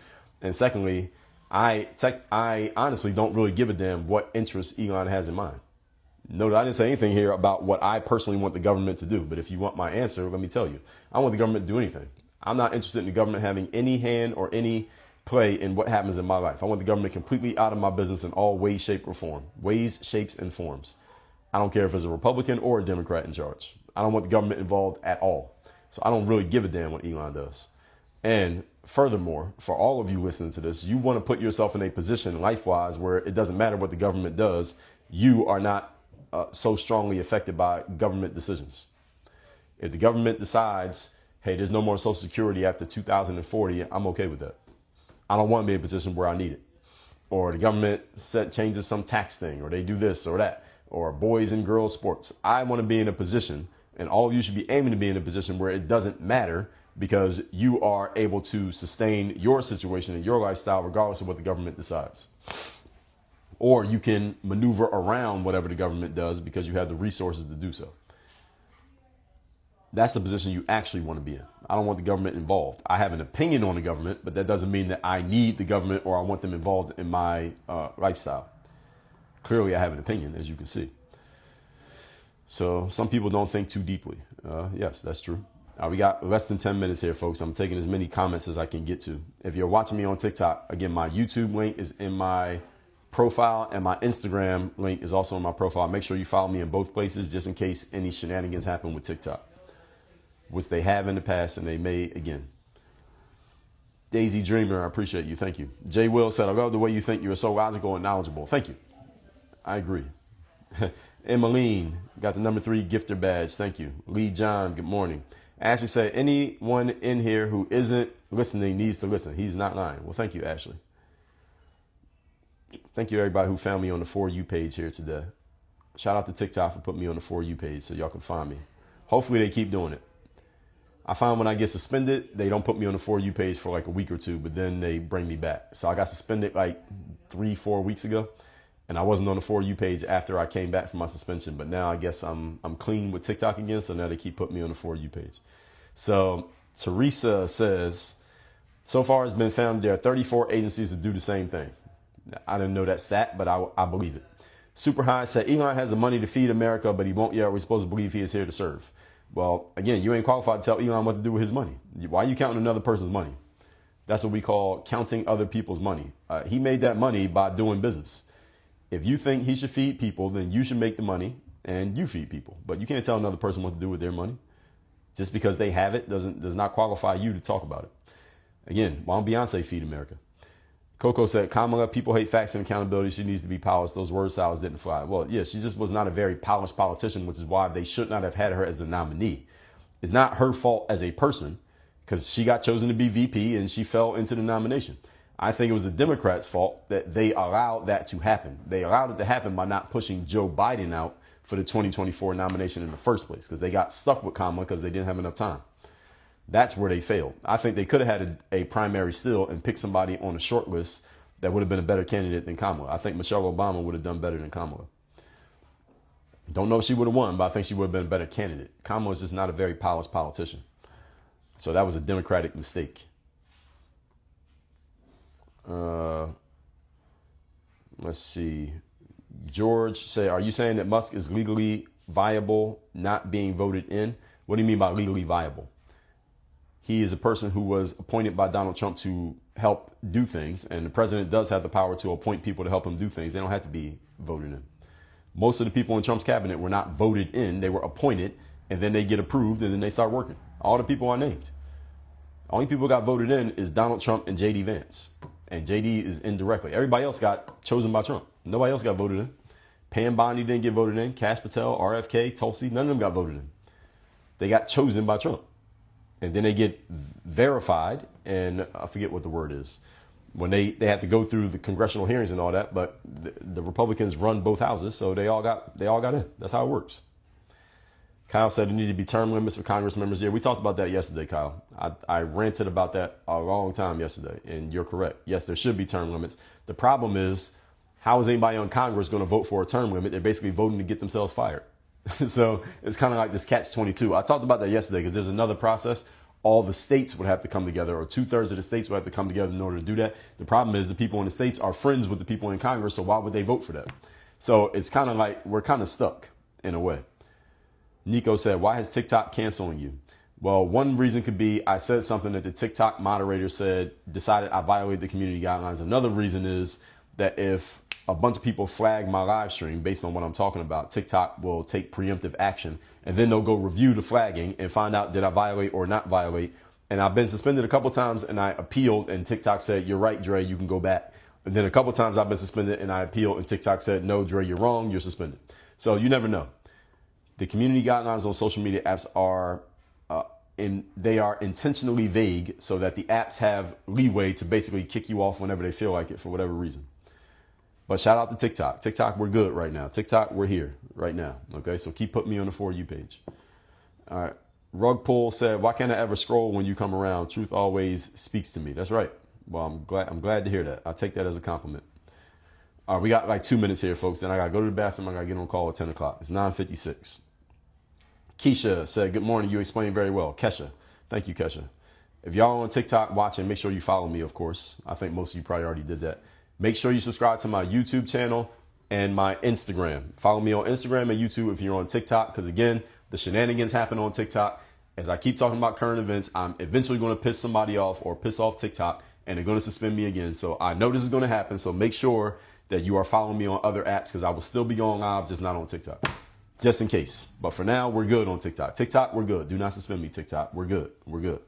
And secondly, I honestly don't really give a damn what interest Elon has in mind. Note, I didn't say anything here about what I personally want the government to do. But if you want my answer, let me tell you. I want the government to do anything. I'm not interested in the government having any hand or any play in what happens in my life. I want the government completely out of my business in all ways, shape, or form. Ways, shapes, and forms. I don't care if it's a Republican or a Democrat in charge. I don't want the government involved at all. So I don't really give a damn what Elon does. And furthermore, for all of you listening to this, you want to put yourself in a position life-wise where it doesn't matter what the government does. You are not so strongly affected by government decisions. If the government decides, hey, there's no more Social Security after 2040, I'm okay with that. I don't want to be in a position where I need it. Or the government changes some tax thing, or they do this or that, or boys and girls sports. I want to be in a position, and all of you should be aiming to be in a position where it doesn't matter, because you are able to sustain your situation and your lifestyle regardless of what the government decides. Or you can maneuver around whatever the government does because you have the resources to do so. That's the position you actually want to be in. I don't want the government involved. I have an opinion on the government, but that doesn't mean that I need the government or I want them involved in my lifestyle. Clearly, I have an opinion, as you can see. So some people don't think too deeply. Yes, that's true. We got less than 10 minutes here, folks. I'm taking as many comments as I can get to. If you're watching me on TikTok, again, my YouTube link is in my profile, and my Instagram link is also in my profile. Make sure you follow me in both places just in case any shenanigans happen with TikTok, which they have in the past and they may again. Daisy Dreamer, I appreciate you. Thank you. Jay Will said, I love the way you think. You're so logical and knowledgeable. Thank you. I agree. Emmeline got the number 3 gifter badge. Thank you. Lee John, good morning. Ashley said, anyone in here who isn't listening needs to listen. He's not lying. Well, thank you, Ashley. Thank you, everybody who found me on the For You page here today. Shout out to TikTok for putting me on the For You page so y'all can find me. Hopefully they keep doing it. I find when I get suspended, they don't put me on the For You page for like a week or two, but then they bring me back. So I got suspended like 3-4 weeks ago, and I wasn't on the For You page after I came back from my suspension. But now I guess I'm clean with TikTok again, so now they keep putting me on the For You page. So Teresa says, so far it's been found there are 34 agencies that do the same thing. I didn't know that stat, but I believe it. Super High said, Elon has the money to feed America, but he won't yet. We're supposed to believe he is here to serve. Well, again, you ain't qualified to tell Elon what to do with his money. Why are you counting another person's money? That's what we call counting other people's money. He made that money by doing business. If you think he should feed people, then you should make the money and you feed people. But you can't tell another person what to do with their money. Just because they have it does not qualify you to talk about it. Again, why don't Beyonce feed America? Coco said, Kamala, people hate facts and accountability. She needs to be polished. Those word salads didn't fly. Well, yeah, she just was not a very polished politician, which is why they should not have had her as the nominee. It's not her fault as a person because she got chosen to be VP and she fell into the nomination. I think it was the Democrats' fault that they allowed that to happen. They allowed it to happen by not pushing Joe Biden out for the 2024 nomination in the first place because they got stuck with Kamala because they didn't have enough time. That's where they failed. I think they could have had a primary still and picked somebody on a short list that would have been a better candidate than Kamala. I think Michelle Obama would have done better than Kamala. Don't know if she would have won, but I think she would have been a better candidate. Kamala is just not a very polished politician. So that was a Democratic mistake. Let's see. George say, are you saying that Musk is legally viable not being voted in? What do you mean by legally viable? He is a person who was appointed by Donald Trump to help do things. And the president does have the power to appoint people to help him do things. They don't have to be voted in. Most of the people in Trump's cabinet were not voted in. They were appointed and then they get approved and then they start working. All the people are named. Only people who got voted in is Donald Trump and J.D. Vance. And J.D. is indirectly. Everybody else got chosen by Trump. Nobody else got voted in. Pam Bondi didn't get voted in. Kash Patel, RFK, Tulsi, none of them got voted in. They got chosen by Trump. And then they get verified, and I forget what the word is, when they have to go through the congressional hearings and all that. But the Republicans run both houses, so they all got in. That's how it works. Kyle said there need to be term limits for Congress members. Yeah, we talked about that yesterday, Kyle. I ranted about that a long time yesterday, and you're correct. Yes, there should be term limits. The problem is, how is anybody on Congress going to vote for a term limit? They're basically voting to get themselves fired. So it's kind of like this catch-22. I talked about that yesterday because there's another process. All the states would have to come together, or 2/3 of the states would have to come together in order to do that. The problem is the people in the states are friends with the people in Congress, so why would they vote for that? So it's kind of like we're kind of stuck in a way. Nico said, why has TikTok canceling you? Well, one reason could be I said something that the TikTok moderator decided I violated the community guidelines. Another reason is that if a bunch of people flag my live stream based on what I'm talking about, TikTok will take preemptive action, and then they'll go review the flagging and find out did I violate or not violate. And I've been suspended a couple times, and I appealed, and TikTok said, you're right, Dre, you can go back. And then a couple times I've been suspended, and I appealed, and TikTok said, no, Dre, you're wrong, you're suspended. So you never know. The community guidelines on social media apps are they are intentionally vague so that the apps have leeway to basically kick you off whenever they feel like it for whatever reason. But shout out to TikTok. TikTok, we're good right now. TikTok, we're here right now. Okay, so keep putting me on the For You page. All right. Rug Pull said, why can't I ever scroll when you come around? Truth always speaks to me. That's right. Well, I'm glad to hear that. I'll take that as a compliment. All right, we got like 2 minutes here, folks. Then I got to go to the bathroom. I got to get on call at 10 o'clock. It's 9:56. Keisha said, good morning. You explained very well. Kesha. Thank you, Kesha. If y'all on TikTok watching, make sure you follow me, of course. I think most of you probably already did that. Make sure you subscribe to my YouTube channel and my Instagram. Follow me on Instagram and YouTube if you're on TikTok, because, again, the shenanigans happen on TikTok. As I keep talking about current events, I'm eventually going to piss somebody off or piss off TikTok, and they're going to suspend me again. So I know this is going to happen, so make sure that you are following me on other apps, because I will still be going live, just not on TikTok. Just in case. But for now, we're good on TikTok. TikTok, we're good. Do not suspend me, TikTok. We're good. We're good.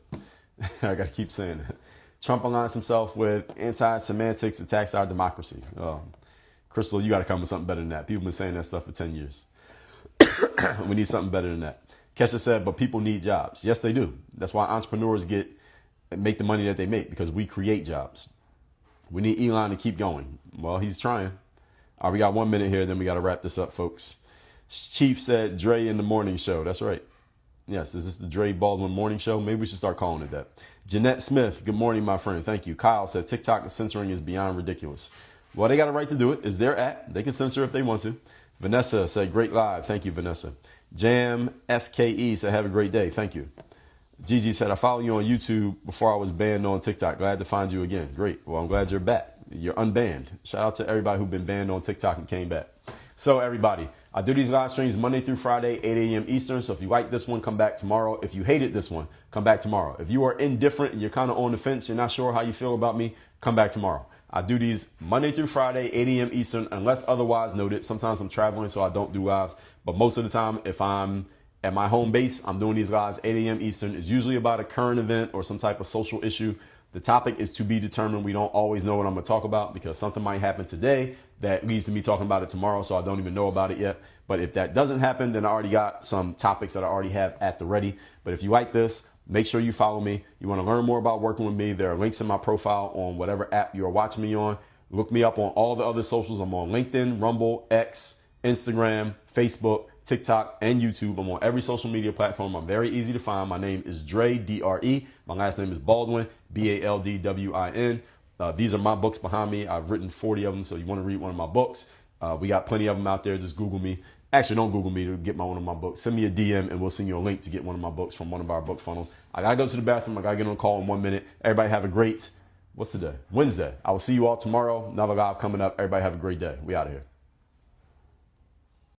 I got to keep saying that. Trump aligns himself with anti-semantics, attacks our democracy. Crystal, you got to come with something better than that. People have been saying that stuff for 10 years. We need something better than that. Kesha said, but people need jobs. Yes, they do. That's why entrepreneurs make the money that they make, because we create jobs. We need Elon to keep going. Well, he's trying. All right, we got 1 minute here, then we got to wrap this up, folks. Chief said, Dre in the morning show. That's right. Yes, is this the Dre Baldwin morning show? Maybe we should start calling it that. Jeanette Smith, good morning, my friend. Thank you. Kyle said, TikTok censoring is beyond ridiculous. Well, they got a right to do it. It's their app. They can censor if they want to. Vanessa said, great live. Thank you, Vanessa. Jam FKE said, have a great day. Thank you. Gigi said, I followed you on YouTube before I was banned on TikTok. Glad to find you again. Great. Well, I'm glad you're back. You're unbanned. Shout out to everybody who's been banned on TikTok and came back. So, everybody, I do these live streams Monday through Friday, 8 a.m. Eastern. So if you like this one, come back tomorrow. If you hated this one, come back tomorrow. If you are indifferent and you're kind of on the fence, you're not sure how you feel about me, come back tomorrow. I do these Monday through Friday, 8 a.m. Eastern, unless otherwise noted. Sometimes I'm traveling, so I don't do lives. But most of the time, if I'm at my home base, I'm doing these lives 8 a.m. Eastern. It's usually about a current event or some type of social issue. The topic is to be determined. We don't always know what I'm going to talk about, because something might happen today that leads to me talking about it tomorrow, so I don't even know about it yet. But if that doesn't happen, then I already got some topics that I already have at the ready. But if you like this, make sure you follow me. You want to learn more about working with me, there are links in my profile on whatever app you are watching me on. Look me up on all the other socials. I'm on LinkedIn, Rumble, X, Instagram, Facebook, TikTok, and YouTube. I'm on every social media platform. I'm very easy to find. My name is Dre, D-R-E. My last name is Baldwin, B-A-L-D-W-I-N. These are my books behind me. I've written 40 of them, so you want to read one of my books. We got plenty of them out there. Just Google me. Actually, don't Google me to get one of my books. Send me a DM, and we'll send you a link to get one of my books from one of our book funnels. I got to go to the bathroom. I got to get on a call in 1 minute. Everybody have a great, what's the day? Wednesday. I will see you all tomorrow. Another live coming up. Everybody have a great day. We out of here.